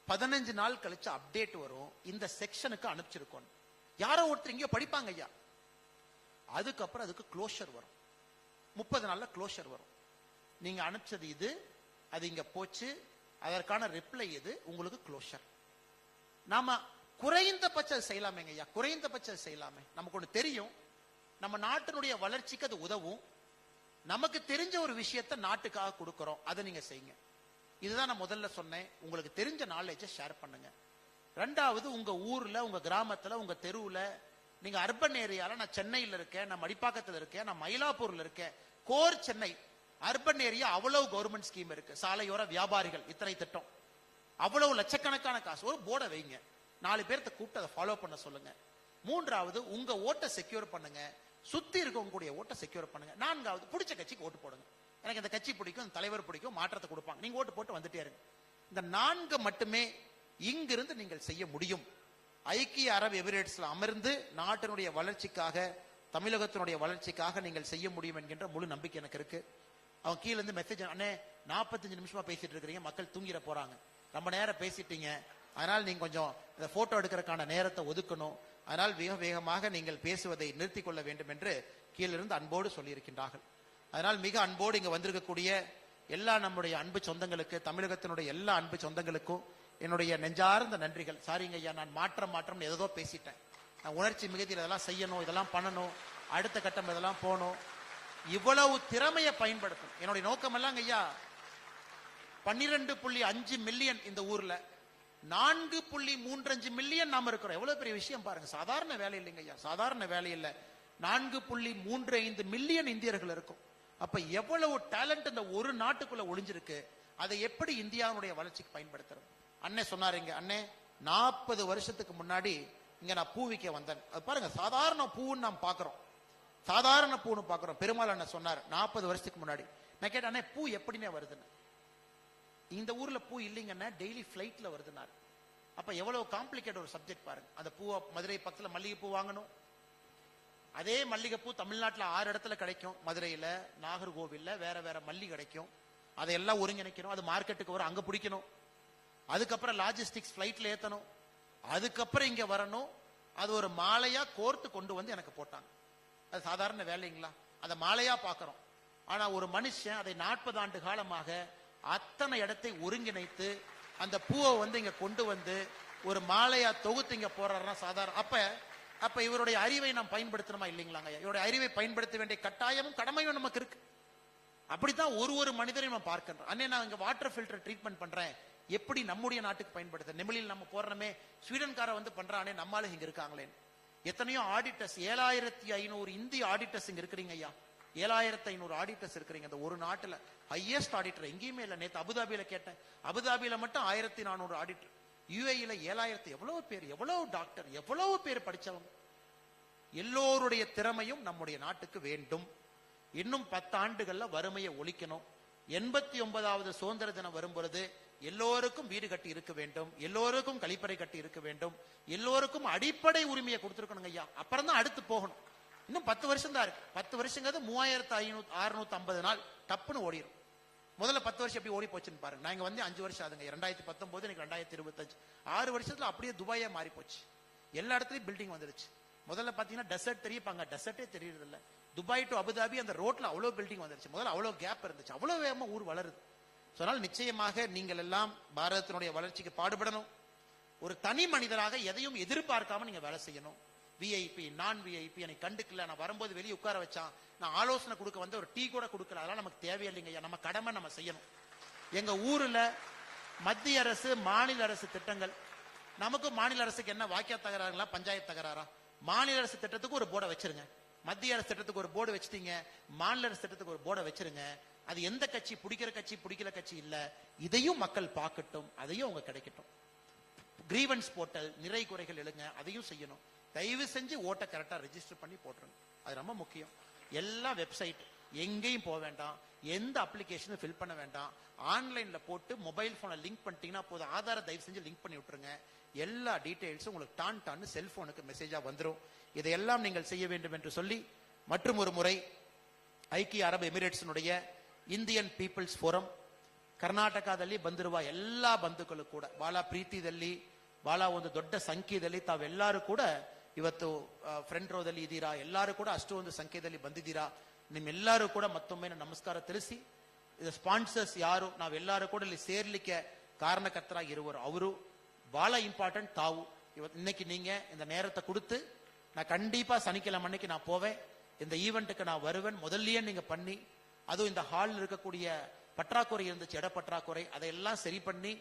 15 நாள் கழிச்சு அப்டேட் வரும். இந்த செக்ஷனுக்கு அனுப்பிச்சிருக்கோம். யாரோ ஒருத்தர் இங்க படிப்பாங்க ஐயா. அதுக்கப்புறம் அதுக்கு க்ளோஷர் வரும். 30 நாள்ல க்ளோஷர் வரும். நீங்க அனுப்பிச்சது இது, அது இங்க போச்சு, அதற்கான ரிப்ளை இது, உங்களுக்கு க்ளோஷர். நாம குறைந்தபட்சம் செய்யலாமேங்க ஐயா, குறைந்தபட்சம் செய்யலாமே. நமக்கு ஒண்ணு தெரியும், நம்ம நாட்டினுடைய வளர்ச்சிக்கு அது உதவும். நமக்கு தெரிஞ்ச ஒரு விஷயத்தை நாட்டுக்காக கொடுக்கிறோம், அதை நீங்க செய்யுங்க. இதுதான் நான் முதல்ல சொன்னேன். உங்களுக்கு தெரிஞ்ச நாலேஜை ஷேர் பண்ணுங்க. 2வது, உங்க ஊர்ல, உங்க கிராமத்துல, உங்க தெருவுல, நீங்க அர்பன் ஏரியால, நான் சென்னையில இருக்கேன், நான் மடிப்பாக்கத்தில் இருக்கேன், நான் மயிலாப்பூர்ல இருக்கேன், கோர் சென்னை அர்பன் ஏரியா, அவ்வளவு கவர்மெண்ட் ஸ்கீம் இருக்கு. சாலையோர வியாபாரிகள் இத்தனை திட்டம், அவ்வளவு லட்சக்கணக்கான காசு. ஒரு போர்டை வைங்க, 4 பேர்த்த கூப்பிட்டு அதை ஃபாலோ பண்ண சொல்லுங்க. 3வது, உங்க ஓட்டை செக்யூர் பண்ணுங்க, சுத்தி இருக்கக்கூடிய ஓட்டை செக்யூர் பண்ணுங்க. 4வது, பிடிச்ச கட்சிக்கு ஓட்டு போடுங்க. எனக்கு இந்த கட்சி பிடிக்கும், இந்த தலைவர் பிடிக்கும், மாற்றத்தை கொடுப்பாங்க, நீங்க ஓட்டு போட்டு வந்துட்டே இருங்க. இந்த 4 மட்டுமே இங்கிருந்து நீங்கள் செய்ய முடியும். ஐக்கிய அரபு எமிரேட்ஸ்ல அமர்ந்து நாட்டினுடைய வளர்ச்சிக்காக, தமிழகத்தினுடைய வளர்ச்சிக்காக நீங்கள் செய்ய முடியும் என்கின்ற முழு நம்பிக்கை எனக்கு இருக்கு. அவங்க கீழே இருந்து மெசேஜ், அண்ணே 45 நிமிஷமா பேசிட்டு இருக்கிறீங்க, மக்கள் தூங்கிட போறாங்க, ரொம்ப நேரம் பேசிட்டீங்க, அதனால் நீங்க கொஞ்சம் இந்த போட்டோ எடுக்கிறதுக்கான நேரத்தை ஒதுக்கணும், அதனால் வேக வேகமாக நீங்கள் பேசுவதை நிறுத்திக் கொள்ள வேண்டும் என்று கீழிருந்து அன்போடு சொல்லியிருக்கின்றார்கள். அதனால் மிக அன்போடு இங்க வந்திருக்கக்கூடிய எல்லா நம்முடைய அன்பு சொந்தங்களுக்கு, தமிழகத்தினுடைய எல்லா அன்பு சொந்தங்களுக்கும் என்னுடைய நெஞ்சார்ந்த நன்றிகள். சாரிங்க ஐயா, நான் மாற்றம் ஏதோ பேசிட்டேன். நான் உணர்ச்சி மிகுதியில் இதெல்லாம் செய்யணும், இதெல்லாம் பண்ணணும், அடுத்த கட்டம் இதெல்லாம் போகணும், இவ்வளவு திறமையை பயன்படுத்தணும். என்னுடைய நோக்கம் எல்லாம் ஐயா 12.5 மில்லியன் இந்த ஊர்ல, 4.35 மில்லியன் நாம இருக்கிறோம். எவ்வளவு பெரிய விஷயம் பாருங்க. சாதாரண வேலை இல்லைங்க ஐயா, சாதாரண வேலை இல்லை. 4.35 மில்லியன் இந்தியர்கள் இருக்கும். அப்ப எவ்வளவு டேலண்ட் இந்த ஒரு நாட்டுக்குள்ள ஒளிஞ்சிருக்கு. அதை எப்படி இந்தியாவுடைய வளர்ச்சிக்கு பயன்படுத்துறது? அண்ணே சொன்னாருங்க, அண்ணே 40 வருஷத்துக்கு முன்னாடி இங்க நான் பூ விற்க வந்தேன். அது பாருங்க, சாதாரண பூன்னு நாம் பாக்குறோம், சாதாரண பூன்னு பாக்குறோம். பெருமாள் அண்ணன் சொன்னார் 40 வருஷத்துக்கு முன்னாடி. நான் கேட்டேன், அண்ணே பூ எப்படின்னே வருதுன்னு. இந்த ஊர்ல பூ இல்லைங்கன்னா டெய்லி பிளைட்ல வருதுனாரு. அப்ப எவ்வளவு காம்ப்ளிகேட் ஒரு சப்ஜெக்ட் பாருங்க. அந்த பூ மதுரை பக்கத்துல மல்லிகைப்பூ வாங்கணும். அதே மல்லிகைப்பூ தமிழ்நாட்டில் 6 இடத்துல கிடைக்கும். மதுரையில, நாகர்கோவில்ல, வேற வேற மல்லி கிடைக்கும். அதையெல்லாம் ஒருங்கிணைக்கணும், அது மார்க்கெட்டுக்கு வரும், அங்க பிடிக்கணும், அதுக்கப்புறம் லாஜிஸ்டிக்ஸ் பிளைட்ல ஏத்தணும், அதுக்கப்புறம் இங்க வரணும், அது ஒரு மாலையா கோர்த்து கொண்டு வந்து எனக்கு போட்டாங்க. அது சாதாரண வேலைங்களா? அந்த மாலையா பாக்குறோம். ஆனா ஒரு மனுஷன் அதை 40 ஆண்டு காலமாக அத்தனை இடத்தை ஒருங்கிணைத்து அந்த பூவை வந்து இங்க கொண்டு வந்து ஒரு மாலையா தொகுத்து இங்க போறாருன்னா சாதாரண. அப்ப இவருடைய அறிவை நாம் பயன்படுத்தணுமா இல்லைங்களாங்க? இவருடைய அறிவை பயன்படுத்த வேண்டிய கட்டாயமும் கடமையும் நமக்கு இருக்கு. அப்படித்தான் ஒரு மனிதரையும் நம்ம பார்க்கின்றோம். அண்ணே நான் இங்க வாட்டர் ஃபில்டர் ட்ரீட்மெண்ட் பண்றேன், எப்படி நம்முடைய நாட்டுக்கு பயன்படுத்த? நெமிலில் நம்ம போடுறோமே, ஸ்வீடன்கார வந்து பண்றானே, நம்மால இங்க இருக்காங்களே. எத்தனையோ ஆடிட்டர்ஸ், 7500 இந்திய ஆடிட்டர்ஸ் இங்க இருக்கிறீங்க ஐயா. 7500 ஆடிட்டர்ஸ் இருக்கிறீங்க இந்த ஒரு நாட்டுல. ஹையஸ்ட் ஆடிட்டர் எங்கேயுமே இல்லை. நேற்று அபுதாபியில கேட்டேன், அபுதாபியில மட்டும் 1400 ஆடிட்டர், யுஏஇல 7000. எவ்வளவு பேர், எவ்வளவு டாக்டர், எவ்வளவு பேர் படிச்சவங்க. எல்லோருடைய திறமையும் நம்முடைய நாட்டுக்கு வேண்டும். இன்னும் 10 ஆண்டுகள்ல வறுமையை ஒழிக்கணும். 89வது சுதந்திர தினம் வரும்பொழுது எல்லோருக்கும் வீடு கட்டி இருக்க வேண்டும், எல்லோருக்கும் கழிப்பறை கட்டி இருக்க வேண்டும், எல்லோருக்கும் அடிப்படை உரிமையை கொடுத்திருக்கணும் ஐயா. அப்புறம் தான் அடுத்து போகணும். இன்னும் 10 வருஷம் தான் இருக்கு. 10 வருஷங்கிறது 3650 நாள் டப்புன்னு ஓடிடும். முதல்ல 10 வருஷம் எப்படி ஓடி போச்சுன்னு பாருங்க. நான் இங்க வந்து 5 வருஷம் ஆகுதுங்க. 2019 எனக்கு 2025, 6 வருஷத்துல அப்படியே துபாயா மாறி போச்சு. எல்லா இடத்துலயும் பில்டிங் வந்துருச்சு. முதல்ல பாத்தீங்கன்னா டெசர்ட் தெரியுப்பாங்க, டெசர்ட்டே தெரியறது இல்ல. துபாய் டு அபுதாபி அந்த ரோட்ல அவ்வளவு பில்டிங் வந்துருச்சு. முதல்ல அவ்வளவு கேப் இருந்துச்சு, அவ்வளவு வேகமா ஊர் வளருது. அதனால் நிச்சயமாக நீங்கள் எல்லாம் பாரதத்தினுடைய வளர்ச்சிக்கு பாடுபடணும். ஒரு தனி மனிதராக எதையும் எதிர்பார்க்காம நீங்க வேலை செய்யணும். விஐபி நான் விஐபி எனக்கு கண்டுக்கல, நான் வரும்போது வெளியே உட்கார வச்சான், நான் ஆலோசனை கொடுக்க வந்து ஒரு டீ கூட கொடுக்கல, அதெல்லாம் நமக்கு தேவையில்லைங்க. நம்ம கடமை நம்ம செய்யணும். எங்க ஊர்ல மத்திய அரசு மாநில அரசு திட்டங்கள், நமக்கும் மாநில அரசுக்கு என்ன வாக்கிய தகராறுங்களா பஞ்சாயத்து தகராறா? மாநில அரசு திட்டத்துக்கு ஒரு போர்டை வச்சிருங்க, மத்திய அரசு திட்டத்துக்கு ஒரு போர்டு வச்சிட்டீங்க, மாநில அரசு திட்டத்துக்கு ஒரு போர்டை வச்சிருங்க. அது எந்த கட்சி பிடிக்கிற கட்சி பிடிக்கல கட்சி இல்ல, இதையும் மக்கள் பார்க்கட்டும், அதையும் அவங்க கிடைக்கட்டும். கிரீவன்ஸ் போர்ட்டல், நிறை குறைகள் எழுங்க, அதையும் செய்யணும். தயவு செஞ்சு ஓட்டை கரெக்டா ரெஜிஸ்டர் பண்ணி போட்டுருங்க, அது ரொம்ப முக்கியம். எல்லா வெப்சைட் எங்கேயும் போக வேண்டாம், எந்த அப்ளிகேஷனும் ஃபில் பண்ண வேண்டாம், ஆன்லைன்ல போட்டு மொபைல் போனை லிங்க் பண்ணிட்டீங்கன்னா போதும். ஆதார தயவு செஞ்சு லிங்க் பண்ணி விட்டுருங்க, எல்லா டீடைல்ஸும் உங்களுக்கு டான்னு செல்போனுக்கு மெசேஜா வந்துடும். இதையெல்லாம் நீங்கள் செய்ய வேண்டும் என்று சொல்லி மற்றும் ஒரு முறை ಐಕ್ಯ ಅರಬ್ ಎಮಿರೇಟ್ಸ್ನುடைய ಇಂಡಿಯನ್ ಪೀಪಲ್ಸ್ ಫೋರಂ ಕರ್ನಾಟಕದಲ್ಲಿ ಬಂದಿರುವ ಎಲ್ಲಾ ಬಂಧುಗಳು ಕೂಡ ಬಹಳ ಪ್ರೀತಿಯಲ್ಲಿ ಬಹಳ ಒಂದು ದೊಡ್ಡ ಸಂಖ್ಯೆಯಲ್ಲಿ ತಾವೆಲ್ಲರೂ ಕೂಡ ಇವತ್ತು ಫ್ರಂಟ್ ರೋದಲ್ಲಿ ಇದ್ದೀರಾ, ಎಲ್ಲರೂ ಕೂಡ ಅಷ್ಟೊಂದು ಸಂಖ್ಯೆಯಲ್ಲಿ ಬಂದಿದ್ದೀರಾ. ನಿಮ್ಮೆಲ್ಲರೂ ಕೂಡ ಮತ್ತೊಮ್ಮೆ ನಮಸ್ಕಾರ ತಿಳಿಸಿ, ಇದು ಸ್ಪಾನ್ಸರ್ಸ್ ಯಾರು ನಾವೆಲ್ಲರೂ ಕೂಡ ಇಲ್ಲಿ ಸೇರ್ಲಿಕ್ಕೆ காரணகர்த்தராக இருவர் அவரு பல இம்பார்ட்டன்ட் தாவு. இன்னைக்கு நீங்க இந்த நேரத்தை கொடுத்து நான் கண்டிப்பா சனிக்கிழமை அன்னைக்கு நான் போவேன், இந்த ஈவெண்ட்டுக்கு நான் வருவேன் முதல்லயே நீங்க பண்ணி, அதுவும் இந்த ஹாலில் இருக்கக்கூடிய பற்றாக்குறை இருந்துச்சு, இட பற்றாக்குறை, அதையெல்லாம் சரி பண்ணி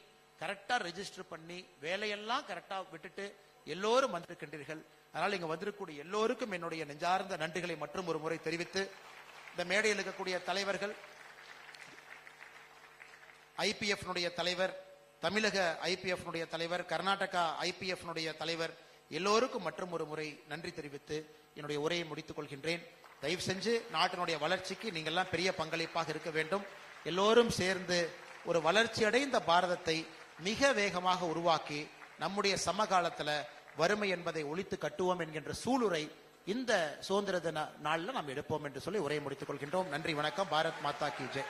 கரெக்டா ரெஜிஸ்டர் பண்ணி வேலையெல்லாம் கரெக்டா விட்டுட்டு எல்லோரும் வந்திருக்கின்றீர்கள். அதனால இங்க வந்திருக்கக்கூடிய எல்லோருக்கும் என்னுடைய நெஞ்சார்ந்த நன்றிகளை மற்றும் ஒரு முறை தெரிவித்து, இந்த மேடையில் இருக்கக்கூடிய தலைவர்கள், ஐபிஎஃப் தலைவர், தமிழக ஐபிஎஃப் தலைவர், கர்நாடகா ஐபிஎஃப் தலைவர், எல்லோருக்கும் மற்றும் ஒரு முறை நன்றி தெரிவித்து என்னுடைய உரையை முடித்துக் கொள்கின்றேன். தயவு செஞ்சு நாட்டினுடைய வளர்ச்சிக்கு நீங்கள் எல்லாம் பெரிய பங்களிப்பாக இருக்க வேண்டும். எல்லோரும் சேர்ந்து ஒரு வளர்ச்சி அடைந்த பாரதத்தை மிக வேகமாக உருவாக்கி நம்முடைய சமகாலத்துல வறுமை என்பதை ஒழித்து கட்டுவோம் என்கின்ற சூளுரை இந்த சுதந்திர தின நாளில் நாம் எடுப்போம் என்று சொல்லி உரையை முடித்துக் கொள்கின்றோம். நன்றி, வணக்கம். பாரத் மாதா கி ஜெய்.